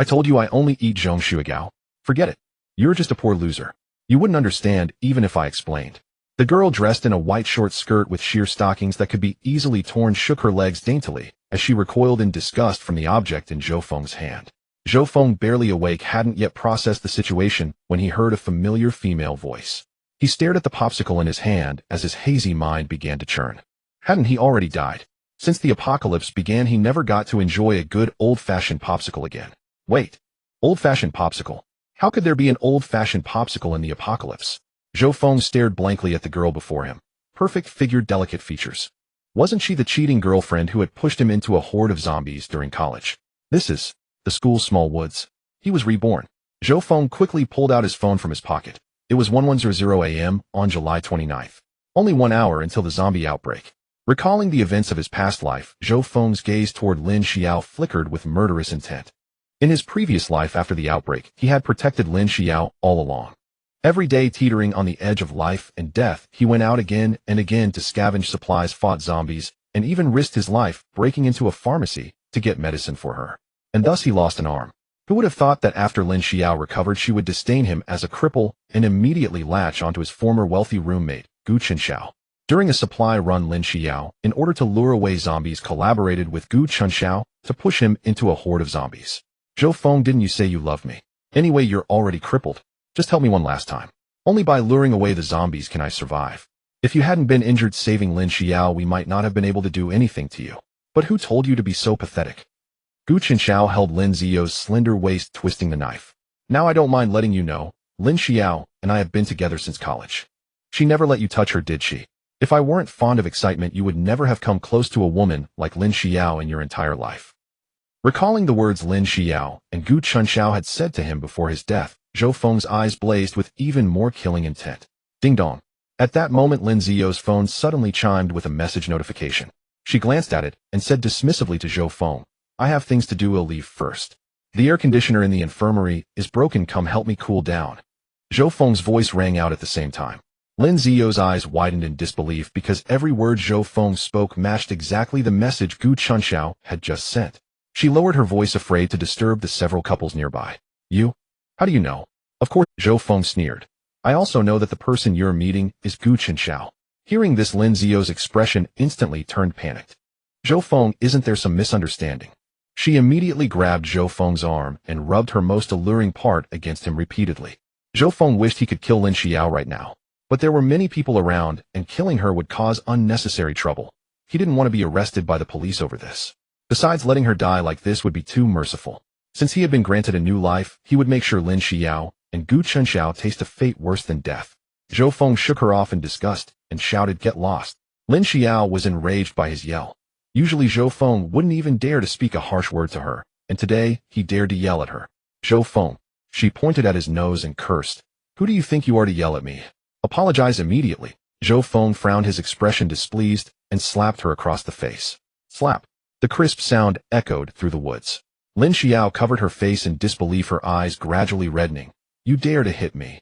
I told you I only eat zhongshuagao. Forget it. You're just a poor loser. You wouldn't understand even if I explained. The girl dressed in a white short skirt with sheer stockings that could be easily torn shook her legs daintily as she recoiled in disgust from the object in Zhou Feng's hand. Zhou Feng, barely awake, hadn't yet processed the situation when he heard a familiar female voice. He stared at the popsicle in his hand as his hazy mind began to churn. Hadn't he already died? Since the apocalypse began, he never got to enjoy a good old-fashioned popsicle again. Wait, old-fashioned popsicle? How could there be an old-fashioned popsicle in the apocalypse? Zhou Feng stared blankly at the girl before him. Perfect figure, delicate features. Wasn't she the cheating girlfriend who had pushed him into a horde of zombies during college? This is the school's small woods. He was reborn. Zhou Feng quickly pulled out his phone from his pocket. It was 11:00 a.m. on July 29th. Only 1 hour until the zombie outbreak. Recalling the events of his past life, Zhou Feng's gaze toward Lin Xiao flickered with murderous intent. In his previous life after the outbreak, he had protected Lin Xiao all along. Every day teetering on the edge of life and death, he went out again and again to scavenge supplies, fought zombies, and even risked his life breaking into a pharmacy to get medicine for her. And thus he lost an arm. Who would have thought that after Lin Xiao recovered, she would disdain him as a cripple and immediately latch onto his former wealthy roommate, Gu Chenxiao. During a supply run, Lin Xiao, in order to lure away zombies, collaborated with Gu Chenxiao to push him into a horde of zombies. Zhou Feng, didn't you say you loved me? Anyway, you're already crippled. Just help me one last time. Only by luring away the zombies can I survive. If you hadn't been injured saving Lin Xiao, we might not have been able to do anything to you. But who told you to be so pathetic? Gu Chenxiao held Lin Zio's slender waist, twisting the knife. Now I don't mind letting you know, Lin Xiao and I have been together since college. She never let you touch her, did she? If I weren't fond of excitement, you would never have come close to a woman like Lin Xiao in your entire life. Recalling the words Lin Xiao and Gu Chenxiao had said to him before his death, Zhou Feng's eyes blazed with even more killing intent. Ding dong. At that moment, Lin Zio's phone suddenly chimed with a message notification. She glanced at it and said dismissively to Zhou Feng, I have things to do, I'll leave first. The air conditioner in the infirmary is broken, come help me cool down. Zhou Feng's voice rang out at the same time. Lin Zio's eyes widened in disbelief because every word Zhou Feng spoke matched exactly the message Gu Chenxiao had just sent. She lowered her voice, afraid to disturb the several couples nearby. You? How do you know? Of course, Zhou Feng sneered. I also know that the person you're meeting is Gu Chenxiao. Hearing this, Lin Zio's expression instantly turned panicked. Zhou Feng, isn't there some misunderstanding? She immediately grabbed Zhou Feng's arm and rubbed her most alluring part against him repeatedly. Zhou Feng wished he could kill Lin Xiao right now, but there were many people around and killing her would cause unnecessary trouble. He didn't want to be arrested by the police over this. Besides, letting her die like this would be too merciful. Since he had been granted a new life, he would make sure Lin Xiao and Gu Chenxiao taste a fate worse than death. Zhou Feng shook her off in disgust and shouted, get lost. Lin Xiao was enraged by his yell. Usually Zhou Feng wouldn't even dare to speak a harsh word to her, and today he dared to yell at her. Zhou Feng. She pointed at his nose and cursed. Who do you think you are to yell at me? Apologize immediately. Zhou Feng frowned, his expression displeased, and slapped her across the face. Slap. The crisp sound echoed through the woods. Lin Xiao covered her face in disbelief, her eyes gradually reddening. You dare to hit me?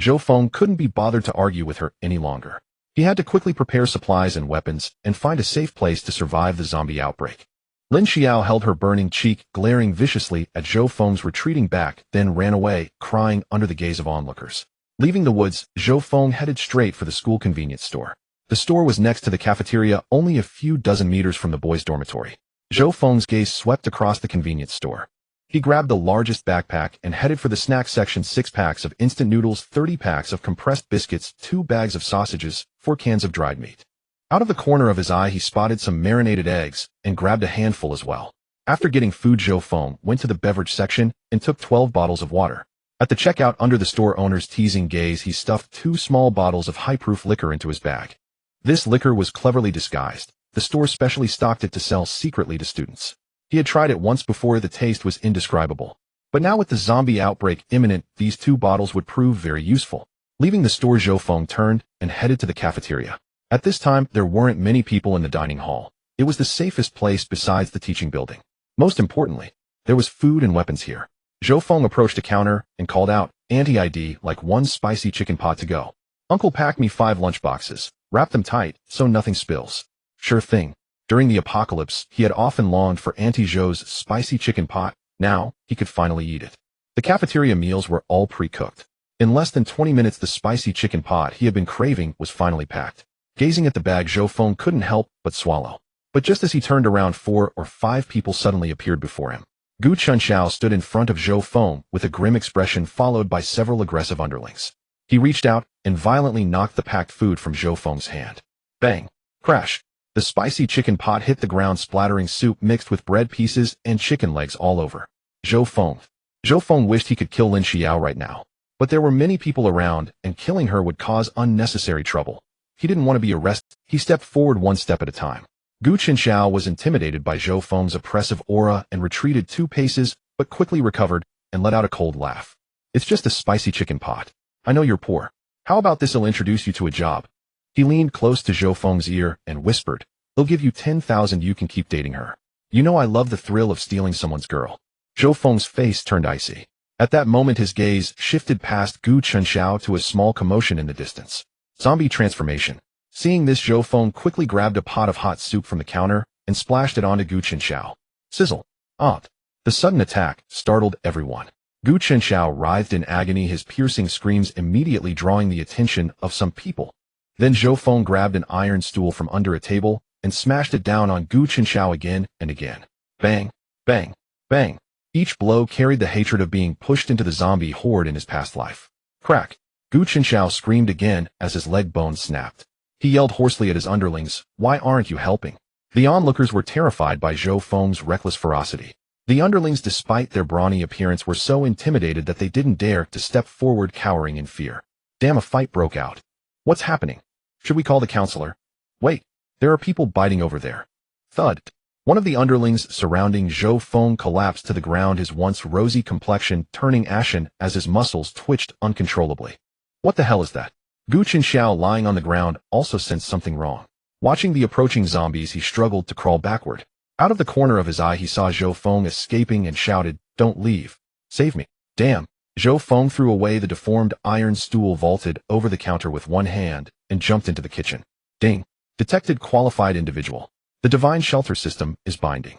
Zhou Feng couldn't be bothered to argue with her any longer. He had to quickly prepare supplies and weapons and find a safe place to survive the zombie outbreak. Lin Xiao held her burning cheek, glaring viciously at Zhou Feng's retreating back, then ran away, crying under the gaze of onlookers. Leaving the woods, Zhou Feng headed straight for the school convenience store. The store was next to the cafeteria, only a few dozen meters from the boys' dormitory. Zhou Feng's gaze swept across the convenience store. He grabbed the largest backpack and headed for the snack section. 6 packs of instant noodles, 30 packs of compressed biscuits, 2 bags of sausages, 4 cans of dried meat. Out of the corner of his eye, he spotted some marinated eggs and grabbed a handful as well. After getting food, Zhou Feng went to the beverage section and took 12 bottles of water. At the checkout, under the store owner's teasing gaze, he stuffed 2 small bottles of high-proof liquor into his bag. This liquor was cleverly disguised. The store specially stocked it to sell secretly to students. He had tried it once before. The taste was indescribable. But now, with the zombie outbreak imminent, these 2 bottles would prove very useful. Leaving the store, Zhou Feng turned and headed to the cafeteria. At this time, there weren't many people in the dining hall. It was the safest place besides the teaching building. Most importantly, there was food and weapons here. Zhou Feng approached a counter and called out, "Anti-ID, like 1 spicy chicken pot to go. Uncle, pack me 5 lunch boxes. Wrap them tight so nothing spills." Sure thing. During the apocalypse, he had often longed for Auntie Zhou's spicy chicken pot, Now, he could finally eat it. The cafeteria meals were all pre-cooked. In less than 20 minutes, the spicy chicken pot he had been craving was finally packed. Gazing at the bag, Zhou Feng couldn't help but swallow. But just as he turned around, 4 or 5 people suddenly appeared before him. Gu Chunxiao stood in front of Zhou Feng with a grim expression, followed by several aggressive underlings. He reached out and violently knocked the packed food from Zhou Feng's hand. Bang! Crash! The spicy chicken pot hit the ground, splattering soup mixed with bread pieces and chicken legs all over. Zhou Feng wished he could kill Lin Xiao right now. But there were many people around, and killing her would cause unnecessary trouble. He didn't want to be arrested. He stepped forward one step at a time. Gu Chunxiao was intimidated by Zhou Feng's oppressive aura and retreated 2 paces, but quickly recovered and let out a cold laugh. It's just a spicy chicken pot. I know you're poor. How about this'll introduce you to a job? He leaned close to Zhou Feng's ear and whispered, they'll give you 10,000, you can keep dating her. You know I love the thrill of stealing someone's girl. Zhou Feng's face turned icy. At that moment his gaze shifted past Gu Chunxiao to a small commotion in the distance. Zombie transformation. Seeing this, Zhou Feng quickly grabbed a pot of hot soup from the counter and splashed it onto Gu Chunxiao. Sizzle. The sudden attack startled everyone. Gu Chunxiao writhed in agony, his piercing screams immediately drawing the attention of some people. Then Zhou Feng grabbed an iron stool from under a table and smashed it down on Gu Chunxiao again and again. Bang, bang, bang. Each blow carried the hatred of being pushed into the zombie horde in his past life. Crack. Gu Chunxiao screamed again as his leg bones snapped. He yelled hoarsely at his underlings, why aren't you helping? The onlookers were terrified by Zhou Feng's reckless ferocity. The underlings, despite their brawny appearance, were so intimidated that they didn't dare to step forward, cowering in fear. Damn, a fight broke out. What's happening? Should we call the counselor? Wait, there are people biting over there. Thud. One of the underlings surrounding Zhou Feng collapsed to the ground, his once rosy complexion turning ashen as his muscles twitched uncontrollably. What the hell is that? Gu Chunxiao, lying on the ground, also sensed something wrong. Watching the approaching zombies, he struggled to crawl backward. Out of the corner of his eye, he saw Zhou Feng escaping and shouted, don't leave. Save me. Damn. Zhou Feng threw away the deformed iron stool, vaulted over the counter with one hand, and jumped into the kitchen. Ding. Detected qualified individual. The Divine Shelter System is binding.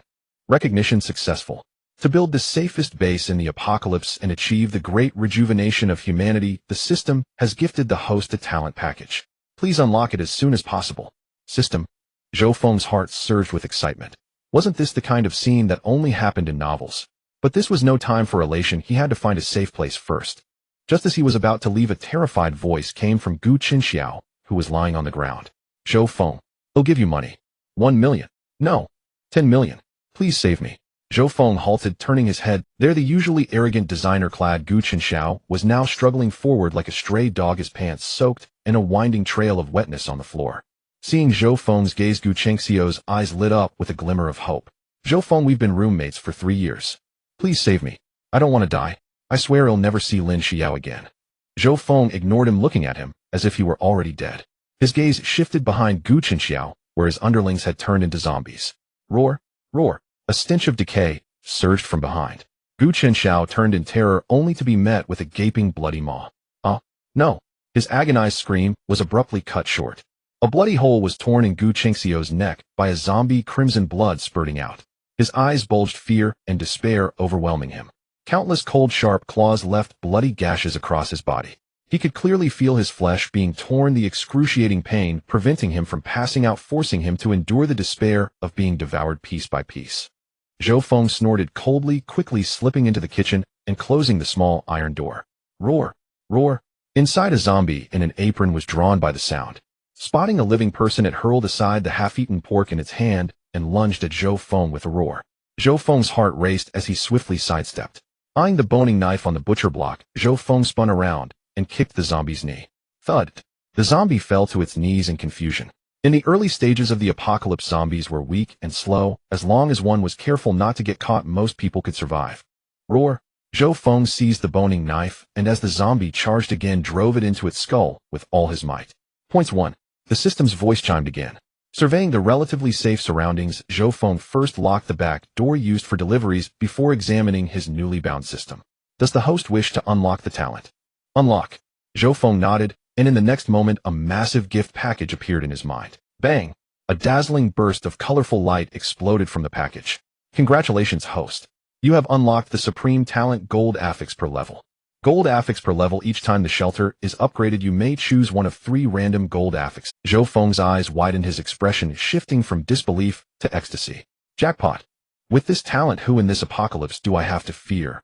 Recognition successful. To build the safest base in the apocalypse and achieve the great rejuvenation of humanity, the system has gifted the host a talent package. Please unlock it as soon as possible. System. Zhou Feng's heart surged with excitement. Wasn't this the kind of scene that only happened in novels? But this was no time for elation. He had to find a safe place first. Just as he was about to leave, a terrified voice came from Gu Chunxiao, who was lying on the ground. Zhou Feng. They'll give you money. 1 million. No. 10 million. Please save me. Zhou Feng halted, turning his head. There, the usually arrogant, designer-clad Gu Chunxiao was now struggling forward like a stray dog, his pants soaked in a winding trail of wetness on the floor. Seeing Zhou Feng's gaze, Gu Chunxiao's eyes lit up with a glimmer of hope. Zhou Feng, we've been roommates for 3 years. Please save me. I don't want to die. I swear I'll never see Lin Xiao again. Zhou Feng ignored him, looking at him as if he were already dead. His gaze shifted behind Gu Chunxiao, where his underlings had turned into zombies. Roar, roar. A stench of decay surged from behind. Gu Chunxiao turned in terror, only to be met with a gaping, bloody maw. No. His agonized scream was abruptly cut short. A bloody hole was torn in Gu Chunxiao's neck by a zombie, crimson blood spurting out. His eyes bulged, fear and despair overwhelming him. Countless cold, sharp claws left bloody gashes across his body. He could clearly feel his flesh being torn, the excruciating pain preventing him from passing out, forcing him to endure the despair of being devoured piece by piece. Zhou Feng snorted coldly, quickly slipping into the kitchen and closing the small iron door. Roar, roar. Inside, a zombie in an apron was drawn by the sound. Spotting a living person, it hurled aside the half-eaten pork in its hand and lunged at Zhou Feng with a roar. Zhou Feng's heart raced as he swiftly sidestepped. Eyeing the boning knife on the butcher block, Zhou Feng spun around and kicked the zombie's knee. Thud. The zombie fell to its knees in confusion. In the early stages of the apocalypse, zombies were weak and slow. As long as one was careful not to get caught, most people could survive. Roar. Zhou Feng seized the boning knife, and as the zombie charged again, drove it into its skull with all his might. Points 1. The system's voice chimed again. Surveying the relatively safe surroundings, Zhou Feng first locked the back door used for deliveries before examining his newly bound system. Does the host wish to unlock the talent? Unlock. Zhou Feng nodded, and in the next moment a massive gift package appeared in his mind. Bang! A dazzling burst of colorful light exploded from the package. Congratulations, host. You have unlocked the supreme talent Gold Affix per level. Gold Affix per level. Each time the shelter is upgraded, you may choose one of 3 random gold affix. Zhou Feng's eyes widened, his expression shifting from disbelief to ecstasy. Jackpot. With this talent, who in this apocalypse do I have to fear?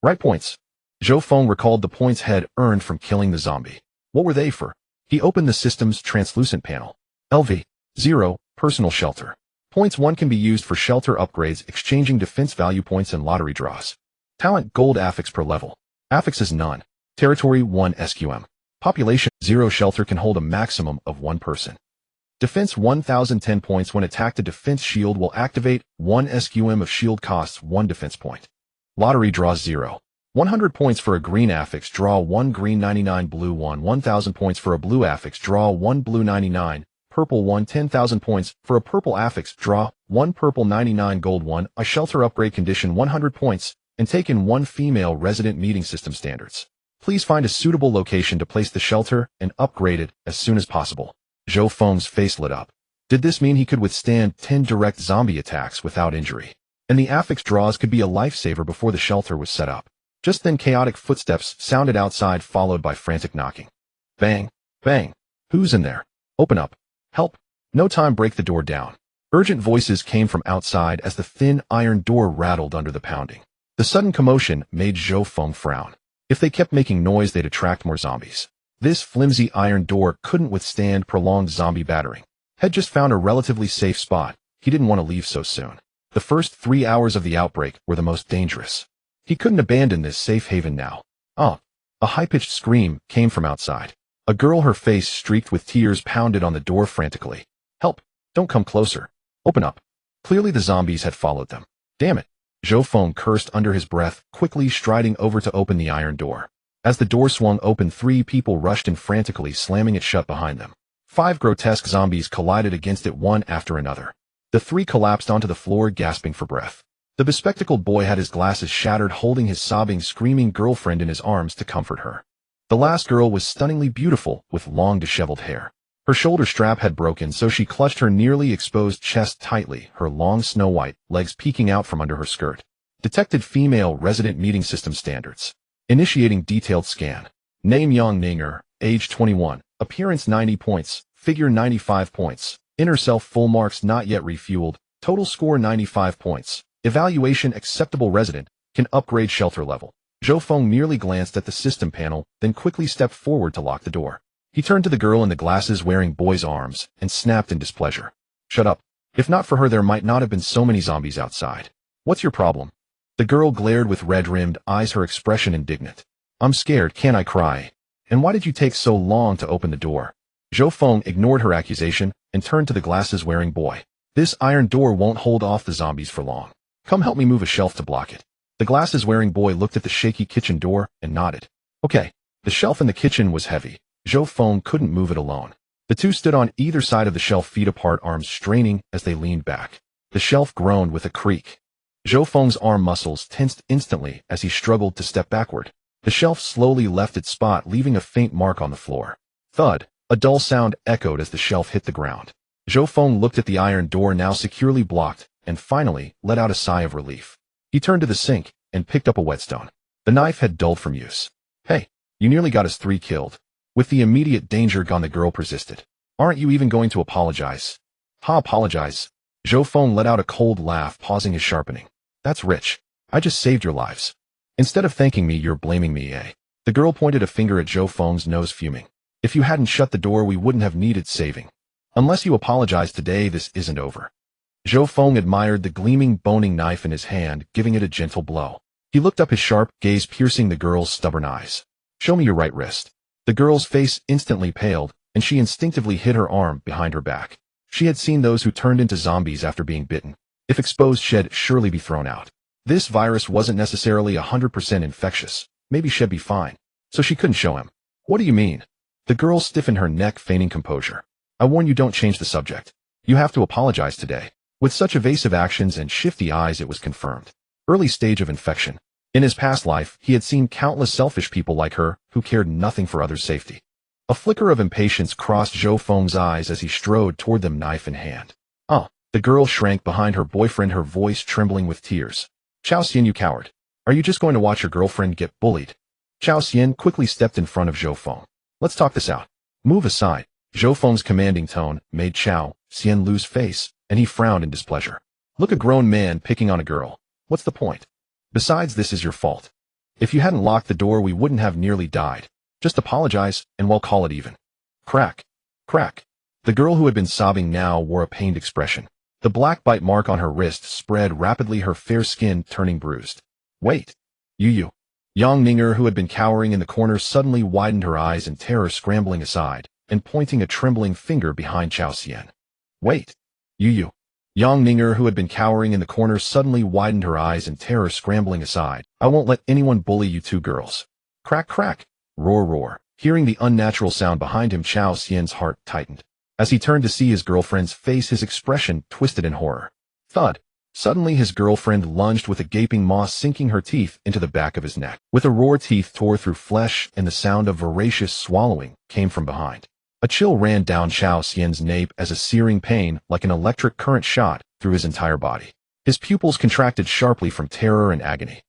Right points. Zhou Feng recalled the points had earned from killing the zombie. What were they for? He opened the system's translucent panel. LV. 0. Personal shelter. Points 1 can be used for shelter upgrades, exchanging defense value points and lottery draws. Talent Gold Affix per level. Affixes none. Territory 1 SQM. Population 0. Shelter can hold a maximum of 1 person. Defense 1010 points. When attacked, a defense shield will activate. 1 SQM of shield costs 1 defense point. Lottery draws 0. 100 points for a green affix, draw 1 green. 99 blue 1. 1000 points for a blue affix, draw 1 blue. 99 purple 1. 10,000 points for a purple affix, draw 1 purple. 99 gold 1. A shelter upgrade condition 100 points, and take in 1 female resident meeting system standards. Please find a suitable location to place the shelter and upgrade it as soon as possible. Zhou Feng's face lit up. Did this mean he could withstand 10 direct zombie attacks without injury? And the affix draws could be a lifesaver before the shelter was set up. Just then chaotic footsteps sounded outside, followed by frantic knocking. Bang! Bang! Who's in there? Open up! Help! No time, break the door down. Urgent voices came from outside as the thin iron door rattled under the pounding. The sudden commotion made Zhou Feng frown. If they kept making noise, they'd attract more zombies. This flimsy iron door couldn't withstand prolonged zombie battering. Had just found a relatively safe spot. He didn't want to leave so soon. The first 3 hours of the outbreak were the most dangerous. He couldn't abandon this safe haven now. A high-pitched scream came from outside. A girl, her face streaked with tears, pounded on the door frantically. Help! Don't come closer. Open up. Clearly the zombies had followed them. Damn it! Zhou Feng cursed under his breath, quickly striding over to open the iron door. As the door swung open, 3 people rushed in frantically, slamming it shut behind them. 5 grotesque zombies collided against it, one after another. The 3 collapsed onto the floor, gasping for breath. The bespectacled boy had his glasses shattered, holding his sobbing, screaming girlfriend in his arms to comfort her. The last girl was stunningly beautiful, with long disheveled hair. Her shoulder strap had broken, so she clutched her nearly exposed chest tightly, her long snow-white legs peeking out from under her skirt. Detected female resident meeting system standards. Initiating detailed scan. Name Yang Ninger, age 21, appearance 90 points, figure 95 points, inner self full marks not yet refueled, total score 95 points, evaluation acceptable, resident, can upgrade shelter level. Zhou Feng merely glanced at the system panel, then quickly stepped forward to lock the door. He turned to the girl in the glasses-wearing boy's arms and snapped in displeasure. Shut up. If not for her, there might not have been so many zombies outside. What's your problem? The girl glared with red-rimmed eyes, her expression indignant. I'm scared, can't I cry? And why did you take so long to open the door? Zhou Feng ignored her accusation and turned to the glasses-wearing boy. This iron door won't hold off the zombies for long. Come help me move a shelf to block it. The glasses-wearing boy looked at the shaky kitchen door and nodded. Okay. The shelf in the kitchen was heavy. Zhou Feng couldn't move it alone. The two stood on either side of the shelf, feet apart, arms straining as they leaned back. The shelf groaned with a creak. Zhou Feng's arm muscles tensed instantly as he struggled to step backward. The shelf slowly left its spot, leaving a faint mark on the floor. Thud! A dull sound echoed as the shelf hit the ground. Zhou Feng looked at the iron door, now securely blocked, and finally let out a sigh of relief. He turned to the sink and picked up a whetstone. The knife had dulled from use. Hey, you nearly got us 3 killed. With the immediate danger gone, the girl persisted. Aren't you even going to apologize? Apologize? Zhou Feng let out a cold laugh, pausing his sharpening. That's rich. I just saved your lives. Instead of thanking me, you're blaming me, eh? The girl pointed a finger at Zhou Feng's nose, fuming. If you hadn't shut the door, we wouldn't have needed saving. Unless you apologize today, this isn't over. Zhou Feng admired the gleaming boning knife in his hand, giving it a gentle blow. He looked up, his sharp gaze piercing the girl's stubborn eyes. Show me your right wrist. The girl's face instantly paled, and she instinctively hid her arm behind her back. She had seen those who turned into zombies after being bitten. If exposed, she'd surely be thrown out. This virus wasn't necessarily 100% infectious. Maybe she'd be fine. So she couldn't show him. What do you mean? The girl stiffened her neck, feigning composure. I warn you, don't change the subject. You have to apologize today. With such evasive actions and shifty eyes, it was confirmed. Early stage of infection. In his past life, he had seen countless selfish people like her who cared nothing for others' safety. A flicker of impatience crossed Zhou Feng's eyes as he strode toward them, knife in hand. The girl shrank behind her boyfriend, her voice trembling with tears. Chao Xian, you coward. Are you just going to watch your girlfriend get bullied? Chao Xian quickly stepped in front of Zhou Feng. Let's talk this out. Move aside. Zhou Feng's commanding tone made Chao Xian lose face, and he frowned in displeasure. Look, a grown man picking on a girl. What's the point? Besides, this is your fault. If you hadn't locked the door, we wouldn't have nearly died. Just apologize, and we'll call it even. Crack. Crack. The girl who had been sobbing now wore a pained expression. The black bite mark on her wrist spread rapidly, her fair skin turning bruised. Wait. You. Yang Ninger, who had been cowering in the corner, suddenly widened her eyes in terror, scrambling aside, and pointing a trembling finger behind Chao Xian. Wait. You. Yang Ninger, who had been cowering in the corner, suddenly widened her eyes in terror, scrambling aside. I won't let anyone bully you two girls. Crack, crack. Roar, roar. Hearing the unnatural sound behind him, Chao Xian's heart tightened. As he turned to see his girlfriend's face, his expression twisted in horror. Thud. Suddenly his girlfriend lunged with a gaping maw, sinking her teeth into the back of his neck. With a roar, teeth tore through flesh, and the sound of voracious swallowing came from behind. A chill ran down Chao Xian's nape as a searing pain, like an electric current, shot through his entire body. His pupils contracted sharply from terror and agony.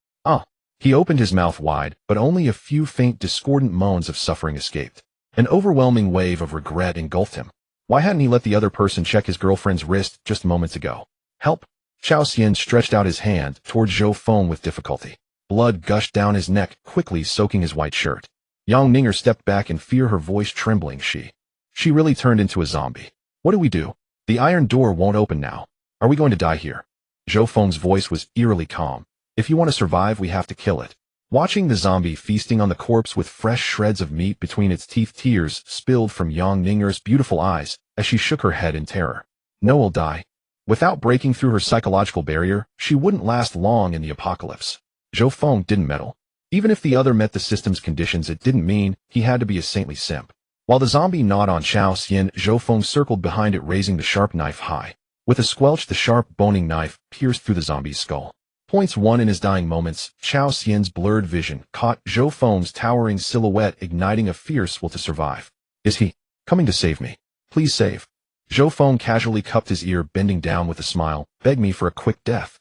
He opened his mouth wide, but only a few faint, discordant moans of suffering escaped. An overwhelming wave of regret engulfed him. Why hadn't he let the other person check his girlfriend's wrist just moments ago? Help! Chao Xian stretched out his hand toward Zhou Feng with difficulty. Blood gushed down his neck, quickly soaking his white shirt. Yang Ninger stepped back in fear, her voice trembling. She really turned into a zombie. What do we do? The iron door won't open now. Are we going to die here? Zhou Feng's voice was eerily calm. If you want to survive, we have to kill it. Watching the zombie feasting on the corpse with fresh shreds of meat between its teeth, tears spilled from Yang Ninger's beautiful eyes as she shook her head in terror. No, we'll die. Without breaking through her psychological barrier, she wouldn't last long in the apocalypse. Zhou Feng didn't meddle. Even if the other met the system's conditions, it didn't mean he had to be a saintly simp. While the zombie gnawed on Chao Xian, Zhou Feng circled behind it, raising the sharp knife high. With a squelch, the sharp, boning knife pierced through the zombie's skull. Points 1. In his dying moments, Chao Xian's blurred vision caught Zhou Feng's towering silhouette, igniting a fierce will to survive. Is he coming to save me? Please save. Zhou Feng casually cupped his ear, bending down with a smile. Beg me for a quick death.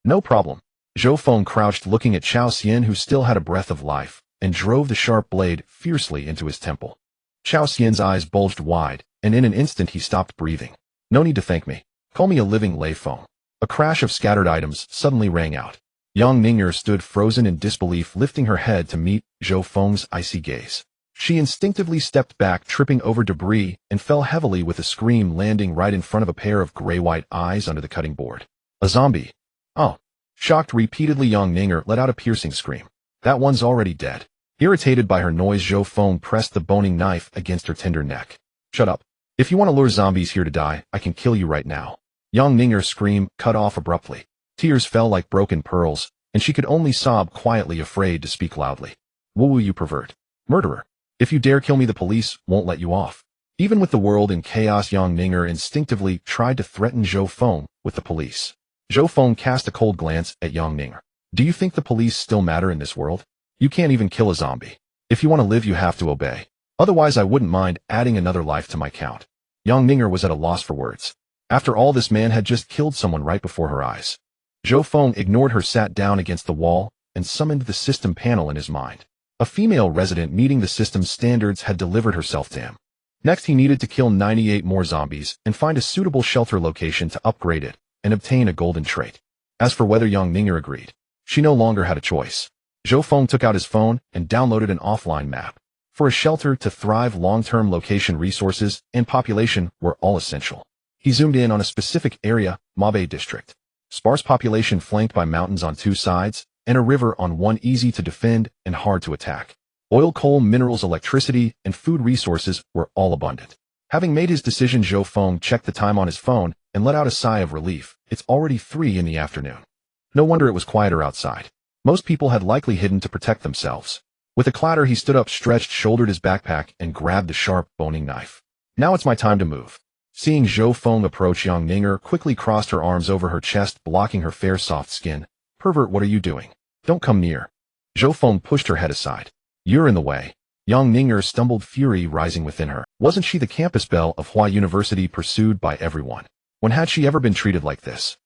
No problem. Zhou Feng crouched, looking at Chao Xian, who still had a breath of life, and drove the sharp blade fiercely into his temple. Chao Xian's eyes bulged wide, and in an instant he stopped breathing. No need to thank me. Call me a living Lei Feng. A crash of scattered items suddenly rang out. Yang Ninger stood frozen in disbelief, lifting her head to meet Zhou Feng's icy gaze. She instinctively stepped back, tripping over debris, and fell heavily with a scream, landing right in front of a pair of gray-white eyes under the cutting board. A zombie. Oh. Shocked repeatedly, Yang Ninger let out a piercing scream. That one's already dead. Irritated by her noise, Zhou Feng pressed the boning knife against her tender neck. Shut up. If you want to lure zombies here to die, I can kill you right now. Yang Ninger's scream cut off abruptly. Tears fell like broken pearls, and she could only sob quietly, afraid to speak loudly. Woo, you pervert. Murderer. If you dare kill me, the police won't let you off. Even with the world in chaos, Yang Ninger instinctively tried to threaten Zhou Feng with the police. Zhou Feng cast a cold glance at Yang Ninger. Do you think the police still matter in this world? You can't even kill a zombie. If you want to live, you have to obey. Otherwise, I wouldn't mind adding another life to my count. Yang Ninger was at a loss for words. After all, this man had just killed someone right before her eyes. Zhou Feng ignored her, sat down against the wall, and summoned the system panel in his mind. A female resident meeting the system's standards had delivered herself to him. Next, he needed to kill 98 more zombies and find a suitable shelter location to upgrade it and obtain a golden trait. As for whether Yang Ninger agreed, she no longer had a choice. Zhou Feng took out his phone and downloaded an offline map. For a shelter to thrive, long-term location, resources, and population were all essential. He zoomed in on a specific area, Mabe District. Sparse population flanked by mountains on two sides, and a river on one, easy to defend and hard to attack. Oil, coal, minerals, electricity, and food resources were all abundant. Having made his decision, Zhou Feng checked the time on his phone and let out a sigh of relief. It's already 3 in the afternoon. No wonder it was quieter outside. Most people had likely hidden to protect themselves. With a clatter, he stood up, stretched, shouldered his backpack, and grabbed the sharp, boning knife. Now it's my time to move. Seeing Zhou Feng approach, Yang Ninger quickly crossed her arms over her chest, blocking her fair, soft skin. Pervert, what are you doing? Don't come near. Zhou Feng pushed her head aside. You're in the way. Yang Ninger stumbled, fury rising within her. Wasn't she the campus belle of Hua University, pursued by everyone? When had she ever been treated like this?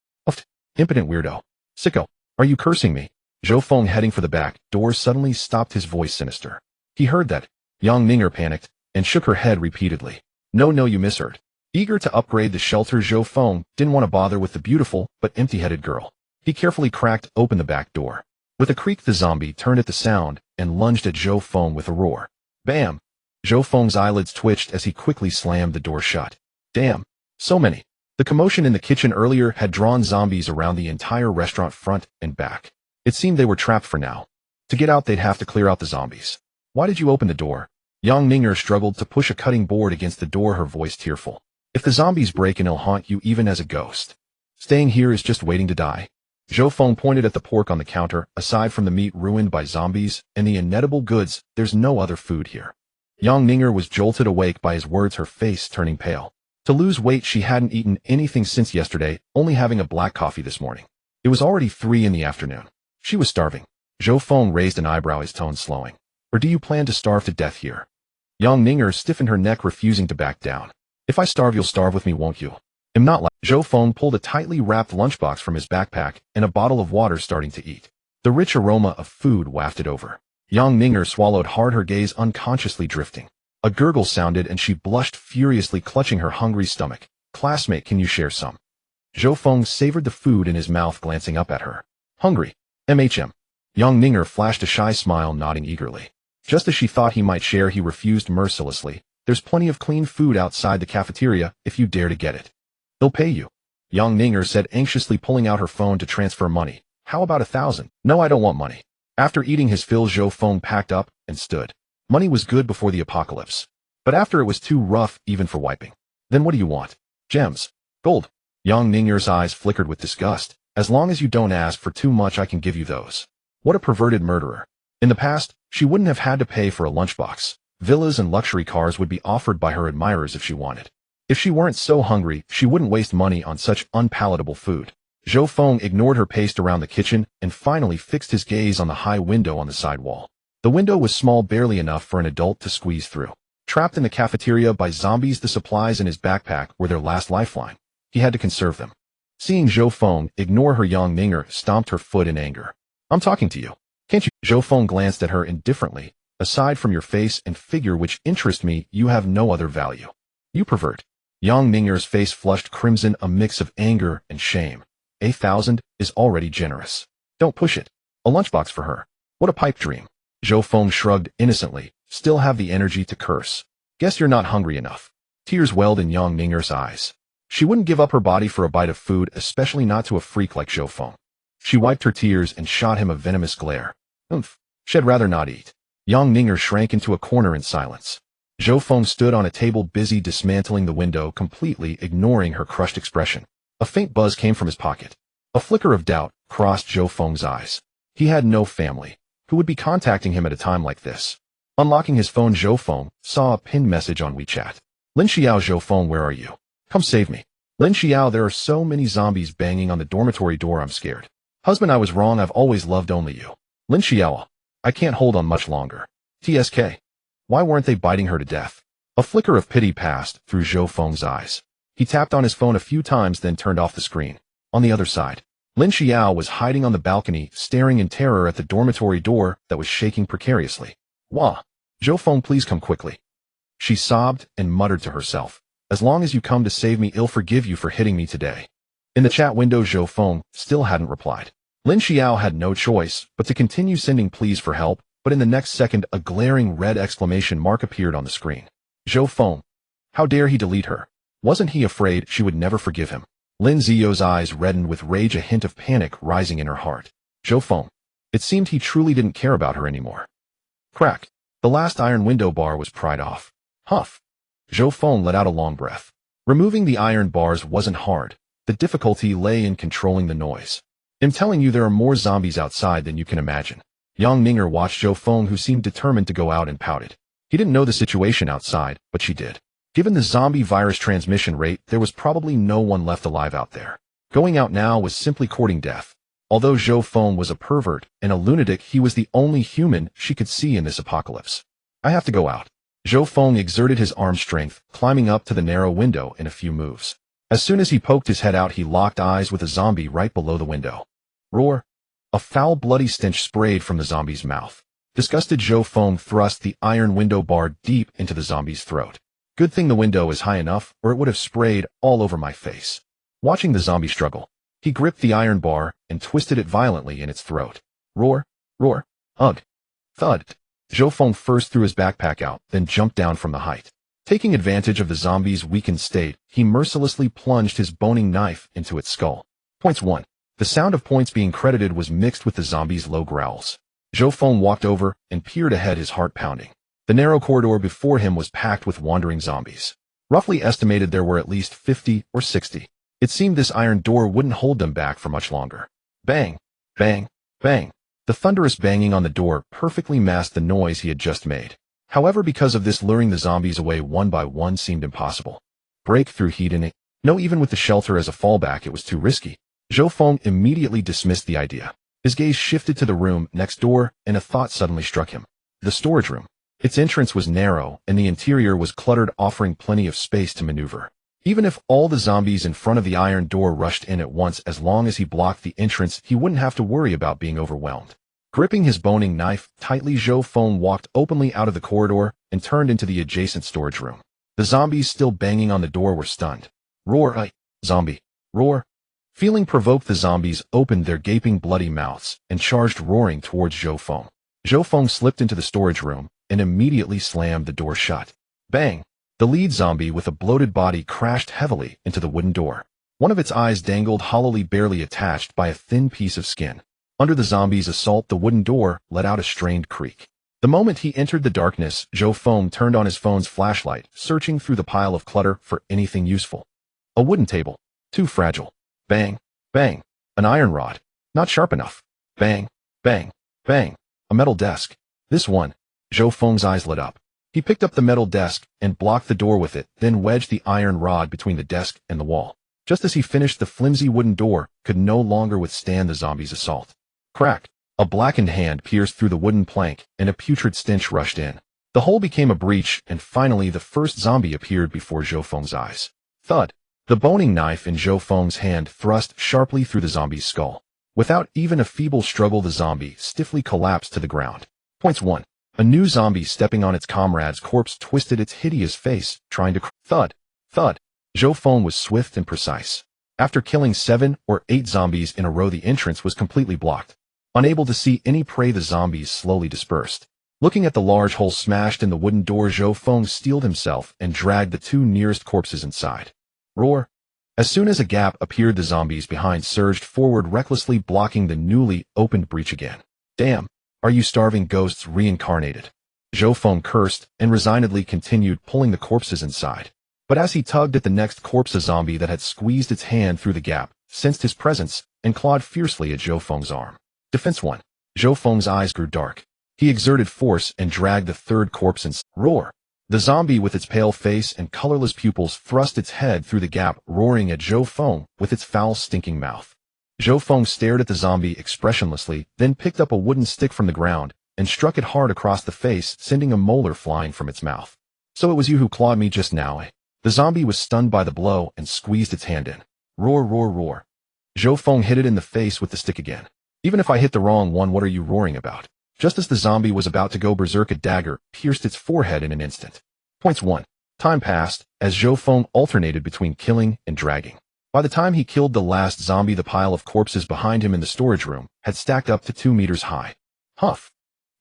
Impotent weirdo. Sicko. Are you cursing me? Zhou Feng, heading for the back door, suddenly stopped, his voice sinister. He heard that. Yang Ninger panicked and shook her head repeatedly. No, you misheard. Eager to upgrade the shelter, Zhou Feng didn't want to bother with the beautiful but empty-headed girl. He carefully cracked open the back door. With a creak, the zombie turned at the sound and lunged at Zhou Feng with a roar. Bam! Zhou Feng's eyelids twitched as he quickly slammed the door shut. Damn! So many. The commotion in the kitchen earlier had drawn zombies around the entire restaurant front and back. It seemed they were trapped for now. To get out, they'd have to clear out the zombies. Why did you open the door? Yang Ninger struggled to push a cutting board against the door, her voice tearful. If the zombies break in, it'll haunt you even as a ghost. Staying here is just waiting to die. Zhou Feng pointed at the pork on the counter. Aside from the meat ruined by zombies and the inedible goods, there's no other food here. Yang Ninger was jolted awake by his words, her face turning pale. To lose weight, she hadn't eaten anything since yesterday, only having a black coffee this morning. It was already 3 in the afternoon. She was starving. Zhou Feng raised an eyebrow, his tone slowing. Or do you plan to starve to death here? Yang Ninger stiffened her neck, refusing to back down. If I starve, you'll starve with me, won't you? I'm not like— Zhou Feng pulled a tightly wrapped lunchbox from his backpack and a bottle of water, starting to eat. The rich aroma of food wafted over. Yang Ninger swallowed hard, her gaze unconsciously drifting. A gurgle sounded and she blushed furiously, clutching her hungry stomach. Classmate, can you share some? Zhou Feng savored the food in his mouth, glancing up at her. Hungry. MHM. Yang Ninger flashed a shy smile, nodding eagerly. Just as she thought he might share, he refused mercilessly. There's plenty of clean food outside the cafeteria if you dare to get it. They'll pay you. Yang Ninger said, anxiously pulling out her phone to transfer money. How about 1,000? No, I don't want money. After eating his fill, Zhou Feng packed up and stood. Money was good before the apocalypse. But after, it was too rough even for wiping. Then what do you want? Gems. Gold. Yang Ninger's eyes flickered with disgust. As long as you don't ask for too much, I can give you those. What a perverted murderer. In the past, she wouldn't have had to pay for a lunchbox. Villas and luxury cars would be offered by her admirers if she wanted. If she weren't so hungry, she wouldn't waste money on such unpalatable food. Zhou Feng ignored her, paced around the kitchen, and finally fixed his gaze on the high window on the side wall. The window was small, barely enough for an adult to squeeze through. Trapped in the cafeteria by zombies, the supplies in his backpack were their last lifeline. He had to conserve them. Seeing Zhou Feng ignore her, Yang Ninger stomped her foot in anger. I'm talking to you. Can't you? Zhou Feng glanced at her indifferently. Aside from your face and figure, which interest me, you have no other value. You pervert. Yang Ninger's face flushed crimson, a mix of anger and shame. 1,000 is already generous. Don't push it. A lunchbox for her. What a pipe dream. Zhou Feng shrugged innocently. Still have the energy to curse. Guess you're not hungry enough. Tears welled in Yang Ninger's eyes. She wouldn't give up her body for a bite of food, especially not to a freak like Zhou Feng. She wiped her tears and shot him a venomous glare. She'd rather not eat. Yang Ninger shrank into a corner in silence. Zhou Feng stood on a table, busy dismantling the window, completely ignoring her crushed expression. A faint buzz came from his pocket. A flicker of doubt crossed Zhou Feng's eyes. He had no family. Who would be contacting him at a time like this? Unlocking his phone, Zhou Feng saw a pinned message on WeChat. Lin Xiao. Zhou Feng, where are you? Come save me. Lin Xiao, there are so many zombies banging on the dormitory door, I'm scared. Husband, I was wrong, I've always loved only you. Lin Xiao, I can't hold on much longer. TSK. Why weren't they biting her to death? A flicker of pity passed through Zhou Feng's eyes. He tapped on his phone a few times, then turned off the screen. On the other side, Lin Xiao was hiding on the balcony, staring in terror at the dormitory door that was shaking precariously. Wah! Zhou Feng, please come quickly. She sobbed and muttered to herself. As long as you come to save me, I'll forgive you for hitting me today. In the chat window, Zhou Feng still hadn't replied. Lin Xiao had no choice but to continue sending pleas for help, but in the next second, a glaring red exclamation mark appeared on the screen. Zhou Feng. How dare he delete her? Wasn't he afraid she would never forgive him? Lin Zio's eyes reddened with rage, a hint of panic rising in her heart. Zhou Feng. It seemed he truly didn't care about her anymore. Crack. The last iron window bar was pried off. Huff. Zhou Feng let out a long breath. Removing the iron bars wasn't hard. The difficulty lay in controlling the noise. I'm telling you, there are more zombies outside than you can imagine. Yang Ninger watched Zhou Feng, who seemed determined to go out, and pouted. He didn't know the situation outside, but she did. Given the zombie virus transmission rate, there was probably no one left alive out there. Going out now was simply courting death. Although Zhou Feng was a pervert and a lunatic, he was the only human she could see in this apocalypse. I have to go out. Zhou Feng exerted his arm strength, climbing up to the narrow window in a few moves. As soon as he poked his head out, he locked eyes with a zombie right below the window. Roar. A foul bloody stench sprayed from the zombie's mouth. Disgusted, Zhou Feng thrust the iron window bar deep into the zombie's throat. Good thing the window is high enough, or it would have sprayed all over my face. Watching the zombie struggle, he gripped the iron bar and twisted it violently in its throat. Roar, roar, ugh, thud. Zhou Feng first threw his backpack out, then jumped down from the height. Taking advantage of the zombie's weakened state, he mercilessly plunged his boning knife into its skull. Points 1. The sound of points being credited was mixed with the zombie's low growls. Zhou Feng walked over and peered ahead, his heart pounding. The narrow corridor before him was packed with wandering zombies. Roughly estimated there were at least 50 or 60. It seemed this iron door wouldn't hold them back for much longer. Bang, bang, bang. The thunderous banging on the door perfectly masked the noise he had just made. However, because of this, luring the zombies away one by one seemed impossible. Break through heat in it. No, even with the shelter as a fallback, it was too risky. Zhou Feng immediately dismissed the idea. His gaze shifted to the room next door, and a thought suddenly struck him. The storage room. Its entrance was narrow, and the interior was cluttered, offering plenty of space to maneuver. Even if all the zombies in front of the iron door rushed in at once, as long as he blocked the entrance, he wouldn't have to worry about being overwhelmed. Gripping his boning knife tightly, Zhou Feng walked openly out of the corridor and turned into the adjacent storage room. The zombies still banging on the door were stunned. Roar, zombie, roar. Feeling provoked, the zombies opened their gaping bloody mouths and charged roaring towards Zhou Feng. Zhou Feng slipped into the storage room and immediately slammed the door shut. Bang! The lead zombie with a bloated body crashed heavily into the wooden door. One of its eyes dangled hollowly, barely attached by a thin piece of skin. Under the zombie's assault, the wooden door let out a strained creak. The moment he entered the darkness, Zhou Feng turned on his phone's flashlight, searching through the pile of clutter for anything useful. A wooden table. Too fragile. Bang, bang. An iron rod. Not sharp enough. Bang, bang, bang. A metal desk. This one. Zhou Feng's eyes lit up. He picked up the metal desk and blocked the door with it, then wedged the iron rod between the desk and the wall. Just as he finished, the flimsy wooden door could no longer withstand the zombie's assault. Crack! A blackened hand pierced through the wooden plank, and a putrid stench rushed in. The hole became a breach, and finally the first zombie appeared before Zhou Feng's eyes. Thud! The boning knife in Zhou Feng's hand thrust sharply through the zombie's skull. Without even a feeble struggle, the zombie stiffly collapsed to the ground. Points 1. A new zombie stepping on its comrade's corpse twisted its hideous face, trying to thud, thud. Zhou Feng was swift and precise. After killing 7 or 8 zombies in a row, the entrance was completely blocked. Unable to see any prey, the zombies slowly dispersed. Looking at the large hole smashed in the wooden door, Zhou Feng steeled himself and dragged the 2 nearest corpses inside. Roar! As soon as a gap appeared, the zombies behind surged forward, recklessly blocking the newly opened breach again. Damn! Are you starving ghosts reincarnated? Zhou Feng cursed and resignedly continued pulling the corpses inside. But as he tugged at the next corpse, a zombie that had squeezed its hand through the gap sensed his presence and clawed fiercely at Zhou Feng's arm. Defense 1. Zhou Feng's eyes grew dark. He exerted force and dragged the third corpse in. Roar! The zombie with its pale face and colorless pupils thrust its head through the gap, roaring at Zhou Feng with its foul, stinking mouth. Zhou Feng stared at the zombie expressionlessly, then picked up a wooden stick from the ground and struck it hard across the face, sending a molar flying from its mouth. So it was you who clawed me just now, eh? The zombie was stunned by the blow and squeezed its hand in. Roar, roar, roar. Zhou Feng hit it in the face with the stick again. Even if I hit the wrong one, what are you roaring about? Just as the zombie was about to go berserk, a dagger pierced its forehead in an instant. Points 1. Time passed as Zhou Feng alternated between killing and dragging. By the time he killed the last zombie, the pile of corpses behind him in the storage room had stacked up to 2 meters high. Huff!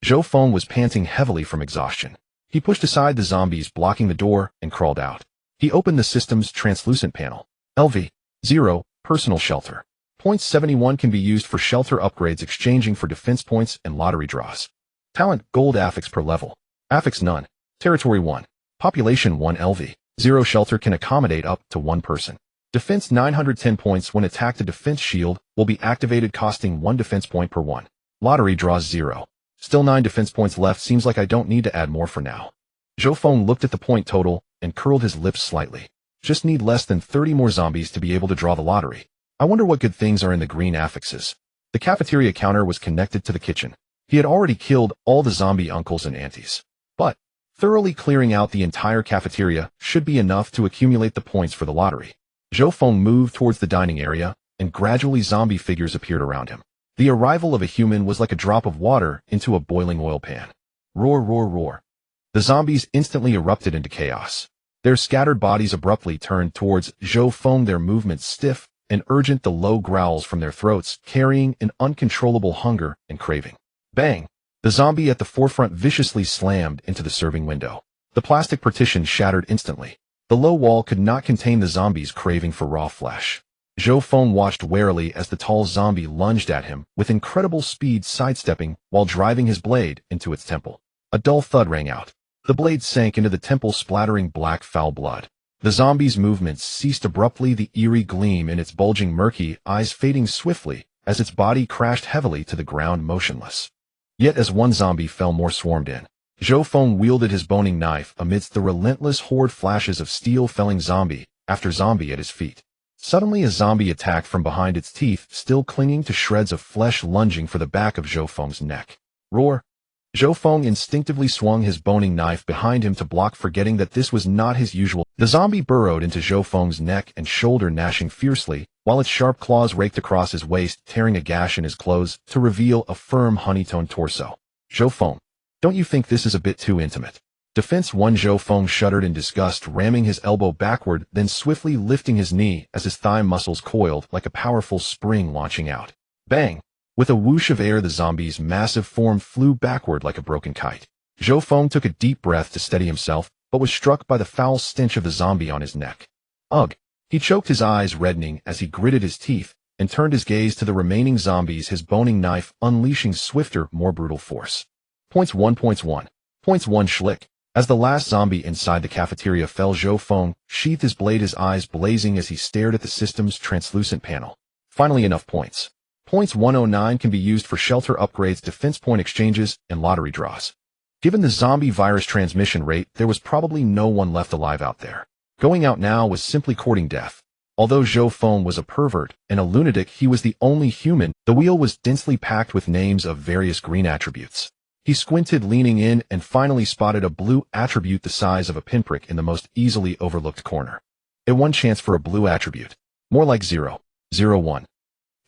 Zhou Feng was panting heavily from exhaustion. He pushed aside the zombies blocking the door and crawled out. He opened the system's translucent panel. LV0, personal shelter. Point 71 can be used for shelter upgrades, exchanging for defense points and lottery draws. Talent, gold affix per level. Affix none. Territory 1. Population 1. LV0 shelter can accommodate up to 1 person. Defense 910 points. When attacked, a defense shield will be activated, costing 1 defense point per 1. Lottery draws 0. Still 9 defense points left. Seems like I don't need to add more for now. Zhou Feng looked at the point total and curled his lips slightly. Just need less than 30 more zombies to be able to draw the lottery. I wonder what good things are in the green affixes. The cafeteria counter was connected to the kitchen. He had already killed all the zombie uncles and aunties. But thoroughly clearing out the entire cafeteria should be enough to accumulate the points for the lottery. Zhou Feng moved towards the dining area, and gradually zombie figures appeared around him. The arrival of a human was like a drop of water into a boiling oil pan. Roar, roar, roar. The zombies instantly erupted into chaos. Their scattered bodies abruptly turned towards Zhou Feng, their movements stiff and urgent, the low growls from their throats carrying an uncontrollable hunger and craving. Bang! The zombie at the forefront viciously slammed into the serving window. The plastic partition shattered instantly. The low wall could not contain the zombie's craving for raw flesh. Zhou Feng watched warily as the tall zombie lunged at him with incredible speed, sidestepping while driving his blade into its temple. A dull thud rang out. The blade sank into the temple, splattering black foul blood. The zombie's movements ceased abruptly, the eerie gleam in its bulging murky eyes fading swiftly as its body crashed heavily to the ground, motionless. Yet as one zombie fell, more swarmed in. Zhou Feng wielded his boning knife amidst the relentless horde, flashes of steel felling zombie after zombie at his feet. Suddenly a zombie attacked from behind, its teeth still clinging to shreds of flesh, lunging for the back of Zhou Feng's neck. Roar! Zhou Feng instinctively swung his boning knife behind him to block, forgetting that this was not his usual. The zombie burrowed into Zhou Feng's neck and shoulder, gnashing fiercely, while its sharp claws raked across his waist, tearing a gash in his clothes to reveal a firm honey-toned torso. Zhou Feng, don't you think this is a bit too intimate? Defense 1. Zhou Feng shuddered in disgust, ramming his elbow backward, then swiftly lifting his knee as his thigh muscles coiled like a powerful spring launching out. Bang! With a whoosh of air, the zombie's massive form flew backward like a broken kite. Zhou Feng took a deep breath to steady himself, but was struck by the foul stench of the zombie on his neck. Ugh! He choked, his eyes reddening as he gritted his teeth and turned his gaze to the remaining zombies, his boning knife unleashing swifter, more brutal force. Points 1. Schlick. As the last zombie inside the cafeteria fell, Zhou Feng sheathed his blade, his eyes blazing as he stared at the system's translucent panel. Finally, enough points. Points 109 can be used for shelter upgrades, defense point exchanges, and lottery draws. Given the zombie virus transmission rate, there was probably no one left alive out there. Going out now was simply courting death. Although Zhou Feng was a pervert and a lunatic, he was the only human. The wheel was densely packed with names of various green attributes. He squinted, leaning in, and finally spotted a blue attribute the size of a pinprick in the most easily overlooked corner. A 1 chance for a blue attribute. More like 0. 1.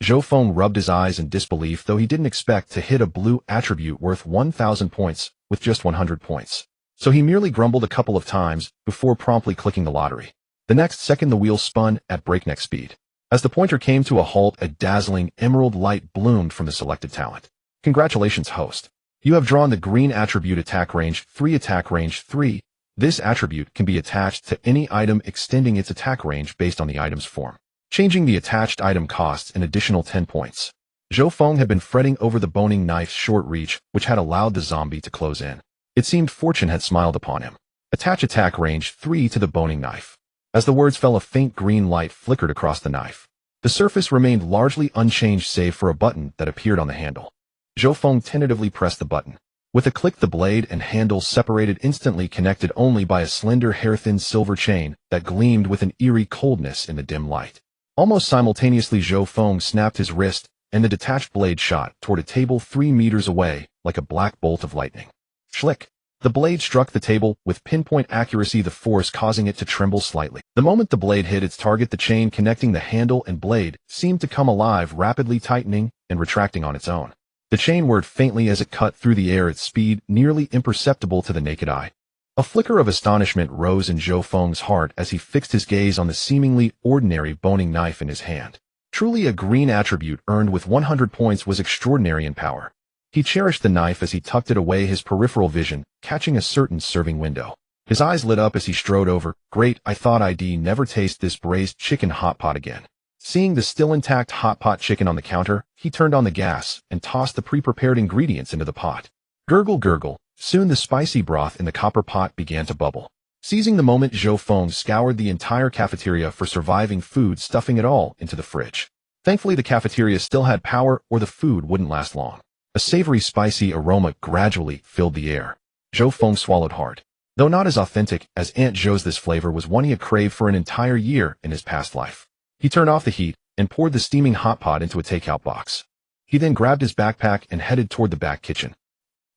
Zhou Feng rubbed his eyes in disbelief, though he didn't expect to hit a blue attribute worth 1,000 points with just 100 points. So he merely grumbled a couple of times before promptly clicking the lottery. The next second, the wheel spun at breakneck speed. As the pointer came to a halt, a dazzling emerald light bloomed from the selected talent. Congratulations, host. You have drawn the green attribute attack range 3. Attack range 3. This attribute can be attached to any item, extending its attack range based on the item's form. Changing the attached item costs an additional 10 points. Zhou Feng had been fretting over the boning knife's short reach, which had allowed the zombie to close in. It seemed fortune had smiled upon him. Attach attack range 3 to the boning knife. As the words fell, a faint green light flickered across the knife. The surface remained largely unchanged save for a button that appeared on the handle. Zhou Feng tentatively pressed the button. With a click, the blade and handle separated instantly, connected only by a slender, hair-thin silver chain that gleamed with an eerie coldness in the dim light. Almost simultaneously, Zhou Feng snapped his wrist, and the detached blade shot toward a table 3 meters away like a black bolt of lightning. Schlick! The blade struck the table with pinpoint accuracy, the force causing it to tremble slightly. The moment the blade hit its target, the chain connecting the handle and blade seemed to come alive, rapidly tightening and retracting on its own. The chain whirred faintly as it cut through the air at speed nearly imperceptible to the naked eye. A flicker of astonishment rose in Zhou Feng's heart as he fixed his gaze on the seemingly ordinary boning knife in his hand. Truly a green attribute earned with 100 points was extraordinary in power. He cherished the knife as he tucked it away, his peripheral vision catching a certain serving window. His eyes lit up as he strode over. Great, I thought I'd never taste this braised chicken hot pot again. Seeing the still intact hot pot chicken on the counter, he turned on the gas and tossed the pre-prepared ingredients into the pot. Gurgle, gurgle. Soon the spicy broth in the copper pot began to bubble. Seizing the moment, Zhou Feng scoured the entire cafeteria for surviving food, stuffing it all into the fridge. Thankfully, the cafeteria still had power, or the food wouldn't last long. A savory, spicy aroma gradually filled the air. Zhou Feng swallowed hard. Though not as authentic as Aunt Zhou's, this flavor was one he had craved for an entire year in his past life. He turned off the heat and poured the steaming hot pot into a takeout box. He then grabbed his backpack and headed toward the back kitchen.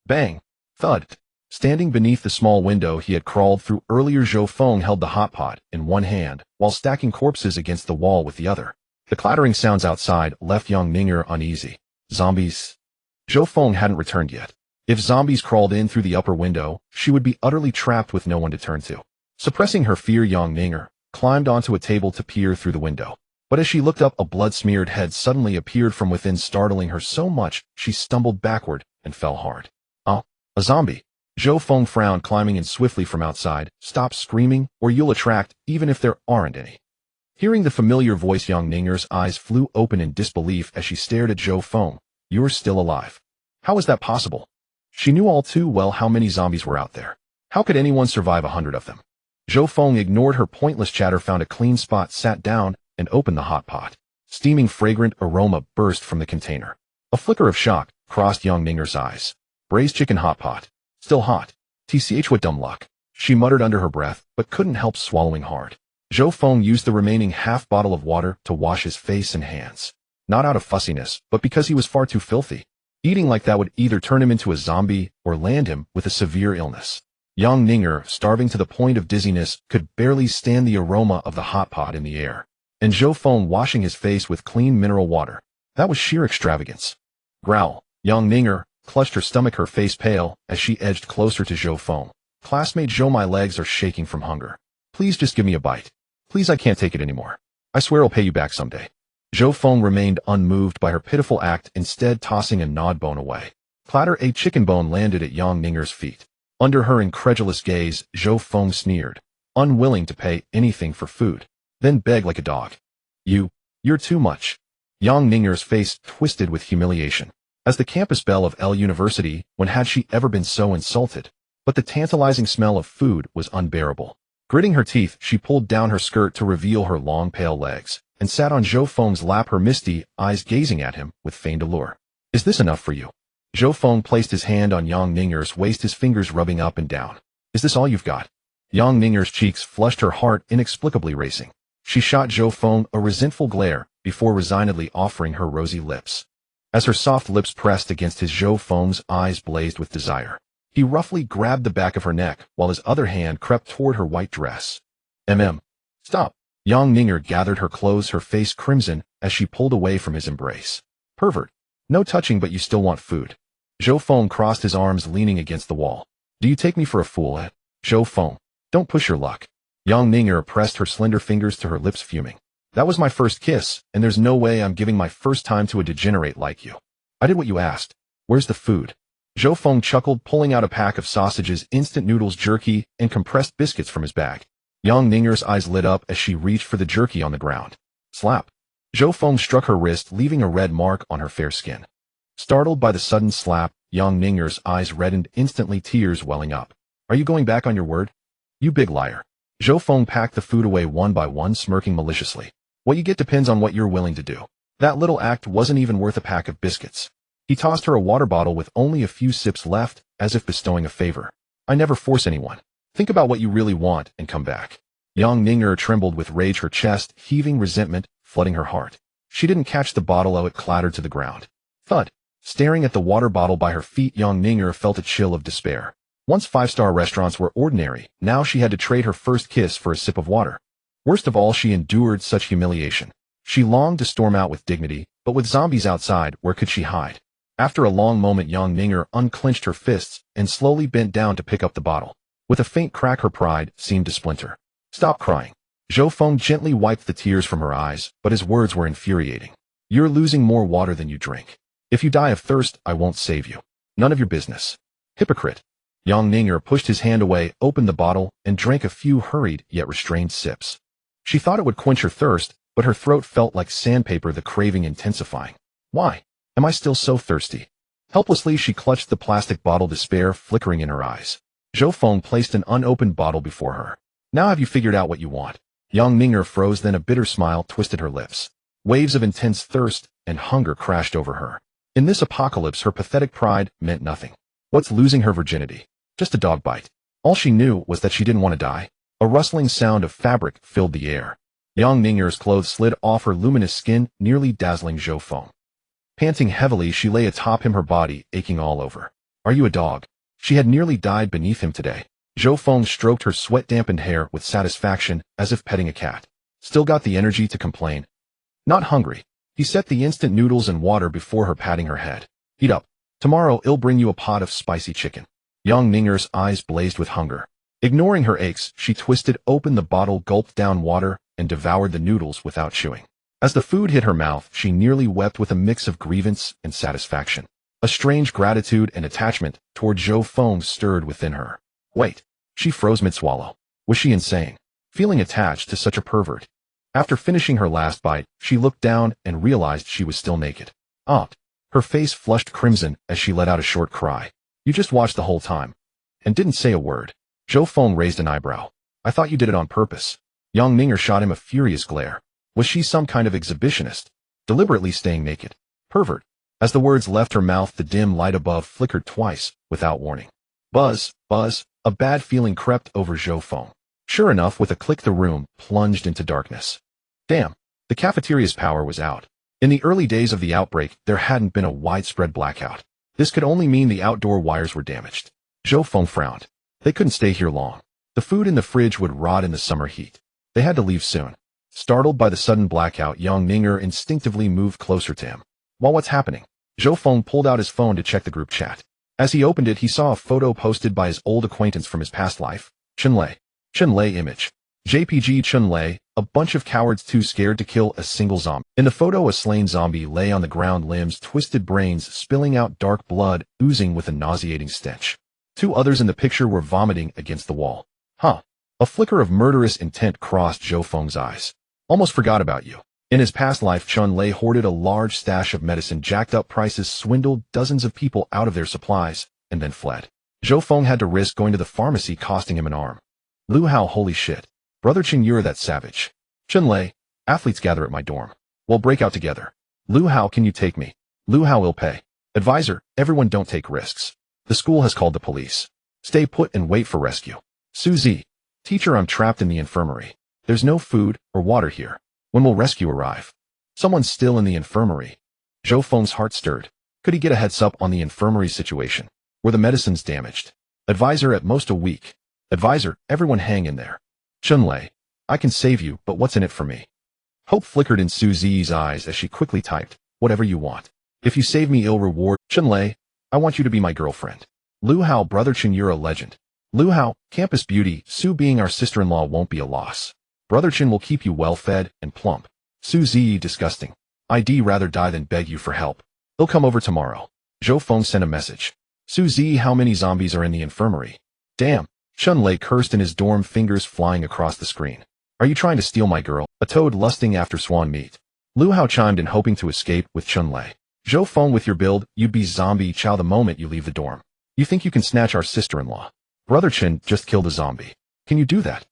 Bang! Thud! Standing beneath the small window he had crawled through earlier, Zhou Feng held the hot pot in one hand while stacking corpses against the wall with the other. The clattering sounds outside left young Ninger uneasy. Zombies. Zhou Feng hadn't returned yet. If zombies crawled in through the upper window, she would be utterly trapped with no one to turn to. Suppressing her fear, Yang Ninger climbed onto a table to peer through the window. But as she looked up, a blood-smeared head suddenly appeared from within, startling her so much she stumbled backward and fell hard. Oh, a zombie. Zhou Feng frowned, climbing in swiftly from outside. Stop screaming, or you'll attract, even if there aren't any. Hearing the familiar voice, Yang Ninger's eyes flew open in disbelief as she stared at Zhou Feng. You're still alive. How is that possible? She knew all too well how many zombies were out there. How could anyone survive 100 of them? Zhou Feng ignored her pointless chatter, found a clean spot, sat down, and opened the hot pot. Steaming, fragrant aroma burst from the container. A flicker of shock crossed Yang Ninger's eyes. Braised chicken hot pot. Still hot. TCH, what dumb luck. She muttered under her breath, but couldn't help swallowing hard. Zhou Feng used the remaining half bottle of water to wash his face and hands. Not out of fussiness, but because he was far too filthy. Eating like that would either turn him into a zombie or land him with a severe illness. Yang Ninger, starving to the point of dizziness, could barely stand the aroma of the hot pot in the air. And Zhou Feng washing his face with clean mineral water. That was sheer extravagance. Growl. Yang Ninger clutched her stomach, her face pale, as she edged closer to Zhou Feng. Classmate Zhou, my legs are shaking from hunger. Please just give me a bite. Please, I can't take it anymore. I swear I'll pay you back someday. Zhou Feng remained unmoved by her pitiful act, instead tossing a gnawed bone away. Clatter, a chicken bone landed at Yang Ninger's feet. Under her incredulous gaze, Zhou Feng sneered, unwilling to pay anything for food. Then begged like a dog. You're too much. Yang Ninger's face twisted with humiliation. As the campus belle of L University, when had she ever been so insulted? But the tantalizing smell of food was unbearable. Gritting her teeth, she pulled down her skirt to reveal her long pale legs, and sat on Zhou Feng's lap, her misty eyes gazing at him with feigned allure. Is this enough for you? Zhou Feng placed his hand on Yang Ninger's waist, his fingers rubbing up and down. Is this all you've got? Yang Ninger's cheeks flushed, her heart inexplicably racing. She shot Zhou Feng a resentful glare before resignedly offering her rosy lips. As her soft lips pressed against his, Zhou Feng's eyes blazed with desire. He roughly grabbed the back of her neck, while his other hand crept toward her white dress. Stop. Yang Ninger gathered her clothes, her face crimson, as she pulled away from his embrace. Pervert. No touching, but you still want food. Zhou Feng crossed his arms, leaning against the wall. Do you take me for a fool, eh? Zhou Feng. Don't push your luck. Yang Ninger pressed her slender fingers to her lips, fuming. That was my first kiss, and there's no way I'm giving my first time to a degenerate like you. I did what you asked. Where's the food? Zhou Feng chuckled, pulling out a pack of sausages, instant noodles, jerky, and compressed biscuits from his bag. Yang Ninger's eyes lit up as she reached for the jerky on the ground. Slap. Zhou Feng struck her wrist, leaving a red mark on her fair skin. Startled by the sudden slap, Yang Ninger's eyes reddened, instantly, tears welling up. Are you going back on your word? You big liar. Zhou Feng packed the food away one by one, smirking maliciously. What you get depends on what you're willing to do. That little act wasn't even worth a pack of biscuits. He tossed her a water bottle with only a few sips left, as if bestowing a favor. I never force anyone. Think about what you really want and come back. Yang Ninger trembled with rage, her chest heaving, resentment flooding her heart. She didn't catch the bottle, it clattered to the ground. Thud. Staring at the water bottle by her feet, Yang Ninger felt a chill of despair. Once five-star restaurants were ordinary, now she had to trade her first kiss for a sip of water. Worst of all, she endured such humiliation. She longed to storm out with dignity, but with zombies outside, where could she hide? After a long moment, Yang Ninger unclenched her fists and slowly bent down to pick up the bottle. With a faint crack, her pride seemed to splinter. Stop crying. Zhou Feng gently wiped the tears from her eyes, but his words were infuriating. You're losing more water than you drink. If you die of thirst, I won't save you. None of your business. Hypocrite. Yang Ninger pushed his hand away, opened the bottle, and drank a few hurried yet restrained sips. She thought it would quench her thirst, but her throat felt like sandpaper, the craving intensifying. Why? Am I still so thirsty? Helplessly, she clutched the plastic bottle, despair flickering in her eyes. Zhou Feng placed an unopened bottle before her. Now have you figured out what you want? Yang Ninger froze, then a bitter smile twisted her lips. Waves of intense thirst and hunger crashed over her. In this apocalypse, her pathetic pride meant nothing. What's losing her virginity? Just a dog bite. All she knew was that she didn't want to die. A rustling sound of fabric filled the air. Yang Ninger's clothes slid off her luminous skin, nearly dazzling Zhou Feng. Panting heavily, she lay atop him, her body aching all over. Are you a dog? She had nearly died beneath him today. Zhou Feng stroked her sweat-dampened hair with satisfaction, as if petting a cat. Still got the energy to complain. Not hungry. He set the instant noodles and water before her, patting her head. Eat up. Tomorrow I'll bring you a pot of spicy chicken. Young Ninger's eyes blazed with hunger. Ignoring her aches, she twisted open the bottle, gulped down water, and devoured the noodles without chewing. As the food hit her mouth, she nearly wept with a mix of grievance and satisfaction. A strange gratitude and attachment toward Zhou Feng stirred within her. Wait. She froze mid-swallow. Was she insane? Feeling attached to such a pervert? After finishing her last bite, she looked down and realized she was still naked. Her face flushed crimson as she let out a short cry. You just watched the whole time. And didn't say a word. Zhou Feng raised an eyebrow. I thought you did it on purpose. Young Ninger shot him a furious glare. Was she some kind of exhibitionist? Deliberately staying naked? Pervert. As the words left her mouth, the dim light above flickered twice, without warning. Buzz, buzz, a bad feeling crept over Zhou Feng. Sure enough, with a click the room plunged into darkness. Damn, the cafeteria's power was out. In the early days of the outbreak, there hadn't been a widespread blackout. This could only mean the outdoor wires were damaged. Zhou Feng frowned. They couldn't stay here long. The food in the fridge would rot in the summer heat. They had to leave soon. Startled by the sudden blackout, young Ninger instinctively moved closer to him. While what's happening? Zhou Feng pulled out his phone to check the group chat. As he opened it, he saw a photo posted by his old acquaintance from his past life, Chunlei. Chunlei image. JPG Chunlei, a bunch of cowards too scared to kill a single zombie. In the photo, a slain zombie lay on the ground, limbs twisted, brains spilling out, dark blood oozing with a nauseating stench. Two others in the picture were vomiting against the wall. A flicker of murderous intent crossed Zhou Feng's eyes. Almost forgot about you. In his past life, Chunlei hoarded a large stash of medicine, jacked up prices, swindled dozens of people out of their supplies, and then fled. Zhou Feng had to risk going to the pharmacy, costing him an arm. Lu Hao, holy shit. Brother Chen, you're that savage. Chunlei, athletes gather at my dorm. We'll break out together. Lu Hao, can you take me? Lu Hao will pay. Advisor, everyone don't take risks. The school has called the police. Stay put and wait for rescue. Suzy. Teacher, I'm trapped in the infirmary. There's no food or water here. When will rescue arrive? Someone's still in the infirmary. Zhou Feng's heart stirred. Could he get a heads up on the infirmary situation? Were the medicines damaged? Advisor, at most a week. Advisor, everyone hang in there. Chunlei, I can save you, but what's in it for me? Hope flickered in Suzy's eyes as she quickly typed, whatever you want. If you save me, I'll reward. Chunlei, I want you to be my girlfriend. Lu Hao, brother Chen, you're a legend. Lu Hao, campus beauty, Su being our sister-in-law won't be a loss. Brother Chen will keep you well-fed and plump. Suzy, disgusting. I'd rather die than beg you for help. He'll come over tomorrow. Zhou Feng sent a message. Suzy, how many zombies are in the infirmary? Damn. Chunlei cursed in his dorm, fingers flying across the screen. Are you trying to steal my girl? A toad lusting after swan meat. Lu Hao chimed in, hoping to escape with Chunlei. Zhou Feng, with your build, you'd be zombie chow the moment you leave the dorm. You think you can snatch our sister-in-law? Brother Chen just killed a zombie. Can you do that?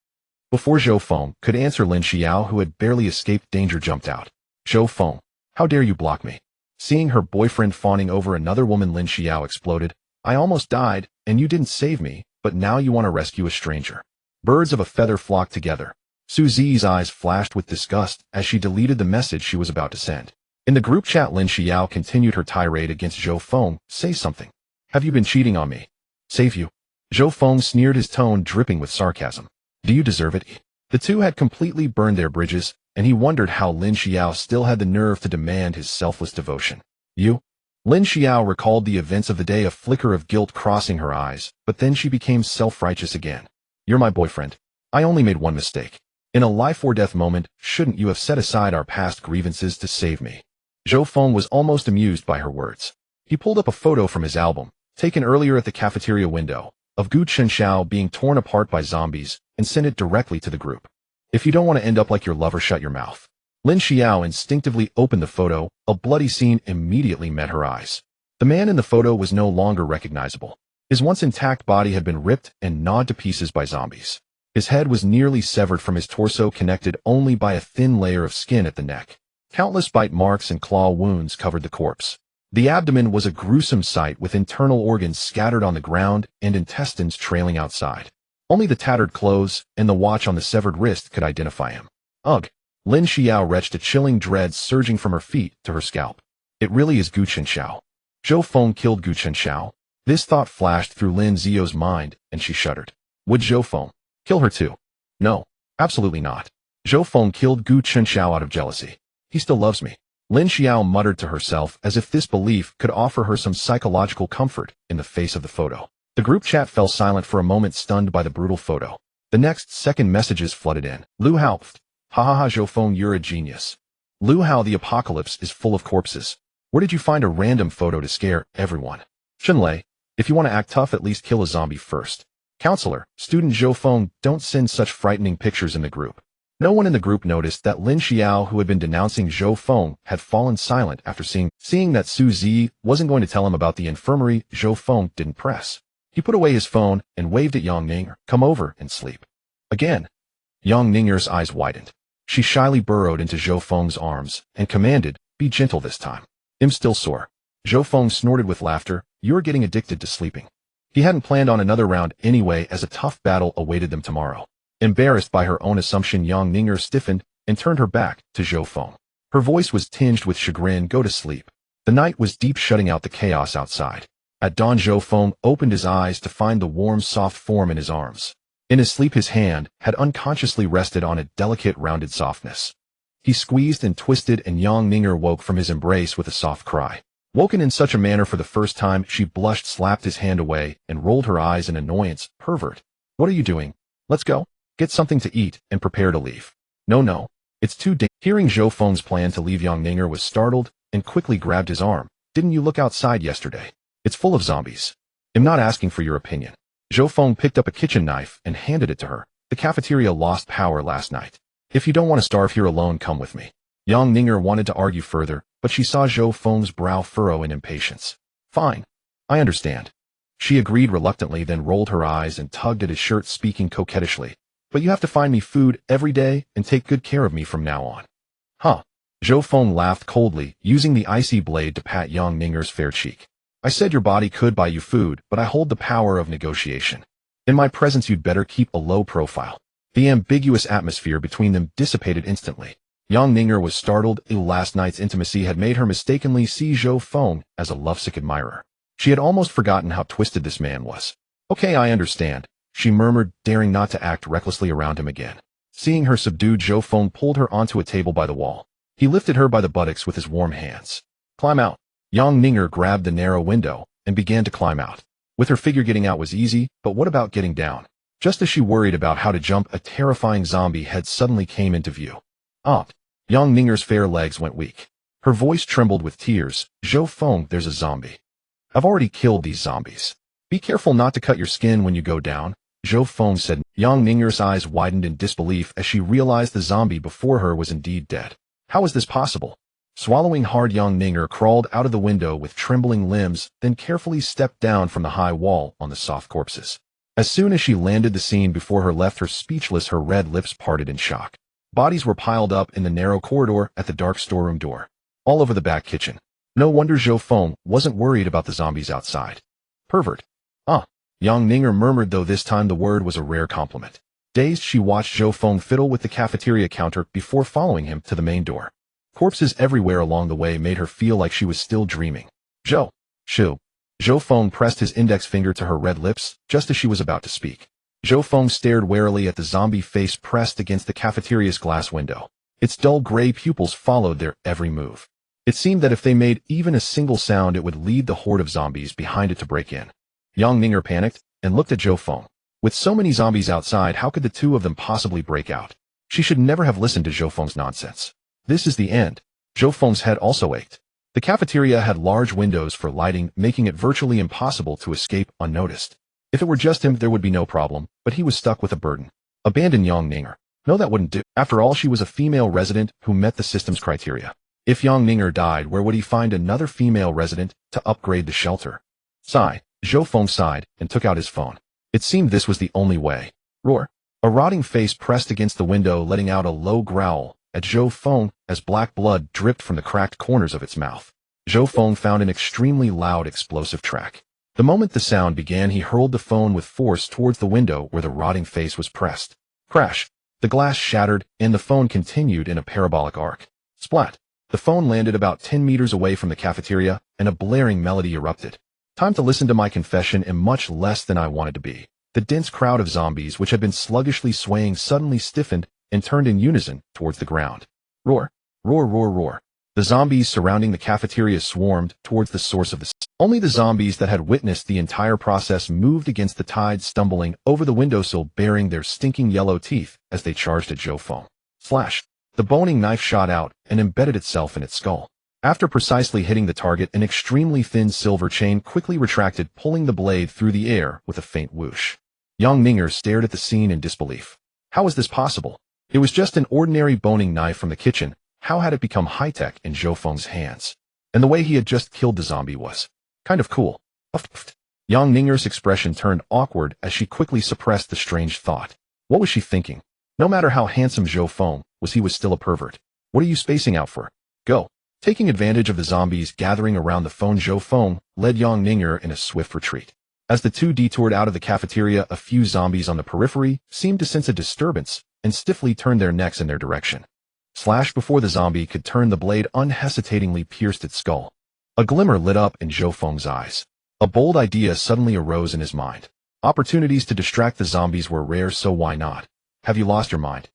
Before Zhou Feng could answer, Lin Xiao, who had barely escaped danger, jumped out. Zhou Feng, how dare you block me? Seeing her boyfriend fawning over another woman, Lin Xiao exploded. I almost died, and you didn't save me, but now you want to rescue a stranger. Birds of a feather flocked together. Suzy's eyes flashed with disgust as she deleted the message she was about to send. In the group chat, Lin Xiao continued her tirade against Zhou Feng. Say something. Have you been cheating on me? Save you. Zhou Feng sneered, his tone dripping with sarcasm. Do you deserve it? The two had completely burned their bridges, and he wondered how Lin Xiao still had the nerve to demand his selfless devotion. You? Lin Xiao recalled the events of the day, a flicker of guilt crossing her eyes, but then she became self-righteous again. You're my boyfriend. I only made one mistake. In a life-or-death moment, shouldn't you have set aside our past grievances to save me? Zhou Feng was almost amused by her words. He pulled up a photo from his album, taken earlier at the cafeteria window, of Gu Chenxiao being torn apart by zombies, and sent it directly to the group. If you don't want to end up like your lover, shut your mouth. Lin Xiao instinctively opened the photo. A bloody scene immediately met her eyes. The man in the photo was no longer recognizable. His once intact body had been ripped and gnawed to pieces by zombies. His head was nearly severed from his torso, connected only by a thin layer of skin at the neck. Countless bite marks and claw wounds covered the corpse. The abdomen was a gruesome sight, with internal organs scattered on the ground and intestines trailing outside. Only the tattered clothes and the watch on the severed wrist could identify him. Ugh! Lin Xiao retched, a chilling dread surging from her feet to her scalp. It really is Gu Chenxiao. Zhou Feng killed Gu Chenxiao. This thought flashed through Lin Zio's mind, and she shuddered. Would Zhou Feng kill her too? No, absolutely not. Zhou Feng killed Gu Chenxiao out of jealousy. He still loves me. Lin Xiao muttered to herself as if this belief could offer her some psychological comfort in the face of the photo. The group chat fell silent for a moment, stunned by the brutal photo. The next second, messages flooded in. Lu Hao, hahaha, Zhou Feng, you're a genius. Lu Hao, the apocalypse is full of corpses. Where did you find a random photo to scare everyone? Shunlei, if you want to act tough, at least kill a zombie first. Counselor, student Zhou Feng, don't send such frightening pictures in the group. No one in the group noticed that Lin Xiao, who had been denouncing Zhou Feng, had fallen silent after seeing that Su Zi wasn't going to tell him about the infirmary. Zhou Feng didn't press. He put away his phone and waved at Yang Ninger. Come over and sleep. Again. Yang Ninger's eyes widened. She shyly burrowed into Zhou Feng's arms and commanded, be gentle this time. I'm still sore. Zhou Feng snorted with laughter. You're getting addicted to sleeping. He hadn't planned on another round anyway, as a tough battle awaited them tomorrow. Embarrassed by her own assumption, Yang Ninger stiffened and turned her back to Zhou Feng. Her voice was tinged with chagrin. Go to sleep. The night was deep, shutting out the chaos outside. At dawn, Zhou Feng opened his eyes to find the warm, soft form in his arms. In his sleep, his hand had unconsciously rested on a delicate, rounded softness. He squeezed and twisted, and Yang Ninger woke from his embrace with a soft cry. Woken in such a manner for the first time, she blushed, slapped his hand away, and rolled her eyes in annoyance. Pervert. What are you doing? Let's go. Get something to eat and prepare to leave. No. It's too dangerous. Hearing Zhou Feng's plan to leave, Yang Ninger was startled and quickly grabbed his arm. Didn't you look outside yesterday? It's full of zombies. I'm not asking for your opinion. Zhou Feng picked up a kitchen knife and handed it to her. The cafeteria lost power last night. If you don't want to starve here alone, come with me. Yang Ninger wanted to argue further, but she saw Zhou Feng's brow furrow in impatience. Fine. I understand. She agreed reluctantly, then rolled her eyes and tugged at his shirt, speaking coquettishly. But you have to find me food every day and take good care of me from now on. Huh. Zhou Feng laughed coldly, using the icy blade to pat Yang Ninger's fair cheek. I said your body could buy you food, but I hold the power of negotiation. In my presence, you'd better keep a low profile. The ambiguous atmosphere between them dissipated instantly. Yang Ninger was startled. Last night's intimacy had made her mistakenly see Zhou Feng as a lovesick admirer. She had almost forgotten how twisted this man was. Okay, I understand, she murmured, daring not to act recklessly around him again. Seeing her subdued, Zhou Feng pulled her onto a table by the wall. He lifted her by the buttocks with his warm hands. Climb out. Yang Ninger grabbed the narrow window and began to climb out. With her figure, getting out was easy, but what about getting down? Just as she worried about how to jump, a terrifying zombie head suddenly came into view. Yang Ninger's fair legs went weak. Her voice trembled with tears. Zhou Feng, there's a zombie. I've already killed these zombies. Be careful not to cut your skin when you go down, Zhou Feng said. Yang Ninger's eyes widened in disbelief as she realized the zombie before her was indeed dead. How is this possible? Swallowing hard, Yang Ninger crawled out of the window with trembling limbs, then carefully stepped down from the high wall on the soft corpses. As soon as she landed, the scene before her left her speechless, her red lips parted in shock. Bodies were piled up in the narrow corridor at the dark storeroom door. All over the back kitchen. No wonder Zhou Feng wasn't worried about the zombies outside. Pervert. Yang Ninger murmured, though this time the word was a rare compliment. Dazed, she watched Zhou Feng fiddle with the cafeteria counter before following him to the main door. Corpses everywhere along the way made her feel like she was still dreaming. Zhou Feng pressed his index finger to her red lips just as she was about to speak. Zhou Feng stared warily at the zombie face pressed against the cafeteria's glass window. Its dull gray pupils followed their every move. It seemed that if they made even a single sound, it would lead the horde of zombies behind it to break in. Yang Ninger panicked and looked at Zhou Feng. With so many zombies outside, how could the two of them possibly break out? She should never have listened to Zhou Feng's nonsense. This is the end. Zhou Feng's head also ached. The cafeteria had large windows for lighting, making it virtually impossible to escape unnoticed. If it were just him, there would be no problem, but he was stuck with a burden. Abandon Yang Ninger. No, that wouldn't do. After all, she was a female resident who met the system's criteria. If Yang Ninger died, where would he find another female resident to upgrade the shelter? Sigh. Zhou Feng sighed and took out his phone. It seemed this was the only way. Roar. A rotting face pressed against the window, letting out a low growl at Zhou Feng as black blood dripped from the cracked corners of its mouth. Zhou Feng found an extremely loud explosive track. The moment the sound began, he hurled the phone with force towards the window where the rotting face was pressed. Crash. The glass shattered, and the phone continued in a parabolic arc. Splat. The phone landed about 10 meters away from the cafeteria, and a blaring melody erupted. Time to listen to my confession. Am much less than I wanted to be. The dense crowd of zombies, which had been sluggishly swaying, suddenly stiffened and turned in unison towards the ground. Roar. Roar, roar, roar. The zombies surrounding the cafeteria swarmed towards the source of the sound. Only the zombies that had witnessed the entire process moved against the tide, stumbling over the windowsill, baring their stinking yellow teeth as they charged at Zhou Feng. Flash! The boning knife shot out and embedded itself in its skull. After precisely hitting the target, an extremely thin silver chain quickly retracted, pulling the blade through the air with a faint whoosh. Yang Ninger stared at the scene in disbelief. How was this possible? It was just an ordinary boning knife from the kitchen. How had it become high-tech in Zhou Feng's hands? And the way he had just killed the zombie was kind of cool. Yang Ninger's expression turned awkward as she quickly suppressed the strange thought. What was she thinking? No matter how handsome Zhou Feng was, he was still a pervert. What are you spacing out for? Go. Taking advantage of the zombies gathering around the phone, Zhou Feng led Yang Ninger in a swift retreat. As the two detoured out of the cafeteria, a few zombies on the periphery seemed to sense a disturbance and stiffly turned their necks in their direction. Slash! Before the zombie could turn, the blade unhesitatingly pierced its skull. A glimmer lit up in Zhou Feng's eyes. A bold idea suddenly arose in his mind. Opportunities to distract the zombies were rare, so why not? Have you lost your mind?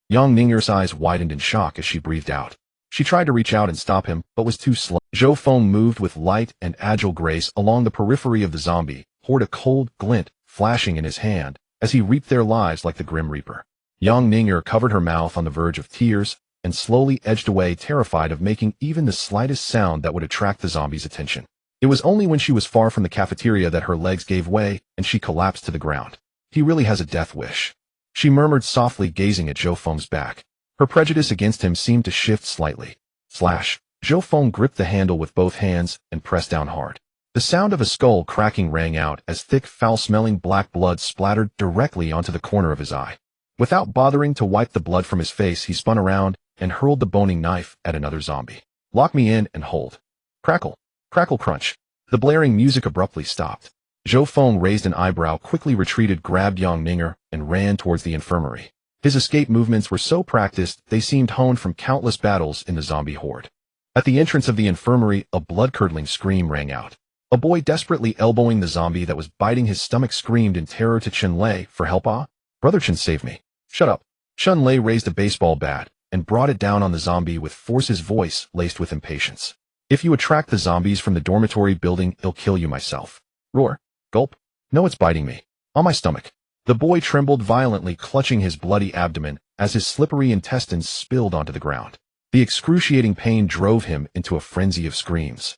Yang Ninger's eyes widened in shock as she breathed out. She tried to reach out and stop him, but was too slow. Zhou Feng moved with light and agile grace along the periphery of the zombie horde, a cold glint flashing in his hand as he reaped their lives like the Grim Reaper. Yang Ninger covered her mouth on the verge of tears and slowly edged away, terrified of making even the slightest sound that would attract the zombies' attention. It was only when she was far from the cafeteria that her legs gave way and she collapsed to the ground. He really has a death wish, she murmured softly, gazing at Zhou Feng's back. Her prejudice against him seemed to shift slightly. Slash! Zhou Feng gripped the handle with both hands and pressed down hard. The sound of a skull cracking rang out as thick, foul-smelling black blood splattered directly onto the corner of his eye. Without bothering to wipe the blood from his face, he spun around and hurled the boning knife at another zombie. Lock me in and hold. Crackle. Crackle crunch. The blaring music abruptly stopped. Zhou Feng raised an eyebrow, quickly retreated, grabbed Yang Ninger, and ran towards the infirmary. His escape movements were so practiced they seemed honed from countless battles in the zombie horde. At the entrance of the infirmary, a blood-curdling scream rang out. A boy desperately elbowing the zombie that was biting his stomach screamed in terror to Chen Lei for help. Ah, brother Chen, save me. Shut up. Chen Lei raised a baseball bat and brought it down on the zombie with force, his voice laced with impatience. If you attract the zombies from the dormitory building, I'll kill you myself. Roar. Gulp. No, it's biting me. On my stomach. The boy trembled violently, clutching his bloody abdomen as his slippery intestines spilled onto the ground. The excruciating pain drove him into a frenzy of screams.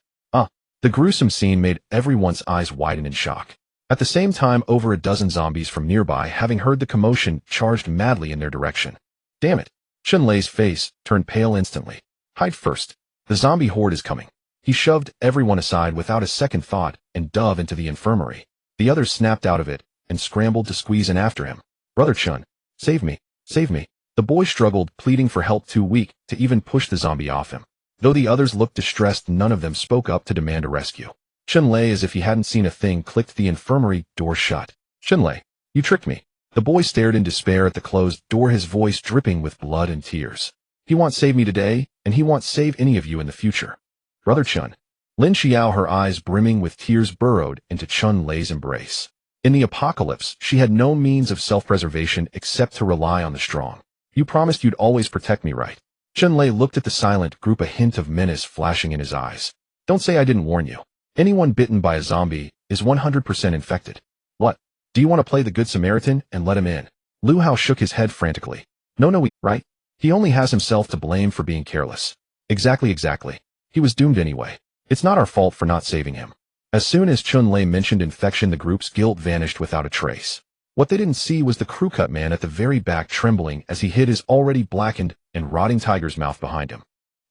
The gruesome scene made everyone's eyes widen in shock. At the same time, over a dozen zombies from nearby, having heard the commotion, charged madly in their direction. Damn it! Chen Lei's face turned pale instantly. Hide first. The zombie horde is coming. He shoved everyone aside without a second thought and dove into the infirmary. The others snapped out of it and scrambled to squeeze in after him. Brother Chen, save me, save me. The boy struggled, pleading for help, too weak to even push the zombie off him. Though the others looked distressed, none of them spoke up to demand a rescue. Chen Lei, as if he hadn't seen a thing, clicked the infirmary door shut. Chen Lei, you tricked me. The boy stared in despair at the closed door, his voice dripping with blood and tears. He won't save me today, and he won't save any of you in the future. Brother Chen. Lin Xiao, her eyes brimming with tears, burrowed into Chen Lei's embrace. In the apocalypse, she had no means of self-preservation except to rely on the strong. You promised you'd always protect me, right? Chen Lei looked at the silent group, a hint of menace flashing in his eyes. Don't say I didn't warn you. Anyone bitten by a zombie is 100% infected. What? Do you want to play the Good Samaritan and let him in? Lu Hao shook his head frantically. No, right? He only has himself to blame for being careless. Exactly. He was doomed anyway. It's not our fault for not saving him. As soon as Chen Lei mentioned infection, the group's guilt vanished without a trace. What they didn't see was the crew-cut man at the very back trembling as he hid his already blackened and rotting tiger's mouth behind him.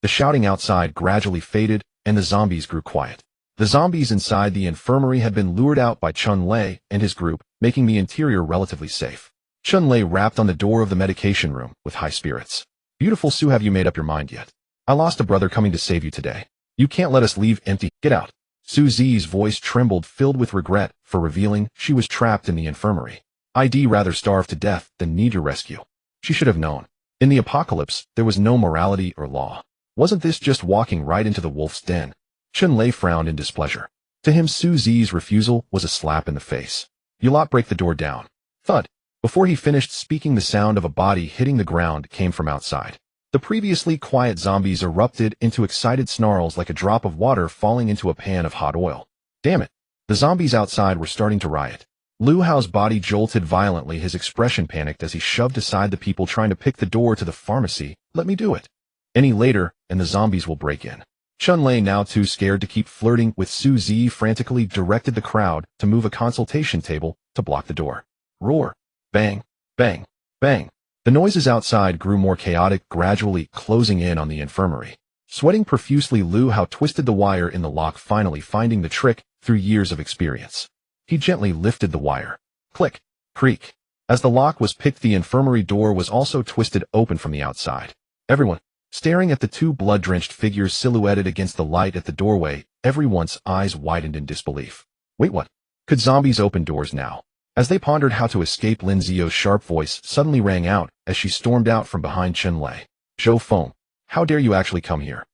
The shouting outside gradually faded, and the zombies grew quiet. The zombies inside the infirmary had been lured out by Chen Lei and his group, making the interior relatively safe. Chen Lei rapped on the door of the medication room with high spirits. Beautiful Sue, have you made up your mind yet? I lost a brother coming to save you today. You can't let us leave empty. Get out. Su Zi's voice trembled, filled with regret for revealing she was trapped in the infirmary. I'd rather starve to death than need your rescue. She should have known. In the apocalypse, there was no morality or law. Wasn't this just walking right into the wolf's den? Chen Lei frowned in displeasure. To him, Su Zi's refusal was a slap in the face. You'll not break the door down. Thud. Before he finished speaking, the sound of a body hitting the ground came from outside. The previously quiet zombies erupted into excited snarls like a drop of water falling into a pan of hot oil. Damn it. The zombies outside were starting to riot. Lu Hao's body jolted violently, his expression panicked as he shoved aside the people trying to pick the door to the pharmacy. Let me do it. Any later, and the zombies will break in. Chun Lei, now too scared to keep flirting with Su Zi, frantically directed the crowd to move a consultation table to block the door. Roar. Bang. Bang. Bang. The noises outside grew more chaotic, gradually closing in on the infirmary. Sweating profusely, Lu Hao twisted the wire in the lock, finally finding the trick through years of experience. He gently lifted the wire. Click. Creak. As the lock was picked, the infirmary door was also twisted open from the outside. Everyone, staring at the two blood-drenched figures silhouetted against the light at the doorway, everyone's eyes widened in disbelief. Wait, what? Could zombies open doors now? As they pondered how to escape, Lin Zio's sharp voice suddenly rang out as she stormed out from behind Chun Lei. Zhou Feng, how dare you actually come here?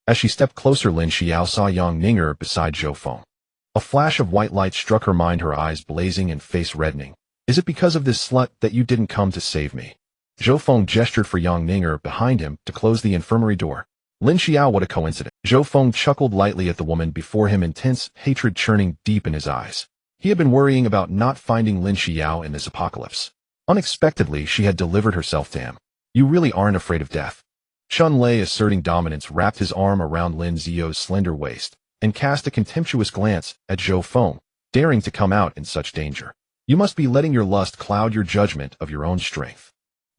As she stepped closer, Lin Xiao saw Yang Ninger beside Zhou Feng. A flash of white light struck her mind, her eyes blazing and face reddening. Is it because of this slut that you didn't come to save me? Zhou Feng gestured for Yang Ninger behind him to close the infirmary door. Lin Xiao, what a coincidence. Zhou Feng chuckled lightly at the woman before him, intense hatred churning deep in his eyes. He had been worrying about not finding Lin Xiao in this apocalypse. Unexpectedly, she had delivered herself to him. You really aren't afraid of death. Chun Lei, asserting dominance, wrapped his arm around Lin Zio's slender waist and cast a contemptuous glance at Zhou Feng, daring to come out in such danger. You must be letting your lust cloud your judgment of your own strength.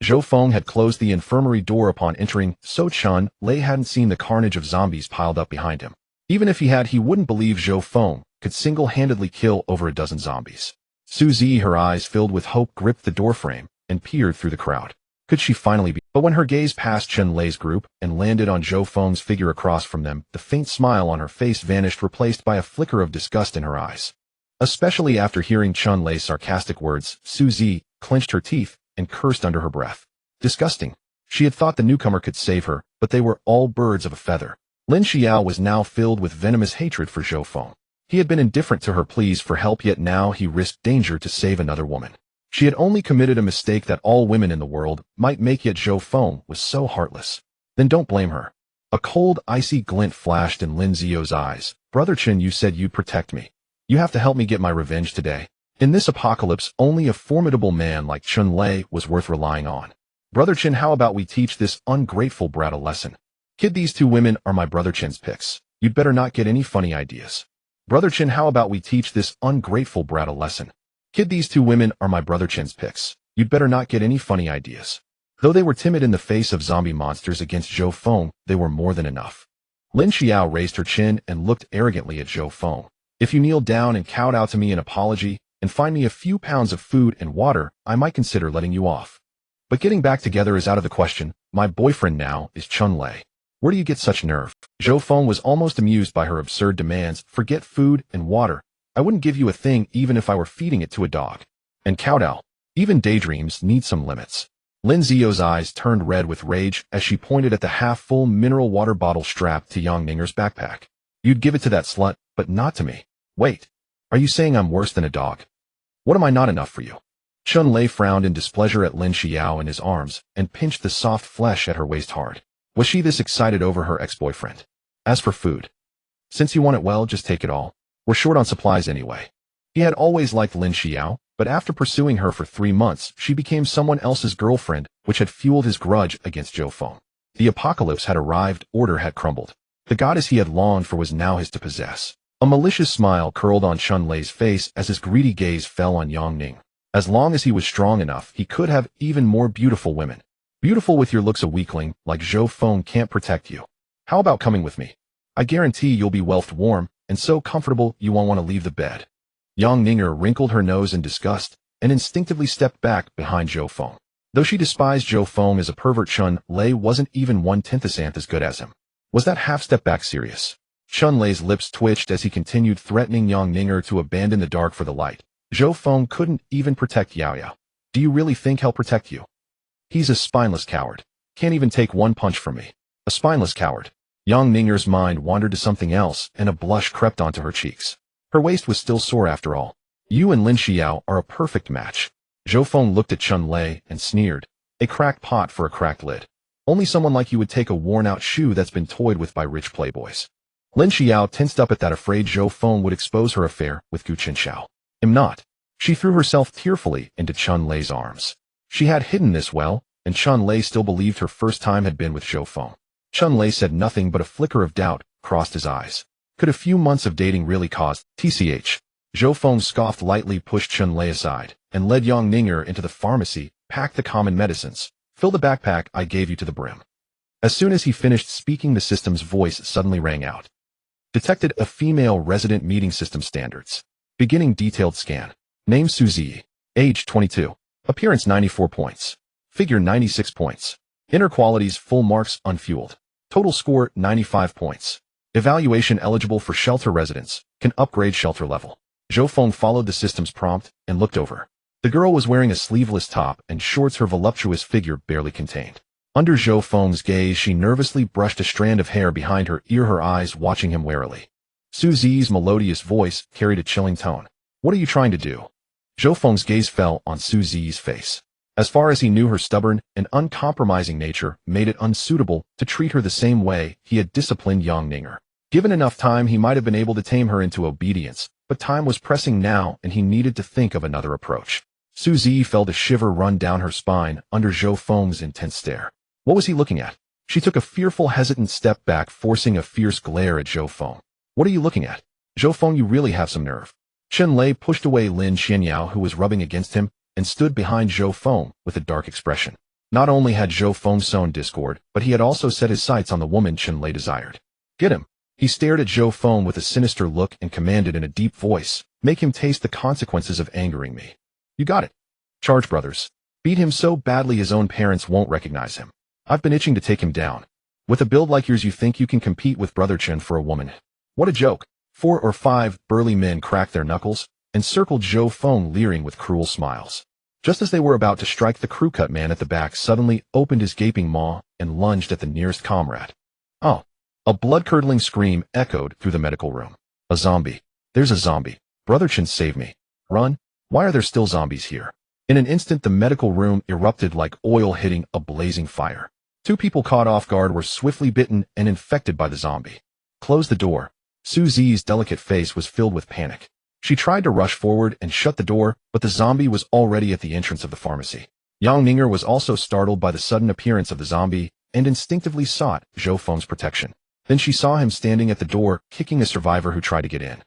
Zhou Feng had closed the infirmary door upon entering, so Chun Lei hadn't seen the carnage of zombies piled up behind him. Even if he had, he wouldn't believe Zhou Feng could single-handedly kill over a dozen zombies. Su Zi, her eyes filled with hope, gripped the doorframe and peered through the crowd. Could she finally be? But when her gaze passed Chun Lei's group and landed on Zhou Feng's figure across from them, the faint smile on her face vanished, replaced by a flicker of disgust in her eyes. Especially after hearing Chun Lei's sarcastic words, Su Zi clenched her teeth and cursed under her breath. Disgusting. She had thought the newcomer could save her, but they were all birds of a feather. Lin Xiao was now filled with venomous hatred for Zhou Feng. He had been indifferent to her pleas for help, yet now he risked danger to save another woman. She had only committed a mistake that all women in the world might make, yet Zhou Feng was so heartless. Then don't blame her. A cold, icy glint flashed in Lin Zio's eyes. Brother Chen, you said you'd protect me. You have to help me get my revenge today. In this apocalypse, only a formidable man like Chun Lei was worth relying on. Brother Chen, how about we teach this ungrateful brat a lesson? Kid, these two women are my Brother Chen's picks. You'd better not get any funny ideas. Brother Chen, how about we teach this ungrateful brat a lesson? Kid, these two women are my Brother Chen's picks. You'd better not get any funny ideas. Though they were timid in the face of zombie monsters against Zhou Feng, they were more than enough. Lin Xiao raised her chin and looked arrogantly at Zhou Feng. If you kneel down and kowtow to me in apology, and find me a few pounds of food and water, I might consider letting you off. But getting back together is out of the question. My boyfriend now is Chun Lei. Where do you get such nerve? Zhou Feng was almost amused by her absurd demands. Forget food and water. I wouldn't give you a thing even if I were feeding it to a dog. And kowtow. Even daydreams need some limits. Lin Zio's eyes turned red with rage as she pointed at the half-full mineral water bottle strapped to Yang Ninger's backpack. You'd give it to that slut, but not to me. Wait. Are you saying I'm worse than a dog? What am I not enough for you? Chun Lei frowned in displeasure at Lin Xiao in his arms and pinched the soft flesh at her waist hard. Was she this excited over her ex-boyfriend? As for food, since you want it, well, just take it all. We're short on supplies anyway. He had always liked Lin Xiao, but after pursuing her for 3 months, she became someone else's girlfriend, which had fueled his grudge against Zhou Feng. The apocalypse had arrived, order had crumbled. The goddess he had longed for was now his to possess. A malicious smile curled on Chun Lei's face as his greedy gaze fell on Yang Ning. As long as he was strong enough, he could have even more beautiful women. Beautiful with your looks, a weakling like Zhou Feng can't protect you. How about coming with me? I guarantee you'll be welfed warm and so comfortable you won't want to leave the bed. Yang Ninger wrinkled her nose in disgust and instinctively stepped back behind Zhou Feng. Though she despised Zhou Feng as a pervert, Chun Lei wasn't even 1/10th as good as him. Was that half-step back serious? Chun Lei's lips twitched as he continued, threatening Yang Ninger to abandon the dark for the light. Zhou Feng couldn't even protect Yao Yao. Do you really think he'll protect you? He's a spineless coward. Can't even take one punch from me. A spineless coward. Yang Ninger's mind wandered to something else, and a blush crept onto her cheeks. Her waist was still sore after all. You and Lin Xiao are a perfect match. Zhou Feng looked at Chun Lei and sneered. A cracked pot for a cracked lid. Only someone like you would take a worn-out shoe that's been toyed with by rich playboys. Lin Xiao tensed up at that, afraid Zhou Feng would expose her affair with Gu Qinxiao. Am not. She threw herself tearfully into Chun Lei's arms. She had hidden this well, and Chun Lei still believed her first time had been with Zhou Feng. Chun Lei said nothing, but a flicker of doubt crossed his eyes. Could a few months of dating really cause TCH? Zhou Feng scoffed lightly, pushed Chun Lei aside, and led Yang Ninger into the pharmacy, packed the common medicines, fill the backpack I gave you to the brim. As soon as he finished speaking, the system's voice suddenly rang out. Detected a female resident, meeting system standards. Beginning detailed scan. Name Suzy. Age 22. Appearance 94 points. Figure 96 points. Inner qualities full marks unfueled. Total score 95 points. Evaluation eligible for shelter residents. Can upgrade shelter level. Zhou Feng followed the system's prompt and looked over. The girl was wearing a sleeveless top and shorts her voluptuous figure barely contained. Under Zhou Feng's gaze, she nervously brushed a strand of hair behind her ear, her eyes watching him warily. Suzy's melodious voice carried a chilling tone. What are you trying to do? Zhou Feng's gaze fell on Suzy's face. As far as he knew, her stubborn and uncompromising nature made it unsuitable to treat her the same way he had disciplined Yang Ninger. Given enough time, he might have been able to tame her into obedience, but time was pressing now, and he needed to think of another approach. Suzy felt a shiver run down her spine under Zhou Feng's intense stare. What was he looking at? She took a fearful, hesitant step back, forcing a fierce glare at Zhou Feng. What are you looking at? Zhou Feng, you really have some nerve. Chun Lei pushed away Lin Xianyao, who was rubbing against him, and stood behind Zhou Feng with a dark expression. Not only had Zhou Feng sown discord, but he had also set his sights on the woman Chun Lei desired. Get him. He stared at Zhou Feng with a sinister look and commanded in a deep voice, make him taste the consequences of angering me. You got it. Charge, brothers. Beat him so badly his own parents won't recognize him. I've been itching to take him down. With a build like yours, you think you can compete with Brother Chen for a woman? What a joke. 4 or 5 burly men cracked their knuckles and circled Zhou Feng, leering with cruel smiles. Just as they were about to strike, the crew-cut man at the back suddenly opened his gaping maw and lunged at the nearest comrade. Oh! A blood-curdling scream echoed through the medical room. A zombie. There's a zombie. Brother Chen, save me. Run. Why are there still zombies here? In an instant, the medical room erupted like oil hitting a blazing fire. 2 people caught off guard were swiftly bitten and infected by the zombie. Close the door. Suzy's delicate face was filled with panic. She tried to rush forward and shut the door, but the zombie was already at the entrance of the pharmacy. Yang Ninger was also startled by the sudden appearance of the zombie and instinctively sought Zhou Feng's protection. Then she saw him standing at the door, kicking a survivor who tried to get in.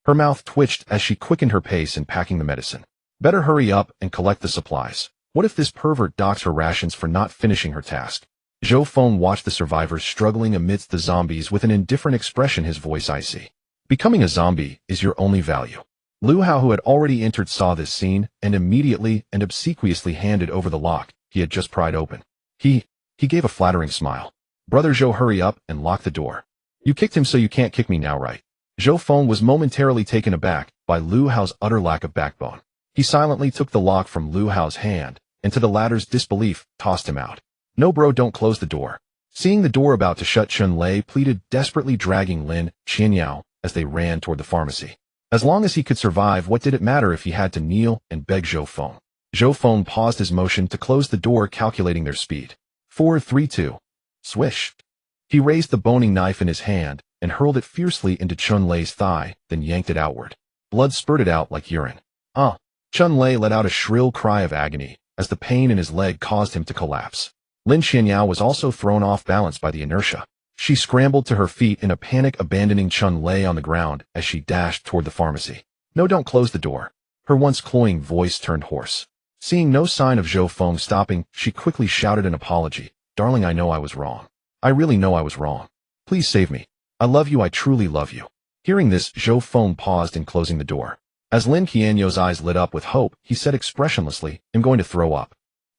Her mouth twitched as she quickened her pace in packing the medicine. Better hurry up and collect the supplies. What if this pervert docks her rations for not finishing her task? Zhou Feng watched the survivors struggling amidst the zombies with an indifferent expression, his voice icy. Becoming a zombie is your only value. Lu Hao, who had already entered, saw this scene and immediately and obsequiously handed over the lock he had just pried open. He gave a flattering smile. Brother Zhou, hurry up and lock the door. You kicked him, so you can't kick me now, right? Zhou Feng was momentarily taken aback by Lu Hao's utter lack of backbone. He silently took the lock from Lu Hao's hand and, to the latter's disbelief, tossed him out. No, bro, don't close the door. Seeing the door about to shut, Chun Lei pleaded, desperately dragging Lin Xianyao as they ran toward the pharmacy. As long as he could survive, what did it matter if he had to kneel and beg Zhou Feng? Zhou Feng paused his motion to close the door, calculating their speed. 4, 3, 2. Swish. He raised the boning knife in his hand and hurled it fiercely into Chun Lei's thigh, then yanked it outward. Blood spurted out like urine. Chun Lei let out a shrill cry of agony as the pain in his leg caused him to collapse. Lin Xianyao was also thrown off balance by the inertia. She scrambled to her feet in a panic, abandoning Chun Lei on the ground as she dashed toward the pharmacy. No, don't close the door. Her once cloying voice turned hoarse. Seeing no sign of Zhou Feng stopping, she quickly shouted an apology. Darling, I know I was wrong. I really know I was wrong. Please save me. I love you, I truly love you. Hearing this, Zhou Feng paused in closing the door. As Lin Xianyou's eyes lit up with hope, he said expressionlessly, I'm going to throw up.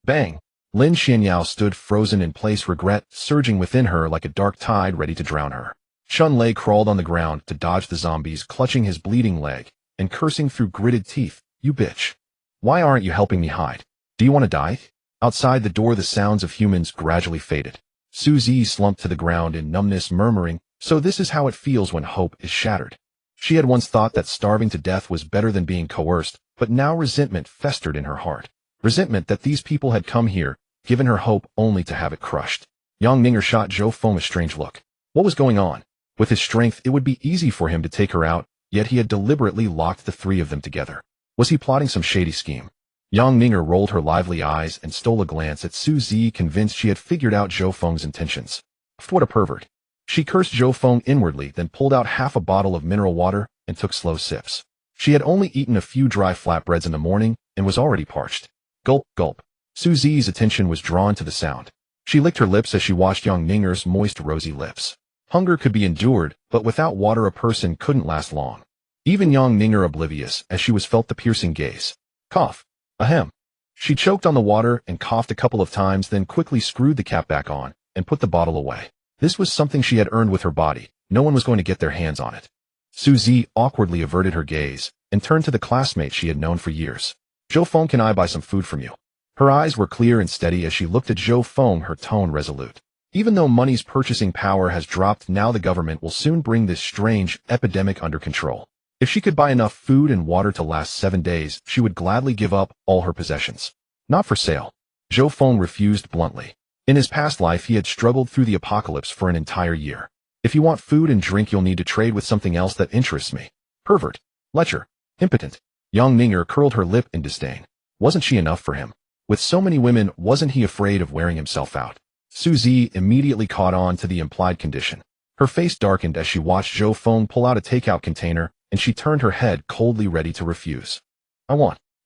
Bang! Lin Xianyao stood frozen in place, regret surging within her like a dark tide ready to drown her. Chun Lei crawled on the ground to dodge the zombies, clutching his bleeding leg and cursing through gritted teeth. You bitch. Why aren't you helping me hide? Do you want to die? Outside the door, the sounds of humans gradually faded. Suzy slumped to the ground in numbness, murmuring, so this is how it feels when hope is shattered. She had once thought that starving to death was better than being coerced, but now resentment festered in her heart. Resentment that these people had come here given her hope only to have it crushed. Yang Ninger shot Zhou Feng a strange look. What was going on? With his strength, it would be easy for him to take her out, yet he had deliberately locked the three of them together. Was he plotting some shady scheme? Yang Ninger rolled her lively eyes and stole a glance at Su Zi, convinced she had figured out Zhou Feng's intentions. What a pervert. She cursed Zhou Feng inwardly, then pulled out half a bottle of mineral water and took slow sips. She had only eaten a few dry flatbreads in the morning and was already parched. Gulp, gulp. Su Zi's attention was drawn to the sound. She licked her lips as she watched Yang Ninger's moist, rosy lips. Hunger could be endured, but without water a person couldn't last long. Even Yang Ninger oblivious, as she was felt the piercing gaze. Cough. Ahem. She choked on the water and coughed a couple of times, then quickly screwed the cap back on and put the bottle away. This was something she had earned with her body. No one was going to get their hands on it. Su Zi awkwardly averted her gaze and turned to the classmate she had known for years. Zhou Feng, can I buy some food from you? Her eyes were clear and steady as she looked at Zhou Feng, her tone resolute. Even though money's purchasing power has dropped, now the government will soon bring this strange epidemic under control. If she could buy enough food and water to last 7 days, she would gladly give up all her possessions. Not for sale. Zhou Feng refused bluntly. In his past life, he had struggled through the apocalypse for an entire year. If you want food and drink, you'll need to trade with something else that interests me. Pervert. Lecher. Impotent. Yang Ninger curled her lip in disdain. Wasn't she enough for him? With so many women, wasn't he afraid of wearing himself out? Su Zi immediately caught on to the implied condition. Her face darkened as she watched Zhou Feng pull out a takeout container, and she turned her head coldly, ready to refuse.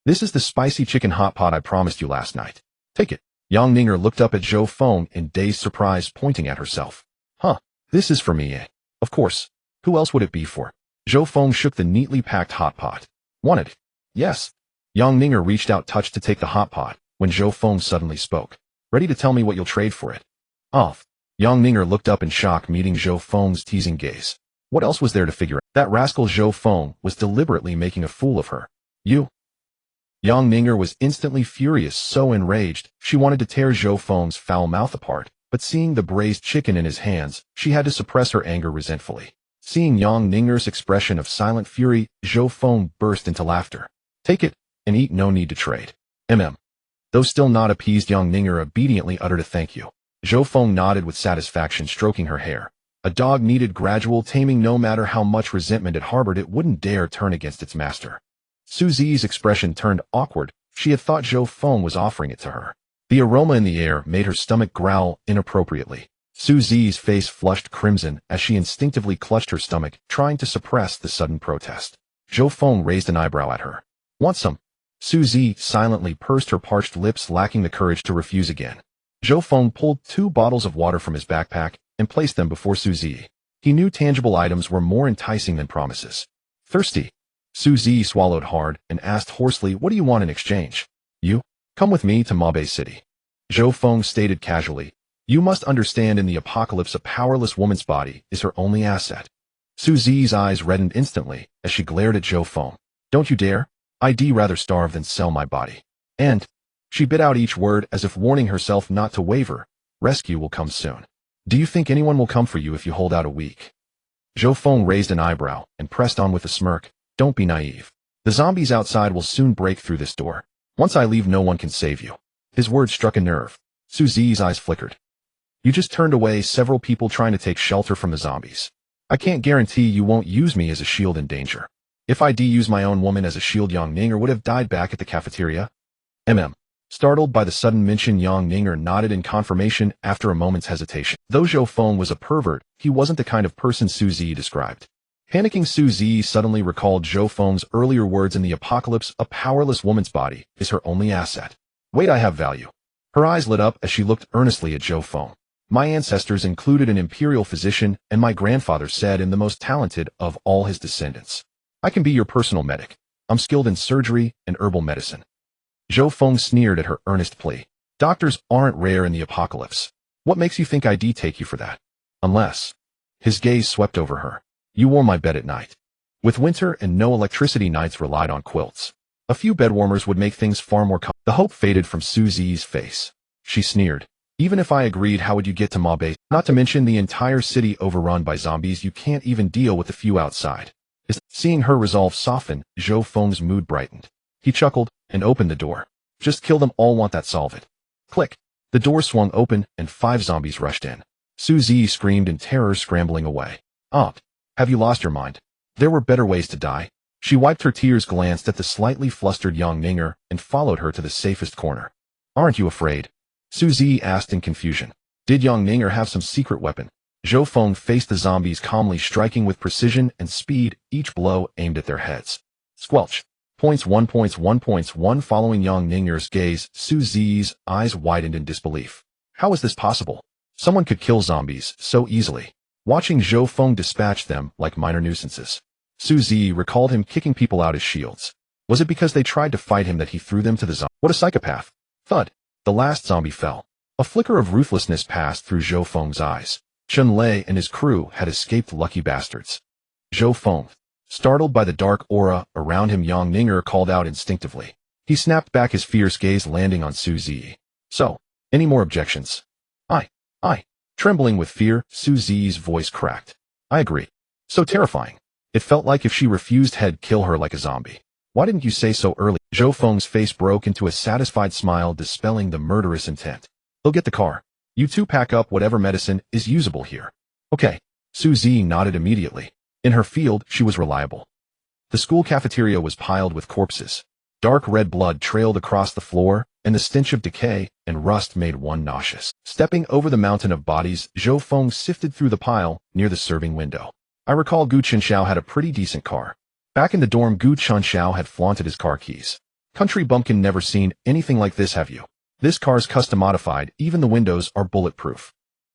This is the spicy chicken hot pot I promised you last night. Take it. Yang Ninger looked up at Zhou Feng in dazed surprise, pointing at herself. Huh, this is for me, eh? Of course. Who else would it be for? Zhou Feng shook the neatly packed hot pot. Want it? Yes. Yang Ninger reached out, touched to take the hot pot, when Zhou Feng suddenly spoke. Ready to tell me what you'll trade for it? Off. Yang Ninger looked up in shock, meeting Zhou Feng's teasing gaze. What else was there to figure out? That rascal Zhou Feng was deliberately making a fool of her. You? Yang Ninger was instantly furious, so enraged, she wanted to tear Zhou Feng's foul mouth apart, but seeing the braised chicken in his hands, she had to suppress her anger resentfully. Seeing Yang Ninger's expression of silent fury, Zhou Feng burst into laughter. Take it, and eat, no need to trade. Though still not appeased, Yang Ninger obediently uttered a thank you. Zhou Feng nodded with satisfaction, stroking her hair. A dog needed gradual taming. No matter how much resentment it harbored, it wouldn't dare turn against its master. Su Zi's expression turned awkward. She had thought Zhou Feng was offering it to her. The aroma in the air made her stomach growl inappropriately. Su Zi's face flushed crimson as she instinctively clutched her stomach, trying to suppress the sudden protest. Zhou Feng raised an eyebrow at her. Want some? Su Zi silently pursed her parched lips, lacking the courage to refuse again. Zhou Feng pulled 2 bottles of water from his backpack and placed them before Su Zi. He knew tangible items were more enticing than promises. Thirsty? Su Zi swallowed hard and asked hoarsely, what do you want in exchange? You? Come with me to Mabe City. Zhou Feng stated casually. You must understand, in the apocalypse, a powerless woman's body is her only asset. Su Zi's eyes reddened instantly as she glared at Zhou Feng. Don't you dare. I'd rather starve than sell my body. And she bit out each word as if warning herself not to waver. Rescue will come soon. Do you think anyone will come for you if you hold out a week? Zhou Feng raised an eyebrow and pressed on with a smirk. Don't be naive. The zombies outside will soon break through this door. Once I leave, no one can save you. His words struck a nerve. Su Zi's eyes flickered. You just turned away several people trying to take shelter from the zombies. I can't guarantee you won't use me as a shield in danger. If I'd use my own woman as a shield, Yang Ninger would have died back at the cafeteria. Startled by the sudden mention, Yang Ninger nodded in confirmation after a moment's hesitation. Though Zhou Feng was a pervert, he wasn't the kind of person Su Zi described. Panicking, Su Zi suddenly recalled Zhou Feng's earlier words in the apocalypse, a powerless woman's body is her only asset. Wait, I have value. Her eyes lit up as she looked earnestly at Zhou Feng. My ancestors included an imperial physician, and my grandfather said in the most talented of all his descendants. I can be your personal medic. I'm skilled in surgery and herbal medicine. Zhou Feng sneered at her earnest plea. Doctors aren't rare in the apocalypse. What makes you think I'd take you for that? Unless. His gaze swept over her. You warm my bed at night. With winter and no electricity, nights relied on quilts. A few bed warmers would make things far more comfortable. The hope faded from Su Zi's face. She sneered. Even if I agreed, how would you get to Mabe? Not to mention the entire city overrun by zombies. You can't even deal with the few outside. Seeing her resolve soften, Zhou Feng's mood brightened. He chuckled and opened the door. Just kill them all, want that solve it. Click. The door swung open, and 5 zombies rushed in. Suzy screamed in terror, scrambling away. Have you lost your mind? There were better ways to die. She wiped her tears, glanced at the slightly flustered Yang Ninger, and followed her to the safest corner. Aren't you afraid? Suzy asked in confusion. Did Yang Ninger have some secret weapon? Zhou Feng faced the zombies calmly, striking with precision and speed, each blow aimed at their heads. Squelch. Points 1. Following Yang Ninger's gaze, Suzy's eyes widened in disbelief. How is this possible? Someone could kill zombies so easily. Watching Zhou Feng dispatch them like minor nuisances. Suzy recalled him kicking people out as shields. Was it because they tried to fight him that he threw them to the zombie? What a psychopath. Thud. The last zombie fell. A flicker of ruthlessness passed through Zhou Feng's eyes. Chun Lei and his crew had escaped, lucky bastards. Zhou Feng. Startled by the dark aura around him, Yang Ninger called out instinctively. He snapped back, his fierce gaze landing on Suzy. So, any more objections? I. Trembling with fear, Suzy's voice cracked. I agree. So terrifying. It felt like if she refused, he'd kill her like a zombie. Why didn't you say so early? Zhou Feng's face broke into a satisfied smile, dispelling the murderous intent. He'll get the car. You two pack up whatever medicine is usable here. Okay. Suzy nodded immediately. In her field, she was reliable. The school cafeteria was piled with corpses. Dark red blood trailed across the floor, and the stench of decay and rust made one nauseous. Stepping over the mountain of bodies, Zhou Feng sifted through the pile near the serving window. I recall Gu Chenxiao had a pretty decent car. Back in the dorm, Gu Chenxiao had flaunted his car keys. Country bumpkin, never seen anything like this, have you? This car's custom modified, even the windows are bulletproof.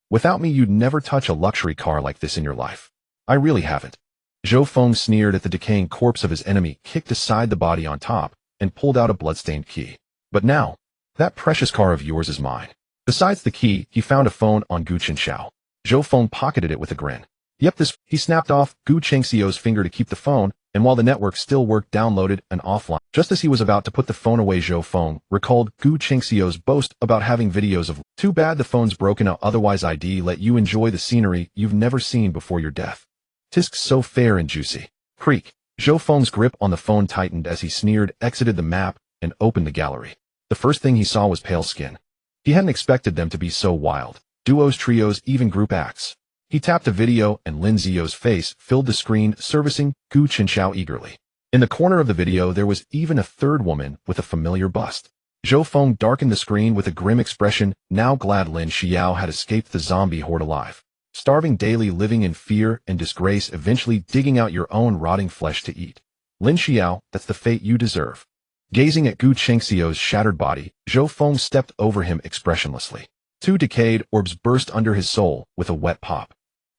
Without me, you'd never touch a luxury car like this in your life. I really haven't. Zhou Feng sneered at the decaying corpse of his enemy, kicked aside the body on top, and pulled out a bloodstained key. But now, that precious car of yours is mine. Besides the key, he found a phone on Gu Chenxiao. Zhou Feng pocketed it with a grin. Yep, he snapped off Gu Chenxiao's finger to keep the phone, and while the network still worked, downloaded an offline. Just as he was about to put the phone away, Zhou Feng recalled Gu Chenxiao's boast about having videos of. Too bad the phone's broken out, otherwise I'd let you enjoy the scenery you've never seen before your death. Tisk, so fair and juicy. Creak. Zhou Feng's grip on the phone tightened as he sneered, exited the map, and opened the gallery. The first thing he saw was pale skin. He hadn't expected them to be so wild. Duos, trios, even group acts. He tapped a video, and Lin Zio's face filled the screen, servicing Gu Chenxiao eagerly. In the corner of the video, there was even a third woman with a familiar bust. Zhou Feng darkened the screen with a grim expression, now glad Lin Xiao had escaped the zombie horde alive. Starving daily, living in fear and disgrace, eventually digging out your own rotting flesh to eat. Lin Xiao, that's the fate you deserve. Gazing at Gu Chenxiao's shattered body, Zhou Feng stepped over him expressionlessly. 2 decayed orbs burst under his soul with a wet pop.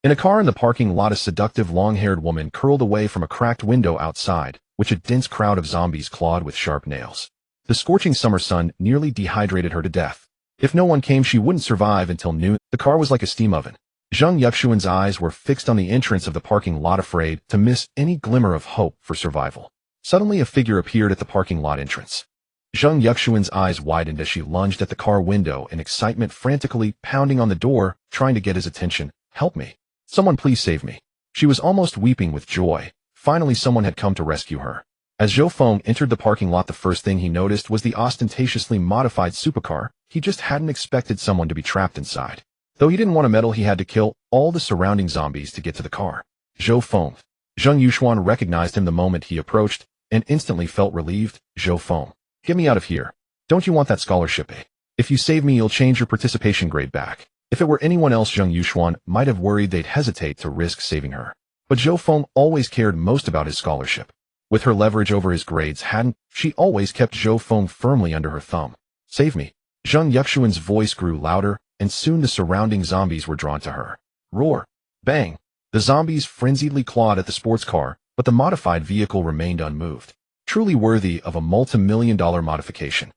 In a car in the parking lot, a seductive long-haired woman curled away from a cracked window outside, which a dense crowd of zombies clawed with sharp nails. The scorching summer sun nearly dehydrated her to death. If no one came, she wouldn't survive until noon. The car was like a steam oven. Zhang Yuxuan's eyes were fixed on the entrance of the parking lot, afraid to miss any glimmer of hope for survival. Suddenly, a figure appeared at the parking lot entrance. Zhang Yuxuan's eyes widened as she lunged at the car window in excitement, frantically pounding on the door, trying to get his attention. Help me. Someone please save me. She was almost weeping with joy. Finally, someone had come to rescue her. As Zhou Feng entered the parking lot, the first thing he noticed was the ostentatiously modified supercar. He just hadn't expected someone to be trapped inside. Though he didn't want to meddle, he had to kill all the surrounding zombies to get to the car. Zhou Feng. Zhang Yuxuan recognized him the moment he approached, and instantly felt relieved. Zhou Feng. Get me out of here. Don't you want that scholarship, eh? If you save me, you'll change your participation grade back. If it were anyone else, Zhang Yuxuan might have worried they'd hesitate to risk saving her. But Zhou Feng always cared most about his scholarship. With her leverage over his grades, she always kept Zhou Feng firmly under her thumb. Save me. Zhang Yuxuan's voice grew louder, and soon the surrounding zombies were drawn to her. Roar. Bang. The zombies frenziedly clawed at the sports car, but the modified vehicle remained unmoved. Truly worthy of a multi-million-dollar modification.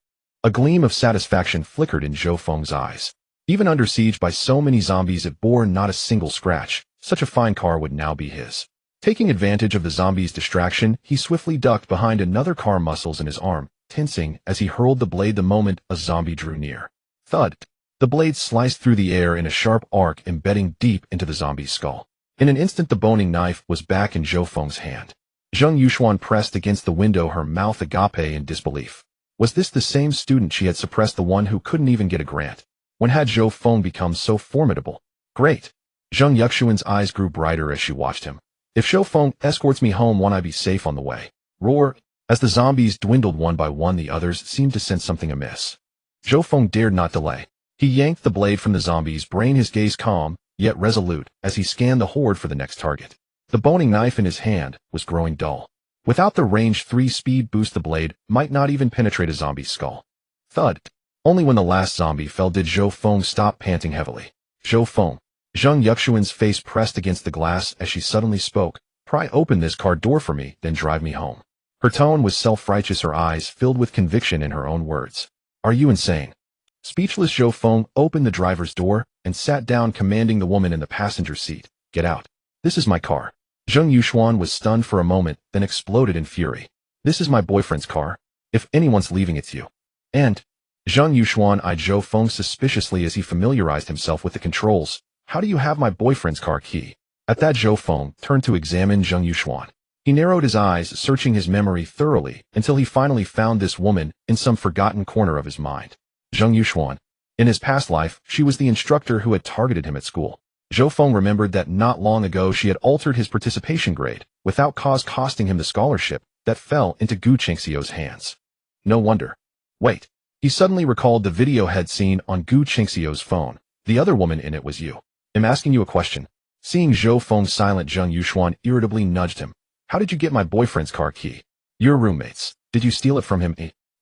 A gleam of satisfaction flickered in Zhou Feng's eyes. Even under siege by so many zombies, it bore not a single scratch. Such a fine car would now be his. Taking advantage of the zombies' distraction, he swiftly ducked behind another car, muscles in his arm, tensing as he hurled the blade the moment a zombie drew near. Thud. The blade sliced through the air in a sharp arc, embedding deep into the zombie's skull. In an instant, the boning knife was back in Zhou Feng's hand. Zhang Yuxuan pressed against the window, her mouth agape in disbelief. Was this the same student she had suppressed, the one who couldn't even get a grant? When had Zhou Feng become so formidable? Great. Zheng Yuxuan's eyes grew brighter as she watched him. If Zhou Feng escorts me home, won't I be safe on the way? Roar. As the zombies dwindled one by one, the others seemed to sense something amiss. Zhou Feng dared not delay. He yanked the blade from the zombie's brain, his gaze calm, yet resolute, as he scanned the horde for the next target. The boning knife in his hand was growing dull. Without the range 3 speed boost, the blade might not even penetrate a zombie's skull. Thud. Only when the last zombie fell did Zhou Feng stop, panting heavily. Zhou Feng. Zheng Yuxuan's face pressed against the glass as she suddenly spoke. Pry open this car door for me, then drive me home. Her tone was self-righteous, her eyes filled with conviction in her own words. Are you insane? Speechless, Zhou Feng opened the driver's door and sat down, commanding the woman in the passenger seat. Get out. This is my car. Zheng Yuxuan was stunned for a moment, then exploded in fury. This is my boyfriend's car. If anyone's leaving, it's you. And Zheng Yuxuan eyed Zhou Feng suspiciously as he familiarized himself with the controls. How do you have my boyfriend's car key? At that, Zhou Feng turned to examine Zheng Yuxuan. He narrowed his eyes, searching his memory thoroughly, until he finally found this woman in some forgotten corner of his mind. Zheng Yuxuan. In his past life, she was the instructor who had targeted him at school. Zhou Feng remembered that not long ago she had altered his participation grade, without cause, costing him the scholarship that fell into Gu Qingxiu's hands. No wonder. Wait. He suddenly recalled the video had seen on Gu Qingxiu's phone. The other woman in it was you. I'm asking you a question. Seeing Zhou Feng silent, Zheng Yuxuan irritably nudged him. How did you get my boyfriend's car key? Your roommates. Did you steal it from him?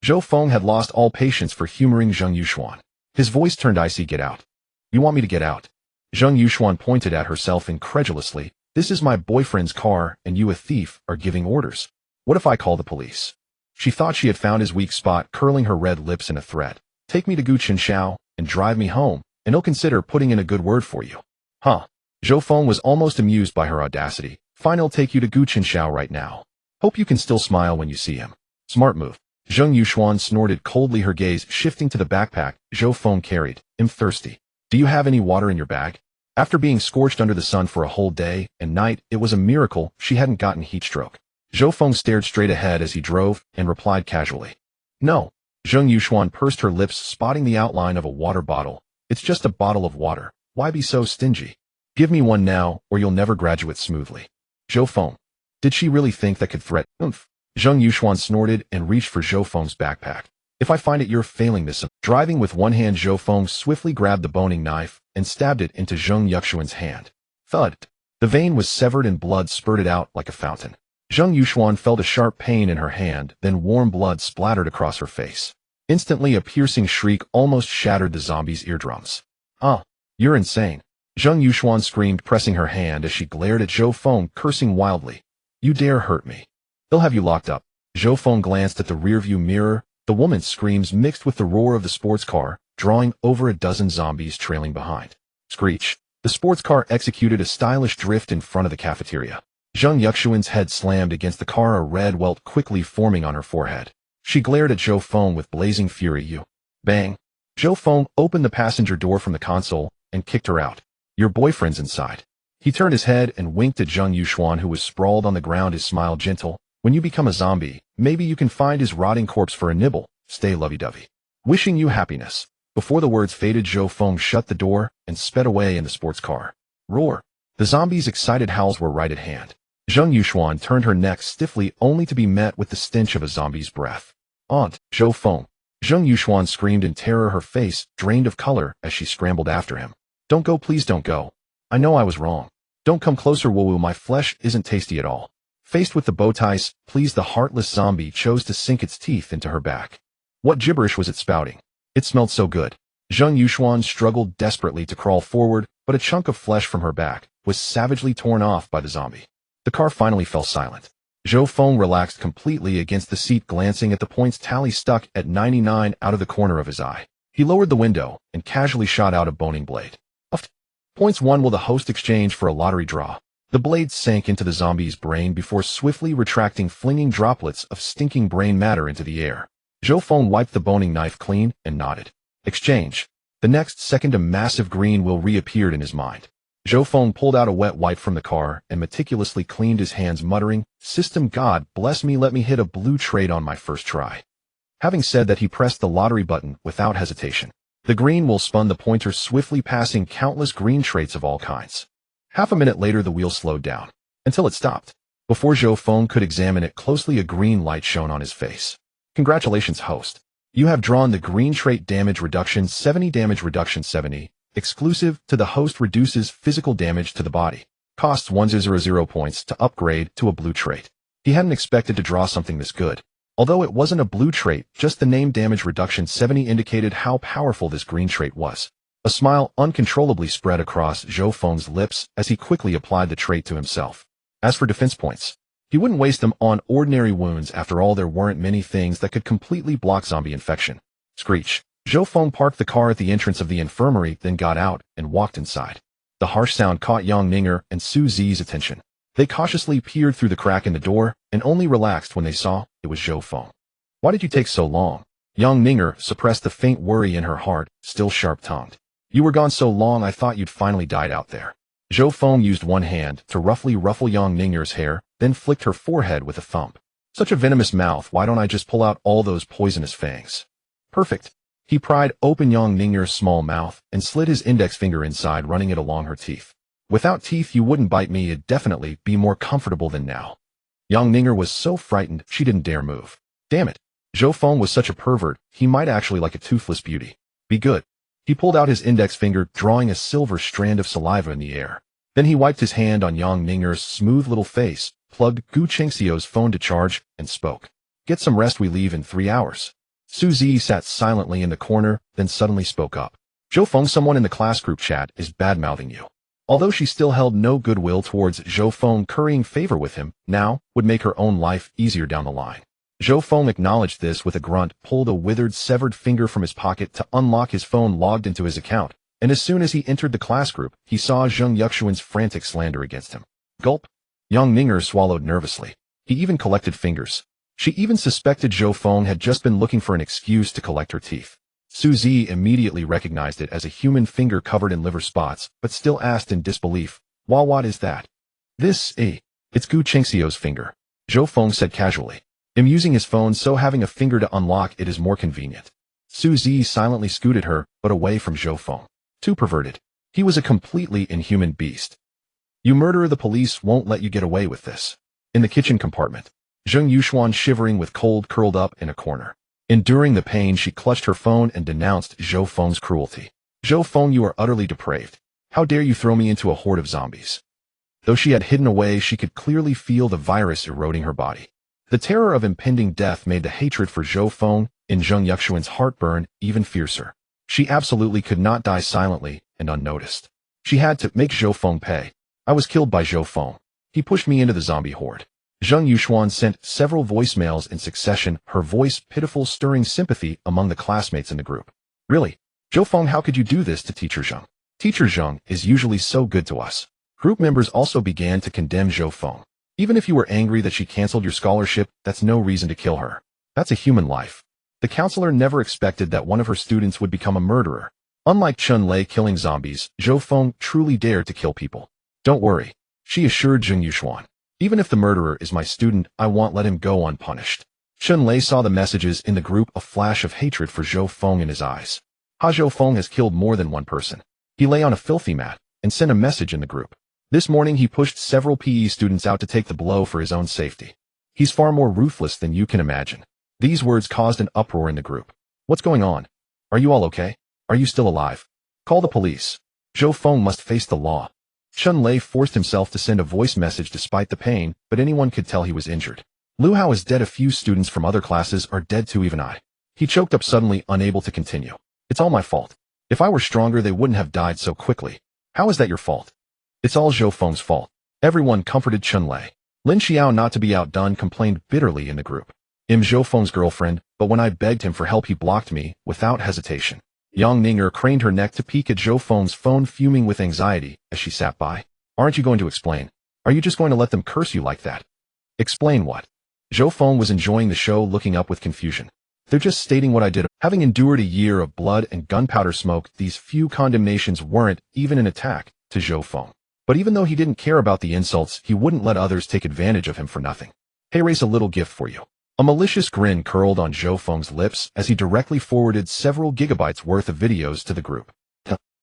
Zhou Feng had lost all patience for humoring Zheng Yuxuan. His voice turned icy. Get out. You want me to get out? Zheng Yuxuan pointed at herself incredulously. This is my boyfriend's car, and you, a thief, are giving orders. What if I call the police? She thought she had found his weak spot, curling her red lips in a threat. Take me to Gu Qingxiu and drive me home, and he'll consider putting in a good word for you. Huh. Zhou Feng was almost amused by her audacity. Fine, I'll take you to Gu Qingxiu right now. Hope you can still smile when you see him. Smart move. Zheng Yuxuan snorted coldly, her gaze shifting to the backpack Zhou Feng carried. I'm thirsty. Do you have any water in your bag? After being scorched under the sun for a whole day and night, it was a miracle she hadn't gotten heat stroke. Zhou Feng stared straight ahead as he drove and replied casually. No. Zheng Yuxuan pursed her lips, spotting the outline of a water bottle. It's just a bottle of water. Why be so stingy? Give me one now, or you'll never graduate smoothly. Zhou Feng. Did she really think that could threaten? Zheng Yuxuan snorted and reached for Zhou Feng's backpack. If I find it, you're failing this. Driving with one hand, Zhou Feng swiftly grabbed the boning knife and stabbed it into Zheng Yuxuan's hand. Thud. The vein was severed and blood spurted out like a fountain. Zheng Yuxuan felt a sharp pain in her hand, then warm blood splattered across her face. Instantly, a piercing shriek almost shattered the zombie's eardrums. You're insane. Zheng Yuxuan screamed, pressing her hand as she glared at Zhou Feng, cursing wildly. You dare hurt me. They'll have you locked up. Zhou Feng glanced at the rearview mirror. The woman's screams mixed with the roar of the sports car, drawing over a dozen zombies trailing behind. Screech. The sports car executed a stylish drift in front of the cafeteria. Zheng Yuxuan's head slammed against the car, a red welt quickly forming on her forehead. She glared at Zhou Feng with blazing fury. You. Bang. Zhou Feng opened the passenger door from the console and kicked her out. Your boyfriend's inside. He turned his head and winked at Zheng Yuxuan, who was sprawled on the ground, his smile gentle. When you become a zombie, maybe you can find his rotting corpse for a nibble. Stay lovey-dovey. Wishing you happiness. Before the words faded, Zhou Feng shut the door and sped away in the sports car. Roar. The zombies' excited howls were right at hand. Zheng Yuxuan turned her neck stiffly, only to be met with the stench of a zombie's breath. Aunt, Zhou Feng. Zheng Yuxuan screamed in terror, her face drained of color as she scrambled after him. Don't go, please don't go. I know I was wrong. Don't come closer, woo-woo, my flesh isn't tasty at all. Faced with the bow ties, please, the heartless zombie chose to sink its teeth into her back. What gibberish was it spouting? It smelled so good. Zheng Yuxuan struggled desperately to crawl forward, but a chunk of flesh from her back was savagely torn off by the zombie. The car finally fell silent. Zhou Feng relaxed completely against the seat, glancing at the points tally stuck at 99 out of the corner of his eye. He lowered the window and casually shot out a boning blade. Points 1 will the host exchange for a lottery draw. The blade sank into the zombie's brain before swiftly retracting, flinging droplets of stinking brain matter into the air. Zhou Feng wiped the boning knife clean and nodded. Exchange. The next second, a massive green wheel reappeared in his mind. Zhou Feng pulled out a wet wipe from the car and meticulously cleaned his hands, muttering, System God bless me, let me hit a blue trade on my first try. Having said that, he pressed the lottery button without hesitation. The green wheel spun the pointer swiftly passing countless green traits of all kinds. Half a minute later the wheel slowed down, until it stopped. Before Zhou Feng could examine it closely, a green light shone on his face. Congratulations, host. You have drawn the green trait damage reduction 70, damage reduction 70, exclusive to the host, reduces physical damage to the body. Costs 100 points to upgrade to a blue trait. He hadn't expected to draw something this good. Although it wasn't a blue trait, just the name damage reduction 70 indicated how powerful this green trait was. A smile uncontrollably spread across Zhou Feng's lips as he quickly applied the trait to himself. As for defense points, he wouldn't waste them on ordinary wounds. After all, there weren't many things that could completely block zombie infection. Screech. Zhou Feng parked the car at the entrance of the infirmary, then got out and walked inside. The harsh sound caught Yang Ninger and Su Zi's attention. They cautiously peered through the crack in the door and only relaxed when they saw it was Zhou Feng. Why did you take so long? Yang Ninger suppressed the faint worry in her heart, still sharp-tongued. You were gone so long I thought you'd finally died out there. Zhou Feng used one hand to roughly ruffle Yang Ninger's hair, then flicked her forehead with a thump. Such a venomous mouth, why don't I just pull out all those poisonous fangs? Perfect. He pried open Yang Ninger's small mouth and slid his index finger inside, running it along her teeth. Without teeth you wouldn't bite me, it'd definitely be more comfortable than now. Yang Ninger was so frightened she didn't dare move. Damn it. Zhou Feng was such a pervert, he might actually like a toothless beauty. Be good. He pulled out his index finger, drawing a silver strand of saliva in the air. Then he wiped his hand on Yang Ninger's smooth little face, plugged Gu Chengxiu's phone to charge, and spoke. Get some rest, we leave in 3 hours. Su Zi sat silently in the corner, then suddenly spoke up. Zhou Feng, someone in the class group chat is bad-mouthing you. Although she still held no goodwill towards Zhou Feng, currying favor with him now would make her own life easier down the line. Zhou Feng acknowledged this with a grunt, pulled a withered, severed finger from his pocket to unlock his phone, logged into his account, and as soon as he entered the class group, he saw Zheng Yuxuan's frantic slander against him. Gulp. Yang Ninger swallowed nervously. He even collected fingers. She even suspected Zhou Feng had just been looking for an excuse to collect her teeth. Su Zi immediately recognized it as a human finger covered in liver spots, but still asked in disbelief, what is that? It's Gu Chengxiu's finger. Zhou Feng said casually. I'm using his phone, so having a finger to unlock it is more convenient. Su Zi silently scooted her, but away from Zhou Feng. Too perverted. He was a completely inhuman beast. You murderer, the police won't let you get away with this. In the kitchen compartment, Zheng Yuxuan, shivering with cold, curled up in a corner. Enduring the pain, she clutched her phone and denounced Zhou Feng's cruelty. Zhou Feng, you are utterly depraved. How dare you throw me into a horde of zombies? Though she had hidden away, she could clearly feel the virus eroding her body. The terror of impending death made the hatred for Zhou Feng in Zheng Yuxuan's heart burn even fiercer. She absolutely could not die silently and unnoticed. She had to make Zhou Feng pay. I was killed by Zhou Feng. He pushed me into the zombie horde. Zheng Yuxuan sent several voicemails in succession, her voice pitiful, stirring sympathy among the classmates in the group. Really? Zhou Feng, how could you do this to Teacher Zheng? Teacher Zheng is usually so good to us. Group members also began to condemn Zhou Feng. Even if you were angry that she canceled your scholarship, that's no reason to kill her. That's a human life. The counselor never expected that one of her students would become a murderer. Unlike Chun Lei killing zombies, Zhou Feng truly dared to kill people. Don't worry, she assured Zheng Yuxuan. Even if the murderer is my student, I won't let him go unpunished. Chun Lei saw the messages in the group, a flash of hatred for Zhou Feng in his eyes. Zhou Feng has killed more than one person. He lay on a filthy mat and sent a message in the group. This morning he pushed several PE students out to take the blow for his own safety. He's far more ruthless than you can imagine. These words caused an uproar in the group. What's going on? Are you all okay? Are you still alive? Call the police. Zhou Feng must face the law. Chun Lei forced himself to send a voice message despite the pain, but anyone could tell he was injured. Lu Hao is dead. A few students from other classes are dead too, even I. He choked up suddenly, unable to continue. It's all my fault. If I were stronger, they wouldn't have died so quickly. How is that your fault? It's all Zhou Feng's fault. Everyone comforted Chun Lei. Lin Xiao, not to be outdone, complained bitterly in the group. I'm Zhou Feng's girlfriend, but when I begged him for help he blocked me, without hesitation. Yang Ninger craned her neck to peek at Zhou Feng's phone, fuming with anxiety as she sat by. Aren't you going to explain? Are you just going to let them curse you like that? Explain what? Zhou Feng was enjoying the show, looking up with confusion. They're just stating what I did. Having endured a year of blood and gunpowder smoke, these few condemnations weren't even an attack to Zhou Feng. But even though he didn't care about the insults, he wouldn't let others take advantage of him for nothing. Hey, race, a little gift for you. A malicious grin curled on Zhou Feng's lips as he directly forwarded several gigabytes worth of videos to the group.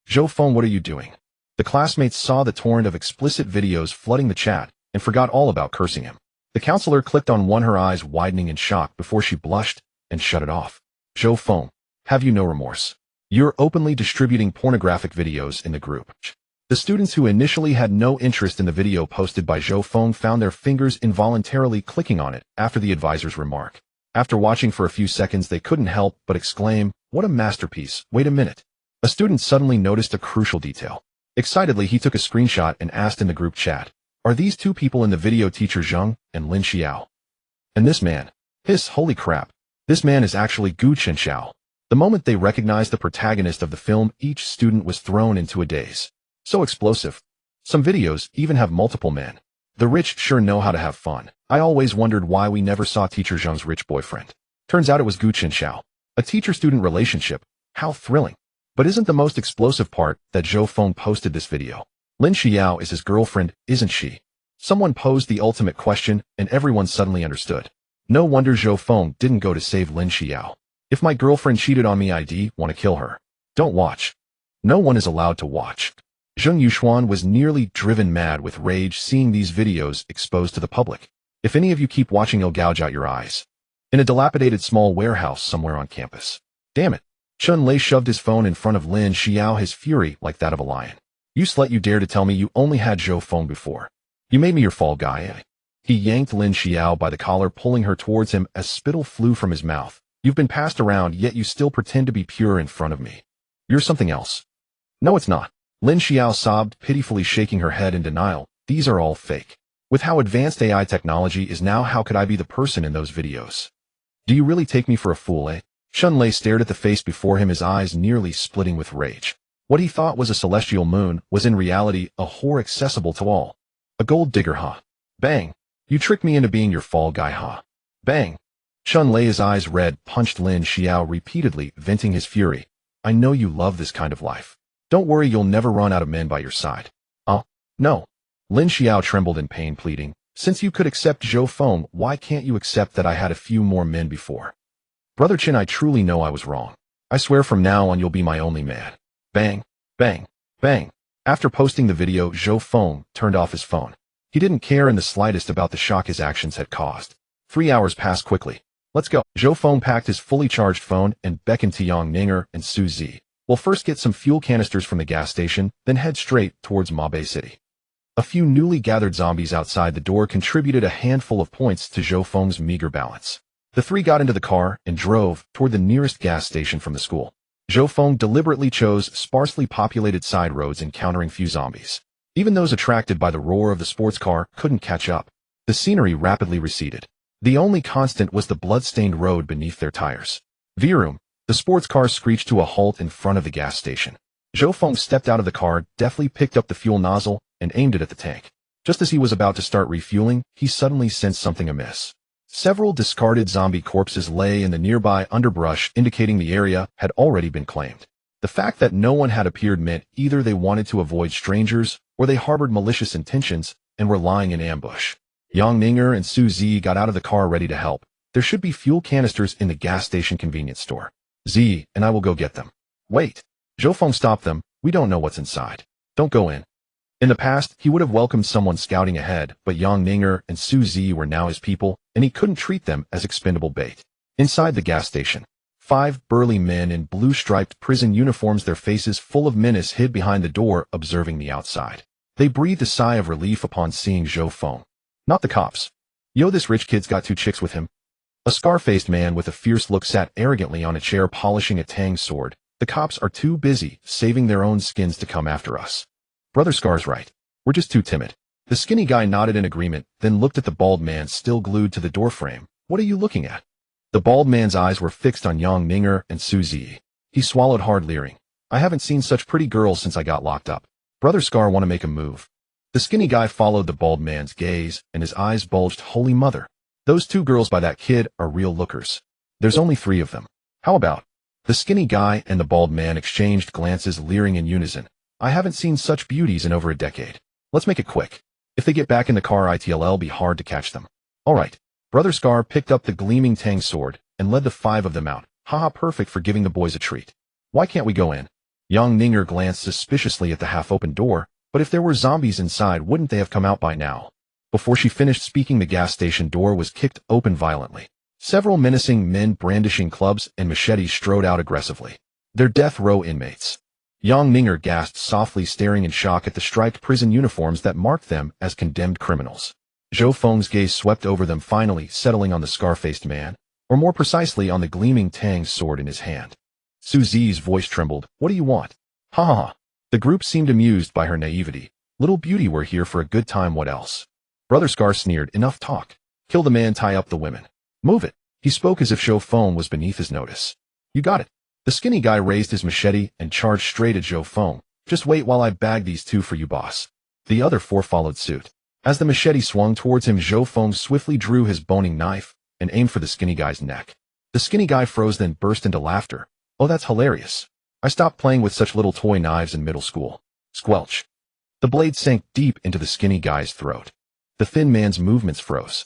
Zhou Feng, what are you doing? The classmates saw the torrent of explicit videos flooding the chat and forgot all about cursing him. The counselor clicked on one, her eyes widening in shock before she blushed and shut it off. Zhou Feng, have you no remorse? You're openly distributing pornographic videos in the group. The students who initially had no interest in the video posted by Zhou Feng found their fingers involuntarily clicking on it after the advisor's remark. After watching for a few seconds, they couldn't help but exclaim, "What a masterpiece, wait a minute." A student suddenly noticed a crucial detail. Excitedly, he took a screenshot and asked in the group chat, "Are these two people in the video teacher Zheng and Lin Xiao? And this man? Holy crap. This man is actually Gu Chenxiao." The moment they recognized the protagonist of the film, each student was thrown into a daze. So explosive. Some videos even have multiple men. The rich sure know how to have fun. I always wondered why we never saw teacher Zheng's rich boyfriend. Turns out it was Gu Chenxiao. A teacher-student relationship. How thrilling. But isn't the most explosive part that Zhou Feng posted this video? Lin Xiao is his girlfriend, isn't she? Someone posed the ultimate question, and everyone suddenly understood. No wonder Zhou Feng didn't go to save Lin Xiao. If my girlfriend cheated on me, I'd want to kill her. Don't watch. No one is allowed to watch. Zheng Yuxuan was nearly driven mad with rage seeing these videos exposed to the public. If any of you keep watching, I'll gouge out your eyes. In a dilapidated small warehouse somewhere on campus. Damn it. Chun Lei shoved his phone in front of Lin Xiao, his fury like that of a lion. You slut, you dare to tell me you only had Zhou Feng before. You made me your fall guy, eh? He yanked Lin Xiao by the collar, pulling her towards him as spittle flew from his mouth. You've been passed around, yet you still pretend to be pure in front of me. You're something else. No, it's not. Lin Xiao sobbed, pitifully shaking her head in denial. These are all fake. With how advanced AI technology is now, how could I be the person in those videos? Do you really take me for a fool, eh? Chun Lei stared at the face before him, his eyes nearly splitting with rage. What he thought was a celestial moon was in reality a whore accessible to all. A gold digger, huh? Bang. You tricked me into being your fall guy, huh? Bang. Chun Lei, his eyes red, punched Lin Xiao repeatedly, venting his fury. I know you love this kind of life. Don't worry, you'll never run out of men by your side. No. Lin Xiao trembled in pain, pleading, since you could accept Zhou Feng, why can't you accept that I had a few more men before? Brother Chin, I truly know I was wrong. I swear from now on you'll be my only man. Bang, bang, bang. After posting the video, Zhou Feng turned off his phone. He didn't care in the slightest about the shock his actions had caused. 3 hours passed quickly. Let's go. Zhou Feng packed his fully charged phone and beckoned to Yang Ninger and Su Zi. We'll first get some fuel canisters from the gas station, then head straight towards Mabe City. A few newly gathered zombies outside the door contributed a handful of points to Zhou Feng's meager balance. The three got into the car and drove toward the nearest gas station from the school. Zhou Feng deliberately chose sparsely populated side roads, encountering few zombies. Even those attracted by the roar of the sports car couldn't catch up. The scenery rapidly receded. The only constant was the blood-stained road beneath their tires. Vroom. The sports car screeched to a halt in front of the gas station. Zhou Feng stepped out of the car, deftly picked up the fuel nozzle, and aimed it at the tank. Just as he was about to start refueling, he suddenly sensed something amiss. Several discarded zombie corpses lay in the nearby underbrush, indicating the area had already been claimed. The fact that no one had appeared meant either they wanted to avoid strangers, or they harbored malicious intentions and were lying in ambush. Yang Ninger and Su Zi got out of the car ready to help. There should be fuel canisters in the gas station convenience store. Z and I will go get them. Wait. Zhou Feng stopped them. We don't know what's inside. Don't go in. In the past, he would have welcomed someone scouting ahead, but Yang Ninger and Su Zi were now his people, and he couldn't treat them as expendable bait. Inside the gas station, 5 burly men in blue-striped prison uniforms, their faces full of menace, hid behind the door, observing the outside. They breathed a sigh of relief upon seeing Zhou Feng. Not the cops. Yo, this rich kid's got 2 chicks with him. A scar-faced man with a fierce look sat arrogantly on a chair polishing a tang sword. The cops are too busy saving their own skins to come after us. Brother Scar's right. We're just too timid. The skinny guy nodded in agreement, then looked at the bald man still glued to the doorframe. What are you looking at? The bald man's eyes were fixed on Yang Ninger and Su Zi. He swallowed hard, leering. I haven't seen such pretty girls since I got locked up. Brother Scar, want to make a move? The skinny guy followed the bald man's gaze, and his eyes bulged. Holy mother. Those 2 girls by that kid are real lookers. There's only 3 of them. How about? The skinny guy and the bald man exchanged glances, leering in unison. I haven't seen such beauties in over a decade. Let's make it quick. If they get back in the car, it'll be hard to catch them. All right. Brother Scar picked up the gleaming Tang sword and led the 5 of them out. Haha, perfect for giving the boys a treat. Why can't we go in? Young Ninger glanced suspiciously at the half-open door, but if there were zombies inside, wouldn't they have come out by now? Before she finished speaking, the gas station door was kicked open violently. Several menacing men brandishing clubs and machetes strode out aggressively. They're death row inmates. Young Ninger gasped softly, staring in shock at the striped prison uniforms that marked them as condemned criminals. Zhou Feng's gaze swept over them, finally settling on the scar-faced man, or more precisely on the gleaming Tang sword in his hand. Su Zi's voice trembled. What do you want? Ha ha ha. The group seemed amused by her naivety. Little beauty, we're here for a good time, what else? Brother Scar sneered. Enough talk. Kill the man, tie up the women. Move it. He spoke as if Zhou Feng was beneath his notice. You got it. The skinny guy raised his machete and charged straight at Zhou Feng. Just wait while I bag these 2 for you, boss. The other 4 followed suit. As the machete swung towards him, Zhou Feng swiftly drew his boning knife and aimed for the skinny guy's neck. The skinny guy froze, then burst into laughter. Oh, that's hilarious. I stopped playing with such little toy knives in middle school. Squelch. The blade sank deep into the skinny guy's throat. The thin man's movements froze.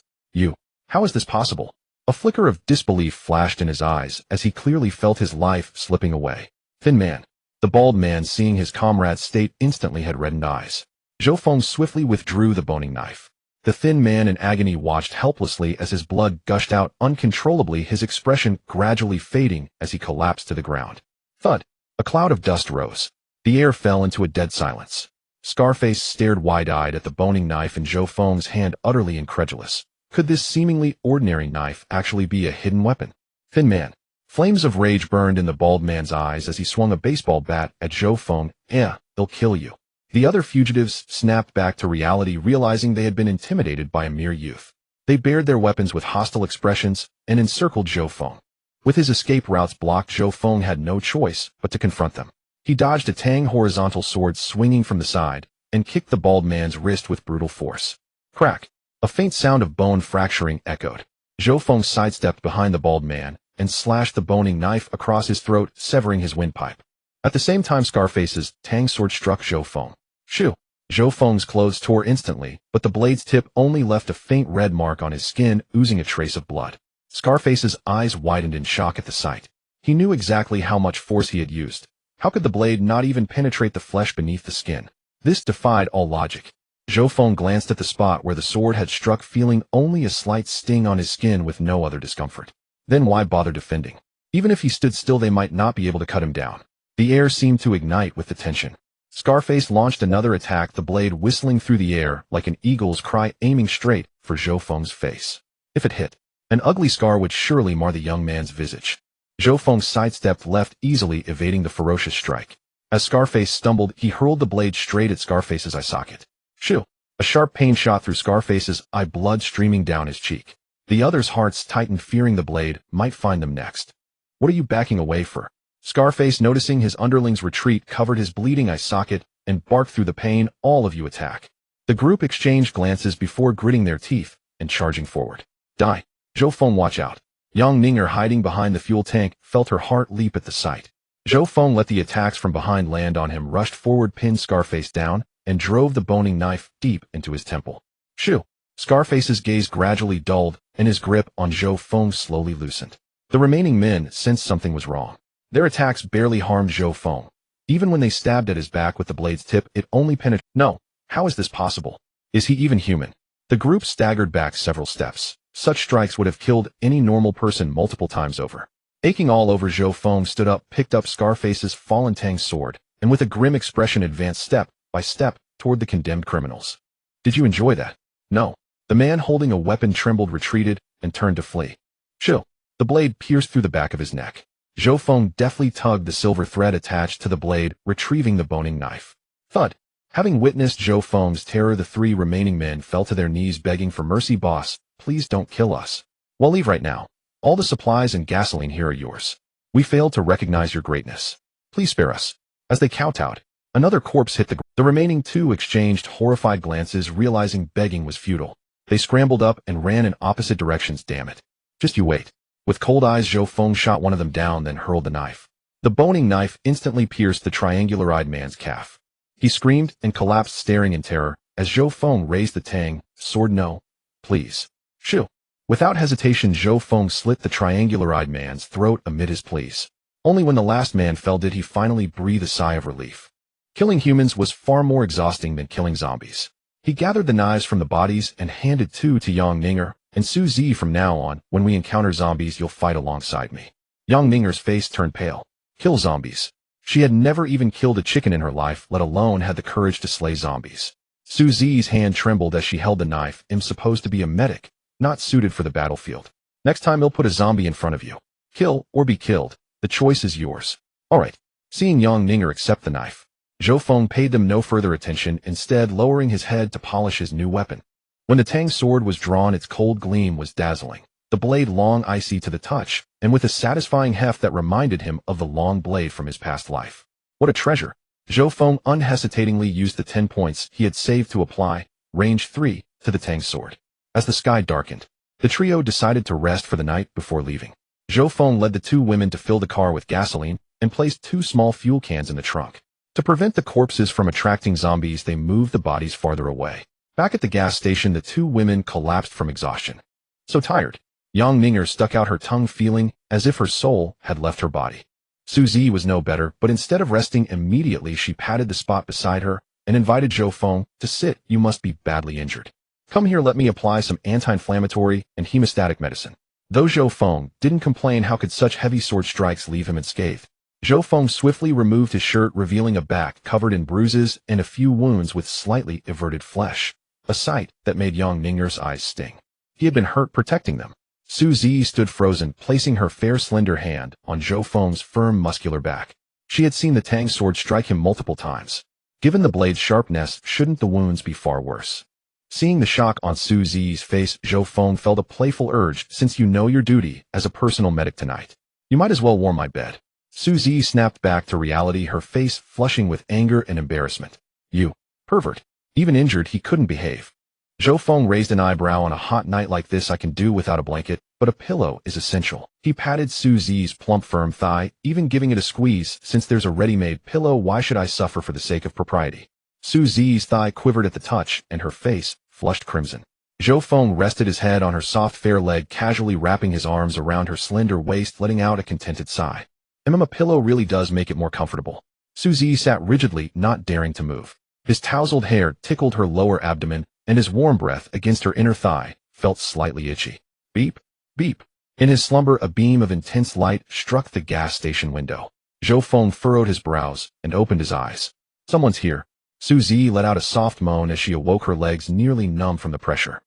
How is this possible? A flicker of disbelief flashed in his eyes as he clearly felt his life slipping away. Thin man. The bald man, seeing his comrade's state, instantly had reddened eyes. Zhou Feng swiftly withdrew the boning knife. The thin man in agony watched helplessly as his blood gushed out uncontrollably, his expression gradually fading as he collapsed to the ground. Thud. A cloud of dust rose. The air fell into a dead silence. Scarface stared wide-eyed at the boning knife in Zhou Feng's hand, utterly incredulous. Could this seemingly ordinary knife actually be a hidden weapon? Thin man. Flames of rage burned in the bald man's eyes as he swung a baseball bat at Zhou Feng. They'll kill you. The other fugitives snapped back to reality, realizing they had been intimidated by a mere youth. They bared their weapons with hostile expressions and encircled Zhou Feng. With his escape routes blocked, Zhou Feng had no choice but to confront them. He dodged a Tang horizontal sword swinging from the side and kicked the bald man's wrist with brutal force. Crack! A faint sound of bone fracturing echoed. Zhou Feng sidestepped behind the bald man and slashed the boning knife across his throat, severing his windpipe. At the same time, Scarface's Tang sword struck Zhou Feng. Shoo! Zhou Feng's clothes tore instantly, but the blade's tip only left a faint red mark on his skin, oozing a trace of blood. Scarface's eyes widened in shock at the sight. He knew exactly how much force he had used. How could the blade not even penetrate the flesh beneath the skin? This defied all logic. Zhou Feng glanced at the spot where the sword had struck, feeling only a slight sting on his skin with no other discomfort. Then why bother defending? Even if he stood still, they might not be able to cut him down. The air seemed to ignite with the tension. Scarface launched another attack, the blade whistling through the air like an eagle's cry, aiming straight for Zhou Feng's face. If it hit, an ugly scar would surely mar the young man's visage. Zhou Feng sidestepped left, easily evading the ferocious strike. As Scarface stumbled, he hurled the blade straight at Scarface's eye socket. Shoo! A sharp pain shot through Scarface's eye, blood streaming down his cheek. The others' hearts tightened, fearing the blade might find them next. What are you backing away for? Scarface, noticing his underling's retreat, covered his bleeding eye socket and barked through the pain. All of you attack. The group exchanged glances before gritting their teeth and charging forward. Die. Zhou Feng, watch out. Young Ninger, hiding behind the fuel tank, felt her heart leap at the sight. Zhou Feng let the attacks from behind land on him, rushed forward, pinned Scarface down, and drove the boning knife deep into his temple. Shoo! Scarface's gaze gradually dulled, and his grip on Zhou Feng slowly loosened. The remaining men sensed something was wrong. Their attacks barely harmed Zhou Feng. Even when they stabbed at his back with the blade's tip, it only penetrated. No, how is this possible? Is he even human? The group staggered back several steps. Such strikes would have killed any normal person multiple times over. Aching all over, Zhou Feng stood up, picked up Scarface's fallen Tang sword, and with a grim expression advanced step by step toward the condemned criminals. Did you enjoy that? No. The man holding a weapon trembled, retreated, and turned to flee. Shoo! The blade pierced through the back of his neck. Zhou Feng deftly tugged the silver thread attached to the blade, retrieving the boning knife. Thud! Having witnessed Zhou Feng's terror, the 3 remaining men fell to their knees, begging for mercy. Boss, please don't kill us. We'll leave right now. All the supplies and gasoline here are yours. We failed to recognize your greatness. Please spare us. As they kowtowed, another corpse hit the ground. The remaining 2 exchanged horrified glances, realizing begging was futile. They scrambled up and ran in opposite directions. Damn it. Just you wait. With cold eyes, Zhou Feng shot one of them down, then hurled the knife. The boning knife instantly pierced the triangular-eyed man's calf. He screamed and collapsed, staring in terror, as Zhou Feng raised the Tang sword. No. Please. Shoo! Without hesitation, Zhou Feng slit the triangular-eyed man's throat amid his pleas. Only when the last man fell did he finally breathe a sigh of relief. Killing humans was far more exhausting than killing zombies. He gathered the knives from the bodies and handed two to Yang Ninger, and Suzy, from now on, when we encounter zombies, you'll fight alongside me. Yang Ninger's face turned pale. Kill zombies. She had never even killed a chicken in her life, let alone had the courage to slay zombies. Suzy's hand trembled as she held the knife. I'm supposed to be a medic, not suited for the battlefield. Next time he'll put a zombie in front of you. Kill or be killed. The choice is yours. Alright. Seeing Yang Ninger accept the knife, Zhou Feng paid them no further attention, instead lowering his head to polish his new weapon. When the Tang sword was drawn, its cold gleam was dazzling, the blade long, icy to the touch, and with a satisfying heft that reminded him of the long blade from his past life. What a treasure! Zhou Feng unhesitatingly used the 10 points he had saved to apply, range 3, to the Tang sword. As the sky darkened, the trio decided to rest for the night before leaving. Zhou Feng led the two women to fill the car with gasoline and placed 2 small fuel cans in the trunk. To prevent the corpses from attracting zombies, they moved the bodies farther away. Back at the gas station, the two women collapsed from exhaustion. So tired, Yang Ninger stuck out her tongue, feeling as if her soul had left her body. Suzy was no better, but instead of resting immediately, she patted the spot beside her and invited Zhou Feng to sit. You must be badly injured. Come here, let me apply some anti-inflammatory and hemostatic medicine. Though Zhou Feng didn't complain, how could such heavy sword strikes leave him unscathed? Zhou Feng swiftly removed his shirt, revealing a back covered in bruises and a few wounds with slightly everted flesh, a sight that made Yang Ninger's eyes sting. He had been hurt protecting them. Suzy stood frozen, placing her fair, slender hand on Zhou Feng's firm, muscular back. She had seen the Tang sword strike him multiple times. Given the blade's sharpness, shouldn't the wounds be far worse? Seeing the shock on Suzy's face, Zhou Feng felt a playful urge. Since you know your duty as a personal medic tonight, you might as well warm my bed. Suzy snapped back to reality, her face flushing with anger and embarrassment. You pervert. Even injured, he couldn't behave. Zhou Feng raised an eyebrow. On a hot night like this, I can do without a blanket, but a pillow is essential. He patted Suzy's plump, firm thigh, even giving it a squeeze. Since there's a ready-made pillow, why should I suffer for the sake of propriety? Suzy's thigh quivered at the touch, and her face flushed crimson. Zhou Feng rested his head on her soft, fair leg, casually wrapping his arms around her slender waist, letting out a contented sigh. A pillow really does make it more comfortable. Suzy sat rigidly, not daring to move. His tousled hair tickled her lower abdomen, and his warm breath against her inner thigh felt slightly itchy. Beep, beep. In his slumber, a beam of intense light struck the gas station window. Zhou Feng furrowed his brows and opened his eyes. Someone's here. Suzy let out a soft moan as she awoke, her legs nearly numb from the pressure.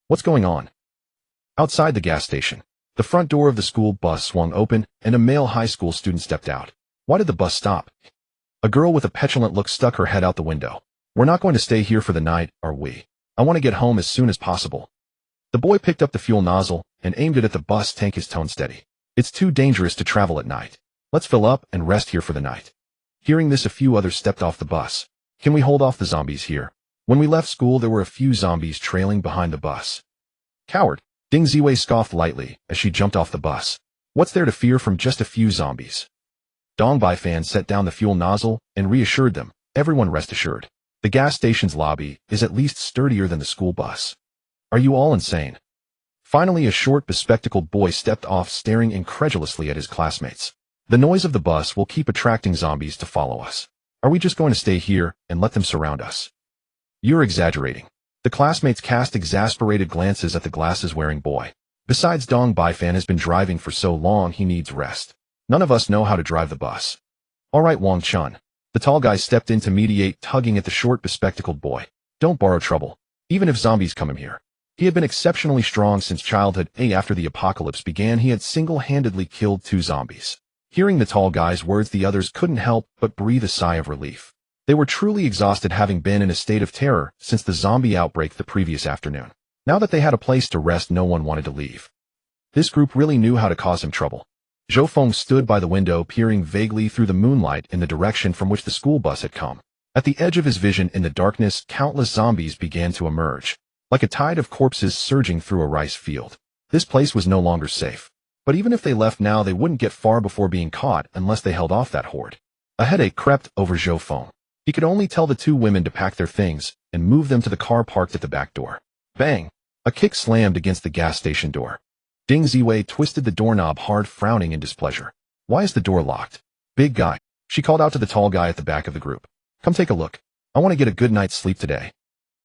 What's going on? Outside the gas station, the front door of the school bus swung open, and a male high school student stepped out. Why did the bus stop? A girl with a petulant look stuck her head out the window. We're not going to stay here for the night, are we? I want to get home as soon as possible. The boy picked up the fuel nozzle and aimed it at the bus tank, his tone steady. It's too dangerous to travel at night. Let's fill up and rest here for the night. Hearing this, a few others stepped off the bus. Can we hold off the zombies here? When we left school, there were a few zombies trailing behind the bus. Coward. Ding Ziwei scoffed lightly as she jumped off the bus. What's there to fear from just a few zombies? Dong Baifan set down the fuel nozzle and reassured them. Everyone rest assured. The gas station's lobby is at least sturdier than the school bus. Are you all insane? Finally, a short, bespectacled boy stepped off, staring incredulously at his classmates. The noise of the bus will keep attracting zombies to follow us. Are we just going to stay here and let them surround us? You're exaggerating. The classmates cast exasperated glances at the glasses-wearing boy. Besides, Dong Baifan has been driving for so long, he needs rest. None of us know how to drive the bus. All right, Wang Chun. The tall guy stepped in to mediate, tugging at the short, bespectacled boy. Don't borrow trouble, even if zombies come in here. He had been exceptionally strong since childhood. After the apocalypse began, he had single-handedly killed 2 zombies. Hearing the tall guy's words, the others couldn't help but breathe a sigh of relief. They were truly exhausted, having been in a state of terror since the zombie outbreak the previous afternoon. Now that they had a place to rest, no one wanted to leave. This group really knew how to cause him trouble. Zhou Feng stood by the window, peering vaguely through the moonlight in the direction from which the school bus had come. At the edge of his vision, in the darkness, countless zombies began to emerge, like a tide of corpses surging through a rice field. This place was no longer safe. But even if they left now, they wouldn't get far before being caught unless they held off that horde. A headache crept over Zhou Feng. He could only tell the 2 women to pack their things and move them to the car parked at the back door. Bang! A kick slammed against the gas station door. Ding Ziwei twisted the doorknob hard, frowning in displeasure. Why is the door locked? Big guy. She called out to the tall guy at the back of the group. Come take a look. I want to get a good night's sleep today.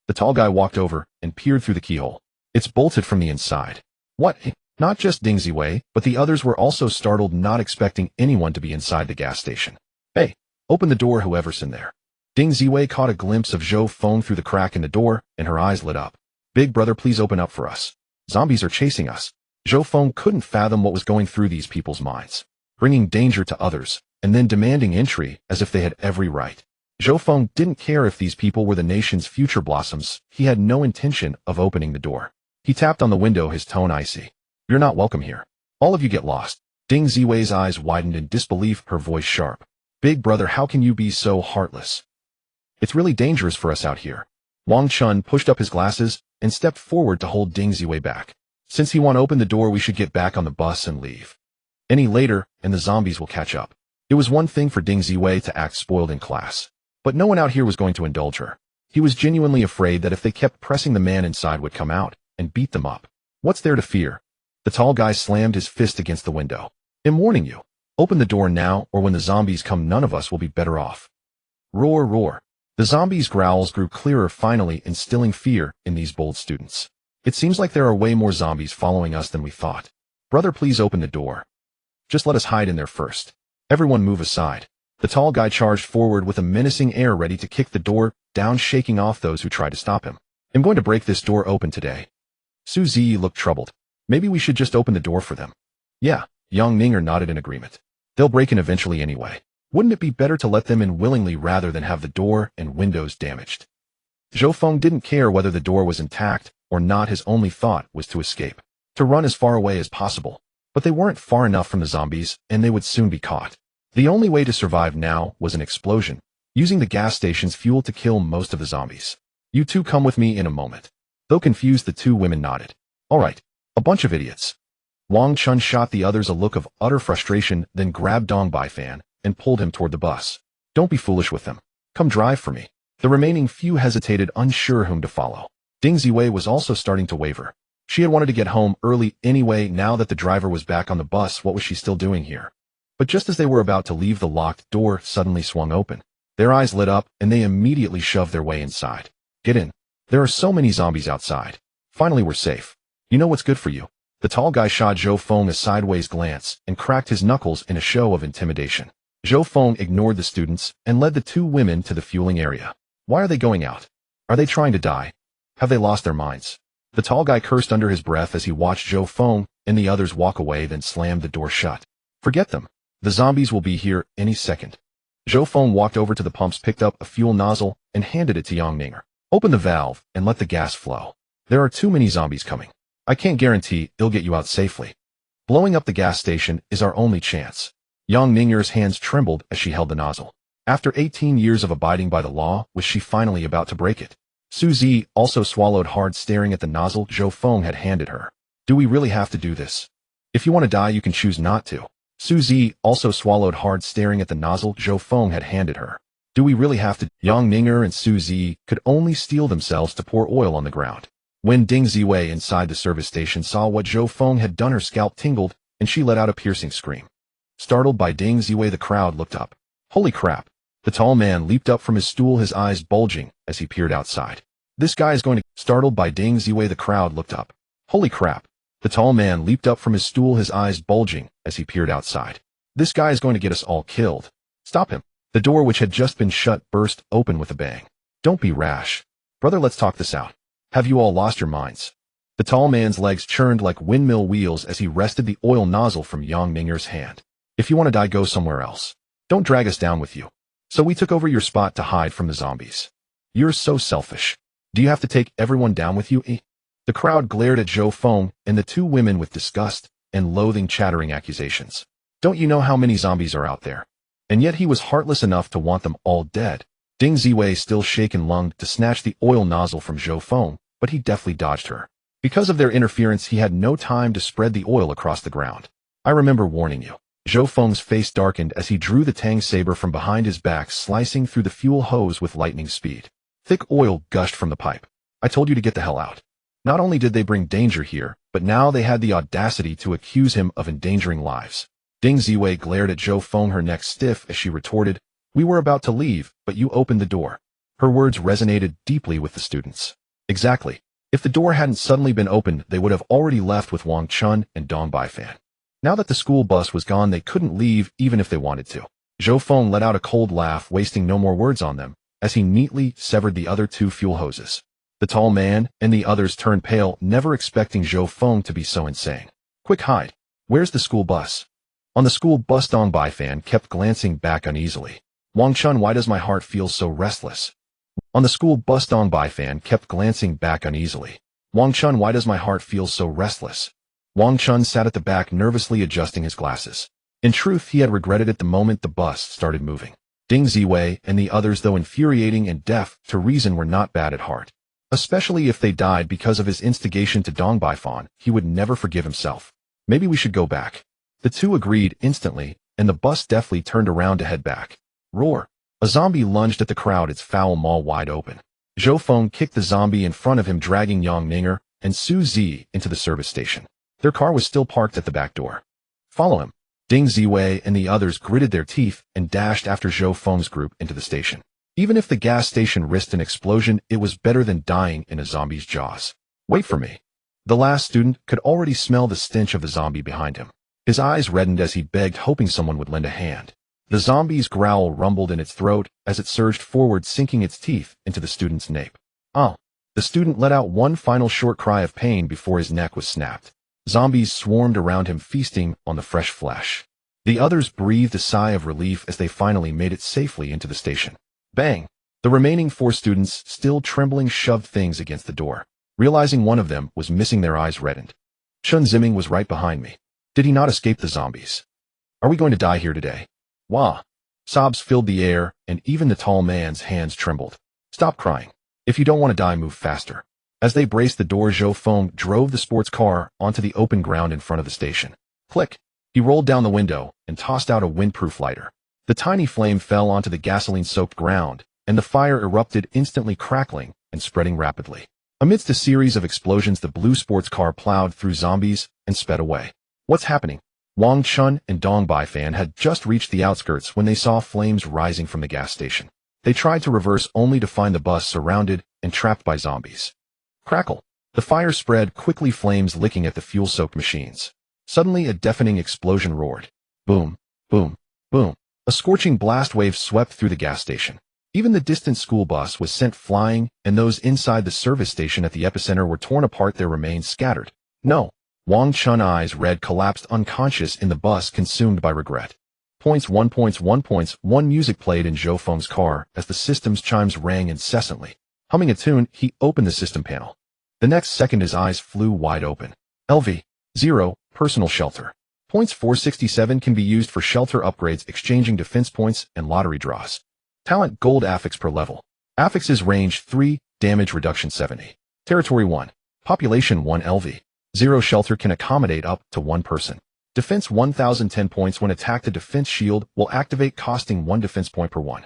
The tall guy walked over and peered through the keyhole. It's bolted from the inside. What? Not just Ding Ziwei, but the others were also startled, not expecting anyone to be inside the gas station. Hey, open the door, whoever's in there. Ding Ziwei caught a glimpse of Zhou Feng through the crack in the door, and her eyes lit up. Big brother, please open up for us. Zombies are chasing us. Zhou Feng couldn't fathom what was going through these people's minds, bringing danger to others, and then demanding entry as if they had every right. Zhou Feng didn't care if these people were the nation's future blossoms. He had no intention of opening the door. He tapped on the window, his tone icy. You're not welcome here. All of you get lost. Ding Ziwei's eyes widened in disbelief, her voice sharp. Big brother, how can you be so heartless? It's really dangerous for us out here. Wang Chun pushed up his glasses and stepped forward to hold Ding Ziwei back. Since he won't open the door, we should get back on the bus and leave. Any later, and the zombies will catch up. It was one thing for Ding Ziwei to act spoiled in class, but no one out here was going to indulge her. He was genuinely afraid that if they kept pressing, the man inside would come out and beat them up. What's there to fear? The tall guy slammed his fist against the window. I'm warning you. Open the door now, or when the zombies come, none of us will be better off. Roar, roar. The zombies' growls grew clearer, finally instilling fear in these bold students. It seems like there are way more zombies following us than we thought. Brother, please open the door. Just let us hide in there first. Everyone move aside. The tall guy charged forward with a menacing air, ready to kick the door down, shaking off those who tried to stop him. I'm going to break this door open today. Su Zi looked troubled. Maybe we should just open the door for them. Yeah, Yang Ninger nodded in agreement. They'll break in eventually anyway. Wouldn't it be better to let them in willingly rather than have the door and windows damaged? Zhou Feng didn't care whether the door was intact or not. His only thought was to escape, to run as far away as possible. But they weren't far enough from the zombies, and they would soon be caught. The only way to survive now was an explosion, using the gas station's fuel to kill most of the zombies. You two come with me in a moment. Though confused, the two women nodded. All right, a bunch of idiots. Wang Chun shot the others a look of utter frustration, then grabbed Dong Baifan and pulled him toward the bus. Don't be foolish with them. Come drive for me. The remaining few hesitated, unsure whom to follow. Ding Ziwei was also starting to waver. She had wanted to get home early anyway. Now that the driver was back on the bus, what was she still doing here? But just as they were about to leave, the locked door suddenly swung open. Their eyes lit up, and they immediately shoved their way inside. Get in. There are so many zombies outside. Finally, we're safe. You know what's good for you? The tall guy shot Zhou Feng a sideways glance and cracked his knuckles in a show of intimidation. Zhou Feng ignored the students and led the two women to the fueling area. Why are they going out? Are they trying to die? Have they lost their minds? The tall guy cursed under his breath as he watched Zhou Feng and the others walk away, then slammed the door shut. Forget them. The zombies will be here any second. Zhou Feng walked over to the pumps, picked up a fuel nozzle, and handed it to Yang Ninger. Open the valve and let the gas flow. There are too many zombies coming. I can't guarantee it'll get you out safely. Blowing up the gas station is our only chance. Yang Ninger's hands trembled as she held the nozzle. After 18 years of abiding by the law, was she finally about to break it? Su Zi also swallowed hard, staring at the nozzle Zhou Feng had handed her. Do we really have to do this? If you want to die, you can choose not to. Su Zi also swallowed hard, staring at the nozzle Zhou Feng had handed her. Do we really have to? Yang Ninger and Su Zi could only steel themselves to pour oil on the ground. When Ding Ziwei inside the service station saw what Zhou Feng had done, her scalp tingled, and she let out a piercing scream. Startled by Ding Ziwei, the crowd looked up. Holy crap! The tall man leaped up from his stool, his eyes bulging as he peered outside. This guy is going to... Startled by Ding Ziwei, the crowd looked up. Holy crap! The tall man leaped up from his stool, his eyes bulging as he peered outside. This guy is going to get us all killed. Stop him! The door, which had just been shut, burst open with a bang. Don't be rash. Brother, let's talk this out. Have you all lost your minds? The tall man's legs churned like windmill wheels as he wrested the oil nozzle from Yang Ninger's hand. If you want to die, go somewhere else. Don't drag us down with you. So we took over your spot to hide from the zombies. You're so selfish. Do you have to take everyone down with you? The crowd glared at Zhou Feng and the two women with disgust and loathing, chattering accusations. Don't you know how many zombies are out there? And yet he was heartless enough to want them all dead. Ding Ziwei, still shaken, lunged to snatch the oil nozzle from Zhou Feng, but he deftly dodged her. Because of their interference, he had no time to spread the oil across the ground. I remember warning you. Zhou Feng's face darkened as he drew the Tang saber from behind his back, slicing through the fuel hose with lightning speed. Thick oil gushed from the pipe. I told you to get the hell out. Not only did they bring danger here, but now they had the audacity to accuse him of endangering lives. Ding Ziwei glared at Zhou Feng, her neck stiff as she retorted, "We were about to leave, but you opened the door." Her words resonated deeply with the students. Exactly. If the door hadn't suddenly been opened, they would have already left with Wang Chun and Dong Baifan. Now that the school bus was gone, they couldn't leave even if they wanted to. Zhou Feng let out a cold laugh, wasting no more words on them, as he neatly severed the other two fuel hoses. The tall man and the others turned pale, never expecting Zhou Feng to be so insane. "Quick, hide. Where's the school bus?" On the school bus, Dong Baifan kept glancing back uneasily. "Wang Chun, why does my heart feel so restless?" On the school bus, Dong Baifan kept glancing back uneasily. "Wang Chun, why does my heart feel so restless?" Wang Chun sat at the back, nervously adjusting his glasses. In truth, he had regretted it the moment the bus started moving. Ding Ziwei and the others, though infuriating and deaf to reason, were not bad at heart. Especially if they died because of his instigation to Dong Baifan, he would never forgive himself. "Maybe we should go back." The two agreed instantly, and the bus deftly turned around to head back. Roar! A zombie lunged at the crowd, its foul maw wide open. Zhou Feng kicked the zombie in front of him, dragging Yang Ninger and Su Zi into the service station. Their car was still parked at the back door. "Follow him." Ding Ziwei and the others gritted their teeth and dashed after Zhou Feng's group into the station. Even if the gas station risked an explosion, it was better than dying in a zombie's jaws. "Wait for me." The last student could already smell the stench of the zombie behind him. His eyes reddened as he begged, hoping someone would lend a hand. The zombie's growl rumbled in its throat as it surged forward, sinking its teeth into the student's nape. "Oh!" The student let out one final short cry of pain before his neck was snapped. Zombies swarmed around him, feasting on the fresh flesh. The others breathed a sigh of relief as they finally made it safely into the station. Bang! The remaining 4 students, still trembling, shoved things against the door. Realizing one of them was missing, their eyes reddened. Chun Ziming was right behind me. Did he not escape the zombies? Are we going to die here today? Wah! Sobs filled the air, and even the tall man's hands trembled. "Stop crying. If you don't want to die, move faster." As they braced the door, Zhou Feng drove the sports car onto the open ground in front of the station. Click! He rolled down the window and tossed out a windproof lighter. The tiny flame fell onto the gasoline-soaked ground, and the fire erupted, instantly crackling and spreading rapidly. Amidst a series of explosions, the blue sports car plowed through zombies and sped away. What's happening? Wang Chun and Dong Baifan had just reached the outskirts when they saw flames rising from the gas station. They tried to reverse, only to find the bus surrounded and trapped by zombies. Crackle! The fire spread quickly, flames licking at the fuel-soaked machines. Suddenly, a deafening explosion roared. Boom! Boom! Boom! A scorching blast wave swept through the gas station. Even the distant school bus was sent flying, and those inside the service station at the epicenter were torn apart, their remains scattered. No! Wang Chun, eyes red, collapsed unconscious in the bus, consumed by regret. Points 1.1. Music played in Zhou Feng's car as the system's chimes rang incessantly. Humming a tune, he opened the system panel. The next second, his eyes flew wide open. LV0, personal shelter. Points 467 can be used for shelter upgrades, exchanging defense points and lottery draws. Talent gold affix per level. Affixes range 3, damage reduction 70. Territory 1. Population 1 LV. 0 shelter can accommodate up to 1 person. Defense 1010 points. When attacked, a defense shield will activate, costing 1 defense point per 1.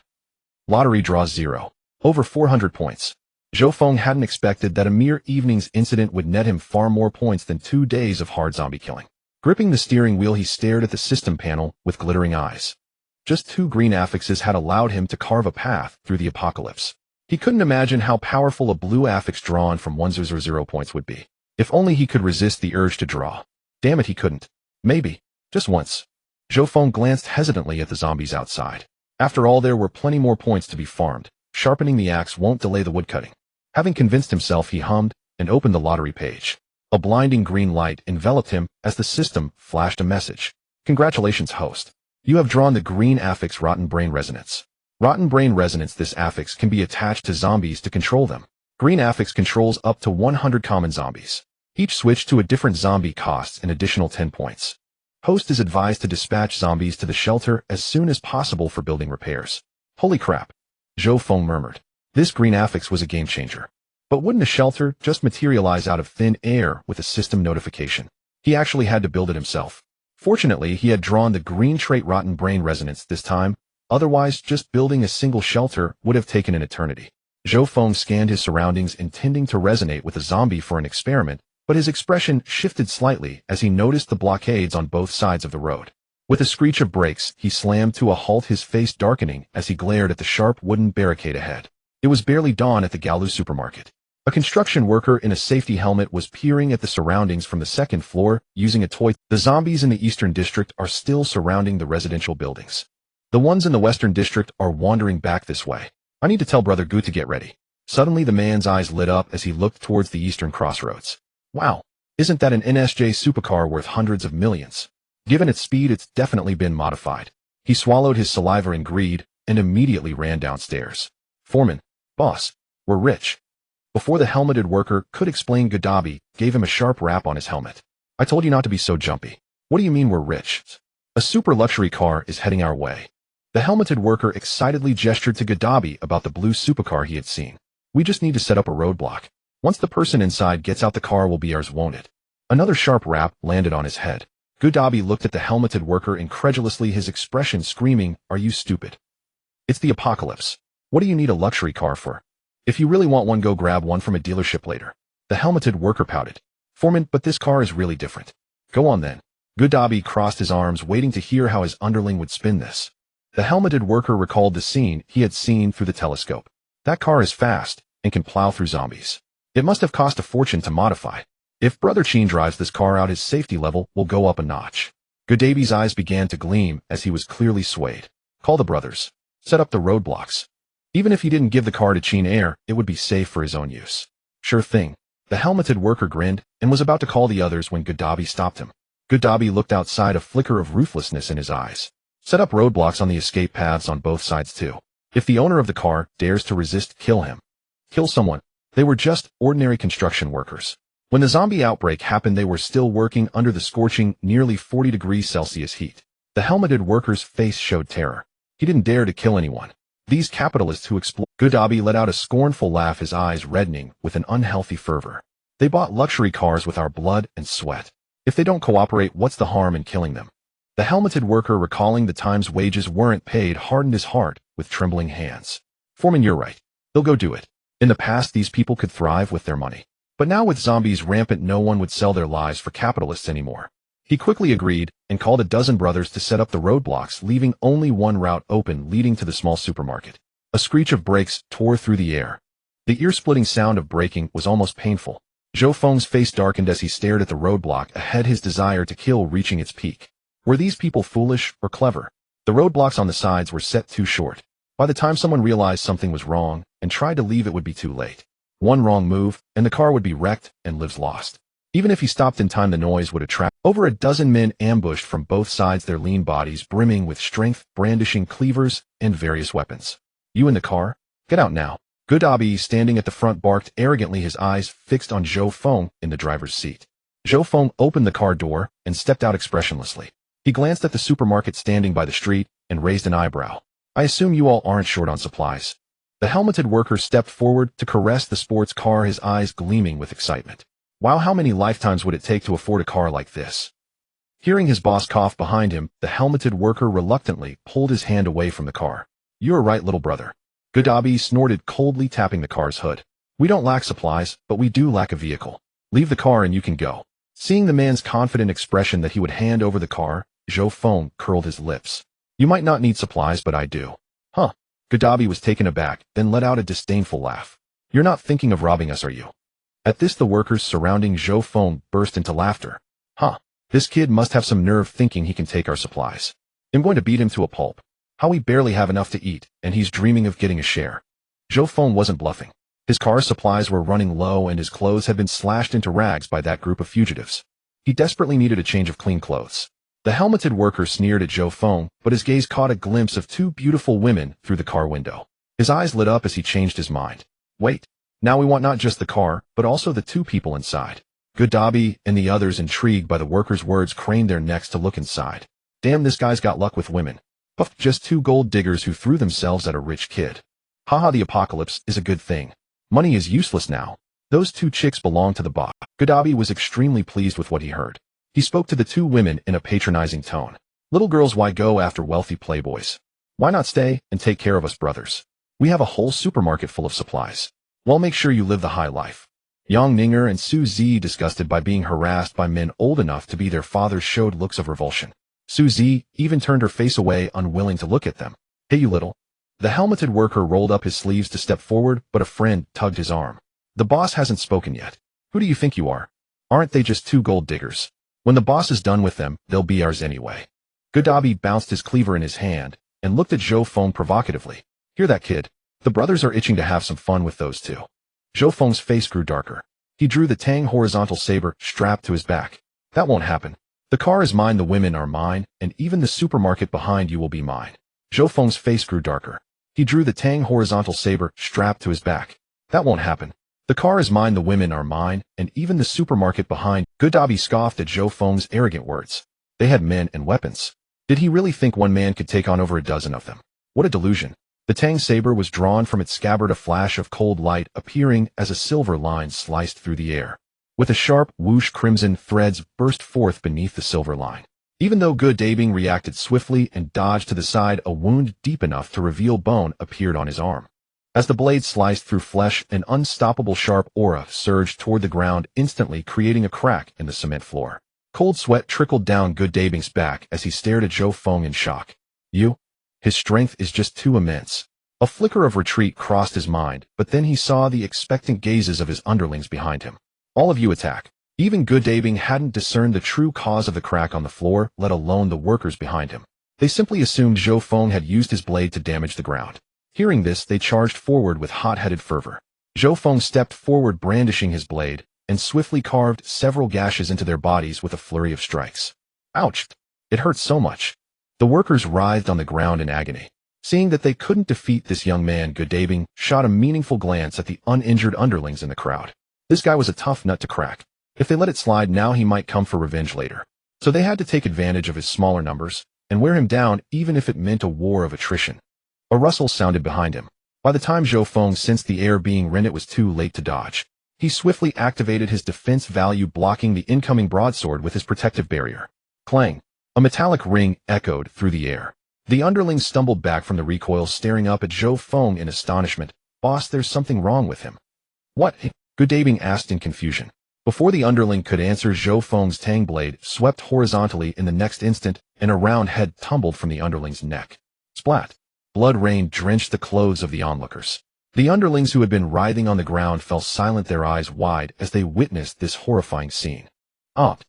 Lottery draws 0. Over 400 points. Zhou Feng hadn't expected that a mere evening's incident would net him far more points than 2 days of hard zombie killing. Gripping the steering wheel, he stared at the system panel with glittering eyes. Just 2 green affixes had allowed him to carve a path through the apocalypse. He couldn't imagine how powerful a blue affix drawn from 100 points would be. If only he could resist the urge to draw. Damn it, he couldn't. Maybe. Just once. Zhou Feng glanced hesitantly at the zombies outside. After all, there were plenty more points to be farmed. Sharpening the axe won't delay the woodcutting. Having convinced himself, he hummed and opened the lottery page. A blinding green light enveloped him as the system flashed a message. Congratulations, host. You have drawn the green affix Rotten Brain Resonance. Rotten Brain Resonance. This affix can be attached to zombies to control them. Green affix controls up to 100 common zombies. Each switch to a different zombie costs an additional 10 points. Host is advised to dispatch zombies to the shelter as soon as possible for building repairs. Holy crap! Zhou Feng murmured. This green affix was a game changer. But wouldn't a shelter just materialize out of thin air with a system notification? He actually had to build it himself. Fortunately, he had drawn the green trait Rotten Brain Resonance this time, otherwise just building a single shelter would have taken an eternity. Zhou Feng scanned his surroundings intending to resonate with a zombie for an experiment, but his expression shifted slightly as he noticed the blockades on both sides of the road. With a screech of brakes, he slammed to a halt, his face darkening as he glared at the sharp wooden barricade ahead. It was barely dawn at the Galu supermarket. A construction worker in a safety helmet was peering at the surroundings from the second floor, using a toy. The zombies in the Eastern District are still surrounding the residential buildings. The ones in the Western District are wandering back this way. I need to tell Brother Gu to get ready. Suddenly the man's eyes lit up as he looked towards the eastern crossroads. Wow, isn't that an NSJ supercar worth hundreds of millions? Given its speed, it's definitely been modified. He swallowed his saliva in greed and immediately ran downstairs. Foreman, boss, we're rich. Before the helmeted worker could explain, Gaddafi gave him a sharp rap on his helmet. I told you not to be so jumpy. What do you mean we're rich? A super luxury car is heading our way. The helmeted worker excitedly gestured to Gaddafi about the blue supercar he had seen. We just need to set up a roadblock. Once the person inside gets out, the car will be ours, won't it? Another sharp rap landed on his head. Gaddafi looked at the helmeted worker incredulously, his expression screaming, "Are you stupid? It's the apocalypse. What do you need a luxury car for? If you really want one, go grab one from a dealership later." The helmeted worker pouted. Foreman, but this car is really different. Go on then. Gaddafi crossed his arms, waiting to hear how his underling would spin this. The helmeted worker recalled the scene he had seen through the telescope. That car is fast and can plow through zombies. It must have cost a fortune to modify. If Brother Chin drives this car out, his safety level will go up a notch. Gaddafi's eyes began to gleam as he was clearly swayed. Call the brothers. Set up the roadblocks. Even if he didn't give the car to Chin Air, it would be safe for his own use. Sure thing. The helmeted worker grinned and was about to call the others when Gaddafi stopped him. Gaddafi looked outside, a flicker of ruthlessness in his eyes. Set up roadblocks on the escape paths on both sides too. If the owner of the car dares to resist, kill him. Kill someone. They were just ordinary construction workers. When the zombie outbreak happened, they were still working under the scorching, nearly 40 degrees Celsius heat. The helmeted worker's face showed terror. He didn't dare to kill anyone. These capitalists who exploit. Gaddafi let out a scornful laugh, his eyes reddening with an unhealthy fervor. They bought luxury cars with our blood and sweat. If they don't cooperate, what's the harm in killing them? The helmeted worker, recalling the times wages weren't paid, hardened his heart with trembling hands. Foreman, you're right. They'll go do it. In the past, these people could thrive with their money. But now with zombies rampant, no one would sell their lives for capitalists anymore. He quickly agreed and called a dozen brothers to set up the roadblocks, leaving only one route open leading to the small supermarket. A screech of brakes tore through the air. The ear-splitting sound of braking was almost painful. Zhou Feng's face darkened as he stared at the roadblock ahead, his desire to kill reaching its peak. Were these people foolish or clever? The roadblocks on the sides were set too short. By the time someone realized something was wrong and tried to leave, it would be too late. One wrong move, and the car would be wrecked and lives lost. Even if he stopped in time, the noise would attract. Over a dozen men ambushed from both sides, their lean bodies brimming with strength, brandishing cleavers and various weapons. You in the car? Get out now. Gaddafi, standing at the front, barked arrogantly, his eyes fixed on Zhou Feng in the driver's seat. Zhou Feng opened the car door and stepped out expressionlessly. He glanced at the supermarket standing by the street and raised an eyebrow. I assume you all aren't short on supplies. The helmeted worker stepped forward to caress the sports car, his eyes gleaming with excitement. Wow, how many lifetimes would it take to afford a car like this? Hearing his boss cough behind him, the helmeted worker reluctantly pulled his hand away from the car. You're right, little brother. Gaddafi snorted coldly, tapping the car's hood. We don't lack supplies, but we do lack a vehicle. Leave the car and you can go. Seeing the man's confident expression that he would hand over the car, Zhou Feng curled his lips. You might not need supplies, but I do. Huh. Gaddafi was taken aback, then let out a disdainful laugh. You're not thinking of robbing us, are you? At this, the workers surrounding Zhou Feng burst into laughter. Huh. This kid must have some nerve thinking he can take our supplies. I'm going to beat him to a pulp. How we barely have enough to eat, and he's dreaming of getting a share. Zhou Feng wasn't bluffing. His car's supplies were running low and his clothes had been slashed into rags by that group of fugitives. He desperately needed a change of clean clothes. The helmeted worker sneered at Zhou Feng, but his gaze caught a glimpse of two beautiful women through the car window. His eyes lit up as he changed his mind. Wait, now we want not just the car, but also the two people inside. Gaddafi and the others, intrigued by the worker's words, craned their necks to look inside. Damn, this guy's got luck with women. Puff, just two gold diggers who threw themselves at a rich kid. Haha, the apocalypse is a good thing. Money is useless now. Those two chicks belong to the boss. Gaddafi was extremely pleased with what he heard. He spoke to the two women in a patronizing tone. Little girls, why go after wealthy playboys? Why not stay and take care of us brothers? We have a whole supermarket full of supplies. Well, make sure you live the high life. Yang Ninger and Su Zi, disgusted by being harassed by men old enough to be their fathers, showed looks of revulsion. Su Zi even turned her face away, unwilling to look at them. Hey, you little. The helmeted worker rolled up his sleeves to step forward, but a friend tugged his arm. The boss hasn't spoken yet. Who do you think you are? Aren't they just two gold diggers? When the boss is done with them, they'll be ours anyway. Godabi bounced his cleaver in his hand and looked at Zhou Feng provocatively. Hear that, kid? The brothers are itching to have some fun with those two. Zhou Feng's face grew darker. He drew the Tang horizontal saber strapped to his back. That won't happen. The car is mine, the women are mine, and even the supermarket behind you will be mine. Zhou Feng's face grew darker. He drew the Tang horizontal saber strapped to his back. That won't happen. The car is mine, the women are mine, and even the supermarket behind. Godabi scoffed at Zhou Feng's arrogant words. They had men and weapons. Did he really think one man could take on over a dozen of them? What a delusion. The Tang saber was drawn from its scabbard, a flash of cold light appearing as a silver line sliced through the air. With a sharp whoosh, crimson threads burst forth beneath the silver line. Even though Godabi reacted swiftly and dodged to the side, a wound deep enough to reveal bone appeared on his arm. As the blade sliced through flesh, an unstoppable sharp aura surged toward the ground, instantly creating a crack in the cement floor. Cold sweat trickled down Godabi's back as he stared at Zhou Feng in shock. You? His strength is just too immense. A flicker of retreat crossed his mind, but then he saw the expectant gazes of his underlings behind him. All of you attack. Even Godabi hadn't discerned the true cause of the crack on the floor, let alone the workers behind him. They simply assumed Zhou Feng had used his blade to damage the ground. Hearing this, they charged forward with hot-headed fervor. Zhou Feng stepped forward, brandishing his blade, and swiftly carved several gashes into their bodies with a flurry of strikes. Ouch! It hurt so much. The workers writhed on the ground in agony. Seeing that they couldn't defeat this young man, Godabi shot a meaningful glance at the uninjured underlings in the crowd. This guy was a tough nut to crack. If they let it slide now, he might come for revenge later. So they had to take advantage of his smaller numbers and wear him down, even if it meant a war of attrition. A rustle sounded behind him. By the time Zhou Feng sensed the air being rent, it was too late to dodge. He swiftly activated his defense value, blocking the incoming broadsword with his protective barrier. Clang! A metallic ring echoed through the air. The underlings stumbled back from the recoil, staring up at Zhou Feng in astonishment. Boss, there's something wrong with him. What? Godabi asked in confusion. Before the underling could answer, Zhou Feng's Tang blade swept horizontally in the next instant, and a round head tumbled from the underling's neck. Splat! Blood rain drenched the clothes of the onlookers. The underlings who had been writhing on the ground fell silent, their eyes wide as they witnessed this horrifying scene. Help!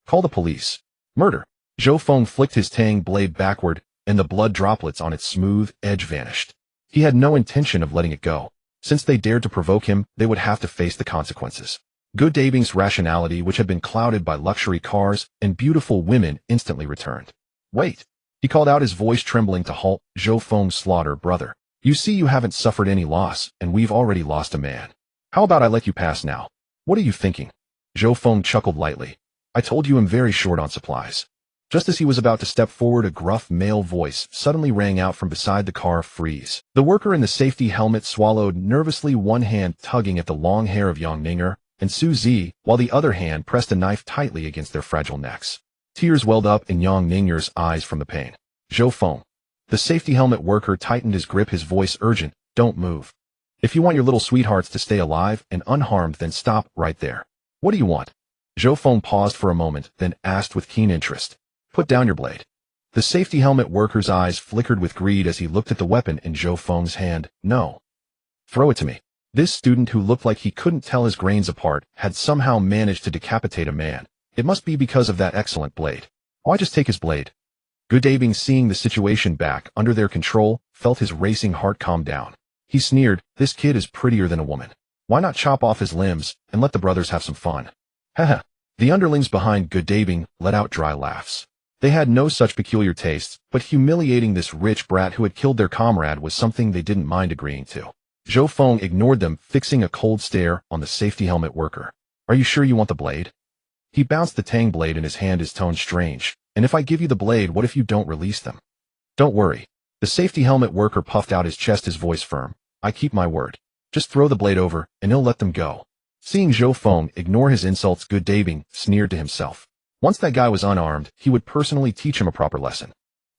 Call the police. Murder! Zhou Feng flicked his Tang blade backward, and the blood droplets on its smooth edge vanished. He had no intention of letting it go. Since they dared to provoke him, they would have to face the consequences. Godabi's rationality, which had been clouded by luxury cars and beautiful women, instantly returned. Wait! He called out, his voice trembling to halt Zhou Feng's slaughter. Brother, you see you haven't suffered any loss, and we've already lost a man. How about I let you pass now? What are you thinking? Zhou Feng chuckled lightly. I told you I'm very short on supplies. Just as he was about to step forward, a gruff male voice suddenly rang out from beside the car. Freeze! The worker in the safety helmet swallowed nervously, one hand tugging at the long hair of Yang Ninger and Su Zi, while the other hand pressed a knife tightly against their fragile necks. Tears welled up in Yang Ninger's eyes from the pain. Zhou Feng. The safety helmet worker tightened his grip, his voice urgent. Don't move. If you want your little sweethearts to stay alive and unharmed, then stop right there. What do you want? Zhou Feng paused for a moment, then asked with keen interest. Put down your blade. The safety helmet worker's eyes flickered with greed as he looked at the weapon in Zhou Feng's hand. No. Throw it to me. This student, who looked like he couldn't tell his grains apart, had somehow managed to decapitate a man. It must be because of that excellent blade. Why just take his blade? Godabi, seeing the situation back under their control, felt his racing heart calm down. He sneered, this kid is prettier than a woman. Why not chop off his limbs and let the brothers have some fun? Haha. The underlings behind Godabi let out dry laughs. They had no such peculiar tastes, but humiliating this rich brat who had killed their comrade was something they didn't mind agreeing to. Zhou Feng ignored them, fixing a cold stare on the safety helmet worker. Are you sure you want the blade? He bounced the Tang blade in his hand, his tone strange. And if I give you the blade, what if you don't release them? Don't worry. The safety helmet worker puffed out his chest, his voice firm. I keep my word. Just throw the blade over, and he'll let them go. Seeing Zhou Feng ignore his insults, Godabi sneered to himself. Once that guy was unarmed, he would personally teach him a proper lesson.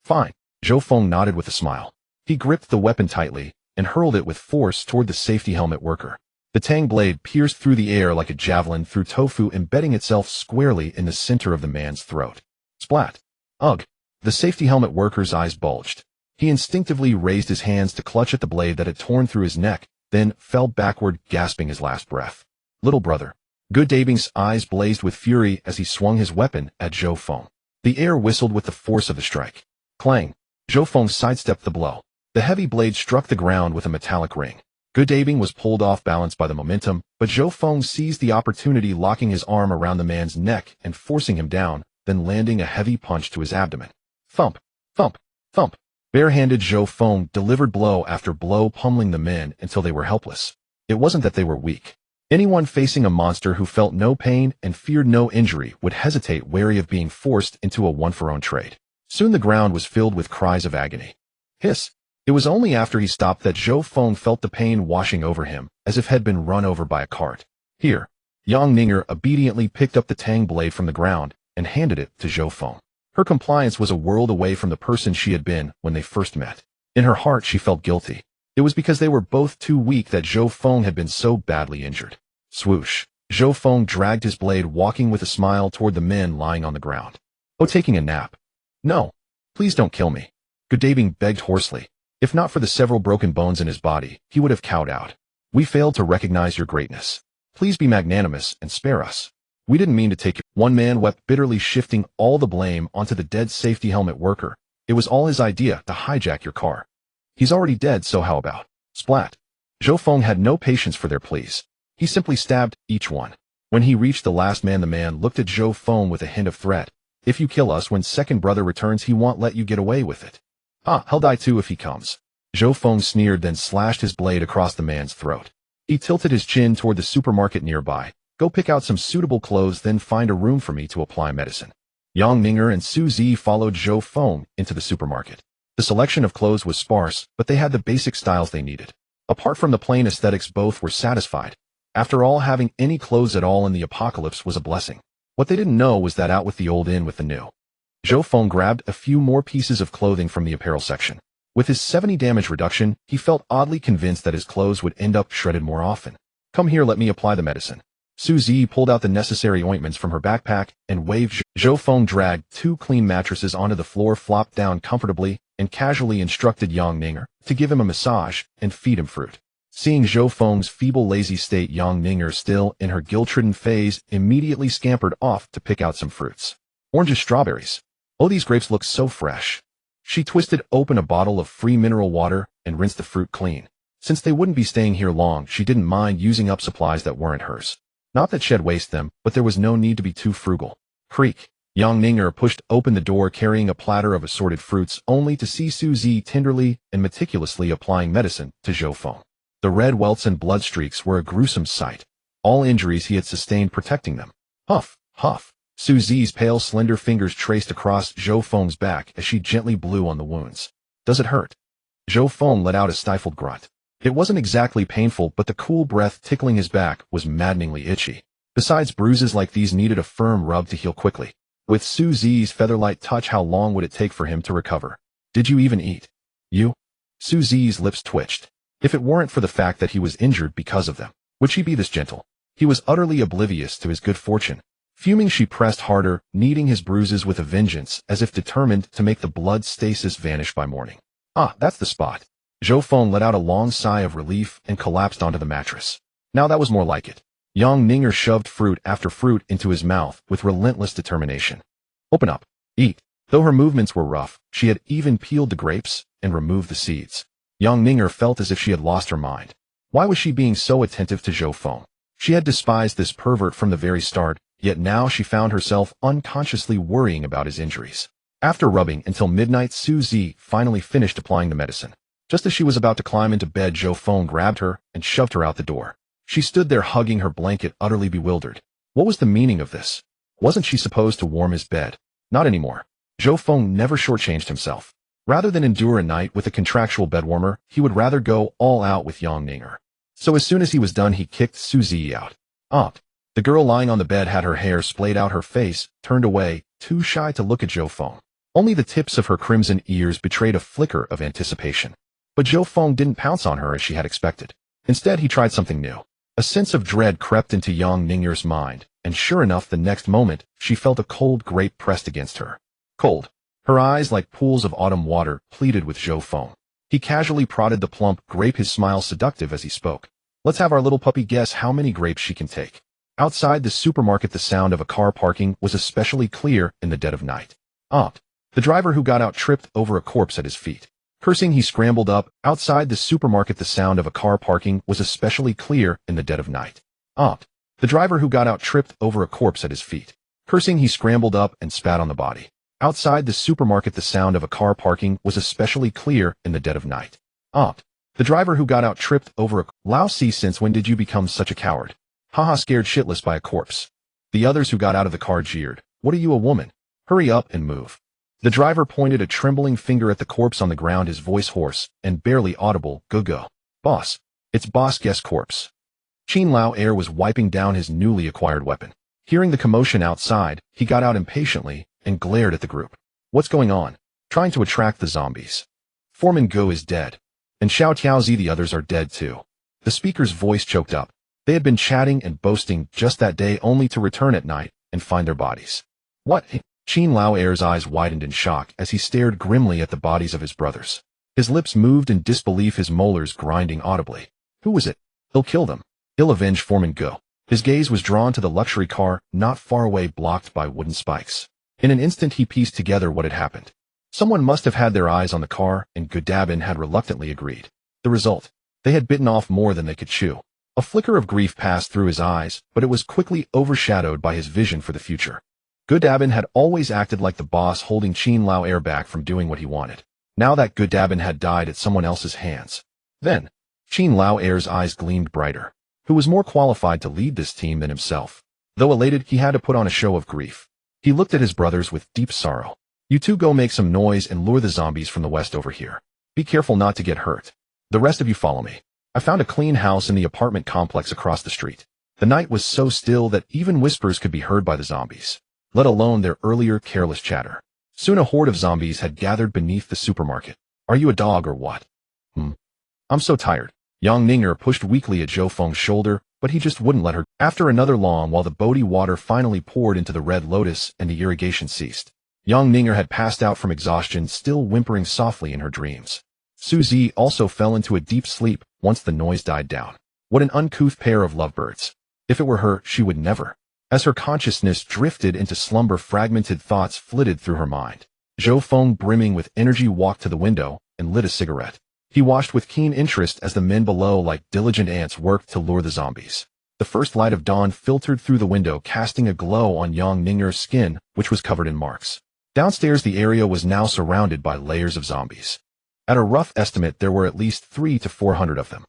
Fine. Zhou Feng nodded with a smile. He gripped the weapon tightly, and hurled it with force toward the safety helmet worker. The tang blade pierced through the air like a javelin through tofu, embedding itself squarely in the center of the man's throat. Splat. Ugh. The safety helmet worker's eyes bulged. He instinctively raised his hands to clutch at the blade that had torn through his neck, then fell backward, gasping his last breath. Little brother. Good Dabing's eyes blazed with fury as he swung his weapon at Zhou Feng. The air whistled with the force of the strike. Clang. Zhou Feng sidestepped the blow. The heavy blade struck the ground with a metallic ring. Good Dabing was pulled off balance by the momentum, but Zhou Feng seized the opportunity, locking his arm around the man's neck and forcing him down, then landing a heavy punch to his abdomen. Thump, thump, thump. Barehanded Zhou Feng delivered blow after blow, pummeling the men until they were helpless. It wasn't that they were weak. Anyone facing a monster who felt no pain and feared no injury would hesitate, wary of being forced into a one-for-one trade. Soon the ground was filled with cries of agony. Hiss. It was only after he stopped that Zhou Feng felt the pain washing over him, as if had been run over by a cart. Here. Yang Ninger obediently picked up the tang blade from the ground and handed it to Zhou Feng. Her compliance was a world away from the person she had been when they first met. In her heart she felt guilty. It was because they were both too weak that Zhou Feng had been so badly injured. Swoosh. Zhou Feng dragged his blade, walking with a smile toward the men lying on the ground. Oh, taking a nap. No. Please don't kill me. Good Dabing begged hoarsely. If not for the several broken bones in his body, he would have cowed out. We failed to recognize your greatness. Please be magnanimous and spare us. We didn't mean to take you. One man wept bitterly, shifting all the blame onto the dead safety helmet worker. It was all his idea to hijack your car. He's already dead, so how about? Splat. Zhou Feng had no patience for their pleas. He simply stabbed each one. When he reached the last man, the man looked at Zhou Feng with a hint of threat. If you kill us when second brother returns, he won't let you get away with it. Ah, I'll die too if he comes. Zhou Feng sneered, then slashed his blade across the man's throat. He tilted his chin toward the supermarket nearby. Go pick out some suitable clothes, then find a room for me to apply medicine. Yang Ninger and Su Zi followed Zhou Feng into the supermarket. The selection of clothes was sparse, but they had the basic styles they needed. Apart from the plain aesthetics, both were satisfied. After all, having any clothes at all in the apocalypse was a blessing. What they didn't know was that out with the old, in with the new. Zhou Feng grabbed a few more pieces of clothing from the apparel section. With his 70 damage reduction, he felt oddly convinced that his clothes would end up shredded more often. Come here, let me apply the medicine. Su Zi pulled out the necessary ointments from her backpack and waved. Zhou Feng dragged 2 clean mattresses onto the floor, flopped down comfortably, and casually instructed Yang Ninger to give him a massage and feed him fruit. Seeing Zhou Feng's feeble, lazy state, Yang Ninger, still in her guilt-ridden phase, immediately scampered off to pick out some fruits. Oranges, strawberries. Oh, these grapes look so fresh. She twisted open a bottle of free mineral water and rinsed the fruit clean. Since they wouldn't be staying here long, she didn't mind using up supplies that weren't hers. Not that she'd waste them, but there was no need to be too frugal. Creak. Yang Ninger pushed open the door, carrying a platter of assorted fruits, only to see Su Zi tenderly and meticulously applying medicine to Zhou Feng. The red welts and blood streaks were a gruesome sight. All injuries he had sustained protecting them. Huff, huff. Su Zi's pale, slender fingers traced across Zhou Feng's back as she gently blew on the wounds. Does it hurt? Zhou Feng let out a stifled grunt. It wasn't exactly painful, but the cool breath tickling his back was maddeningly itchy. Besides, bruises like these needed a firm rub to heal quickly. With Su Zi's feather-light touch, how long would it take for him to recover? Did you even eat? You? Su Zi's lips twitched. If it weren't for the fact that he was injured because of them, would she be this gentle? He was utterly oblivious to his good fortune. Fuming, she pressed harder, kneading his bruises with a vengeance, as if determined to make the blood stasis vanish by morning. Ah, that's the spot. Zhou Feng let out a long sigh of relief and collapsed onto the mattress. Now that was more like it. Yang Ninger shoved fruit after fruit into his mouth with relentless determination. Open up. Eat. Though her movements were rough, she had even peeled the grapes and removed the seeds. Yang Ninger felt as if she had lost her mind. Why was she being so attentive to Zhou Feng? She had despised this pervert from the very start, yet now she found herself unconsciously worrying about his injuries. After rubbing until midnight, Su Zi finally finished applying the medicine. Just as she was about to climb into bed, Zhou Feng grabbed her and shoved her out the door. She stood there hugging her blanket, utterly bewildered. What was the meaning of this? Wasn't she supposed to warm his bed? Not anymore. Zhou Feng never shortchanged himself. Rather than endure a night with a contractual bedwarmer, he would rather go all out with Yang Ninger. So as soon as he was done, he kicked Su Zi out. Aunt. The girl lying on the bed had her hair splayed out, her face turned away, too shy to look at Zhou Feng. Only the tips of her crimson ears betrayed a flicker of anticipation. But Zhou Feng didn't pounce on her as she had expected. Instead, he tried something new. A sense of dread crept into Yang Ning'er's mind, and sure enough, the next moment, she felt a cold grape pressed against her. Cold. Her eyes, like pools of autumn water, pleaded with Zhou Feng. He casually prodded the plump grape, his smile seductive as he spoke. Let's have our little puppy guess how many grapes she can take. Outside the supermarket, the sound of a car parking was especially clear in the dead of night. The driver who got out tripped over a corpse at his feet. Cursing, he scrambled up. Outside the supermarket, the sound of a car parking was especially clear in the dead of night. The driver who got out tripped over a corpse at his feet. Cursing, he scrambled up and spat on the body. Outside the supermarket, the sound of a car parking was especially clear in the dead of night. The driver who got out tripped over a... Lao Si, since when did you become such a coward? Haha, scared shitless by a corpse. The others who got out of the car jeered. What are you, a woman? Hurry up and move. The driver pointed a trembling finger at the corpse on the ground, his voice hoarse and barely audible. Go. Boss. It's Boss Guess corpse. Qin Lao Air was wiping down his newly acquired weapon. Hearing the commotion outside, he got out impatiently and glared at the group. What's going on? Trying to attract the zombies. Foreman Go is dead. And Xiao Tiaozi, the others are dead too. The speaker's voice choked up. They had been chatting and boasting just that day, only to return at night and find their bodies. What? Qin Lao Air's eyes widened in shock as he stared grimly at the bodies of his brothers. His lips moved in disbelief, his molars grinding audibly. Who was it? He'll kill them. He'll avenge Foreman Go. His gaze was drawn to the luxury car not far away, blocked by wooden spikes. In an instant, he pieced together what had happened. Someone must have had their eyes on the car, and Godabin had reluctantly agreed. The result? They had bitten off more than they could chew. A flicker of grief passed through his eyes, but it was quickly overshadowed by his vision for the future. Godabin had always acted like the boss, holding Qin Lao Air back from doing what he wanted. Now that Godabin had died at someone else's hands. Then, Qin Lao Air's eyes gleamed brighter. Who was more qualified to lead this team than himself? Though elated, he had to put on a show of grief. He looked at his brothers with deep sorrow. You two go make some noise and lure the zombies from the west over here. Be careful not to get hurt. The rest of you follow me. I found a clean house in the apartment complex across the street. The night was so still that even whispers could be heard by the zombies, let alone their earlier careless chatter. Soon a horde of zombies had gathered beneath the supermarket. Are you a dog or what? I'm so tired. Yang Ning'er pushed weakly at Zhou Feng's shoulder, but he just wouldn't let her. After another long while, the Bodhi water finally poured into the Red Lotus and the irrigation ceased. Yang Ning'er had passed out from exhaustion, still whimpering softly in her dreams. Suzy also fell into a deep sleep once the noise died down. What an uncouth pair of lovebirds. If it were her, she would never. As her consciousness drifted into slumber, fragmented thoughts flitted through her mind. Zhou Feng, brimming with energy, walked to the window and lit a cigarette. He watched with keen interest as the men below, like diligent ants, worked to lure the zombies. The first light of dawn filtered through the window, casting a glow on Yang Ning'er's skin, which was covered in marks. Downstairs, the area was now surrounded by layers of zombies. At a rough estimate, there were at least 300 to 400 of them.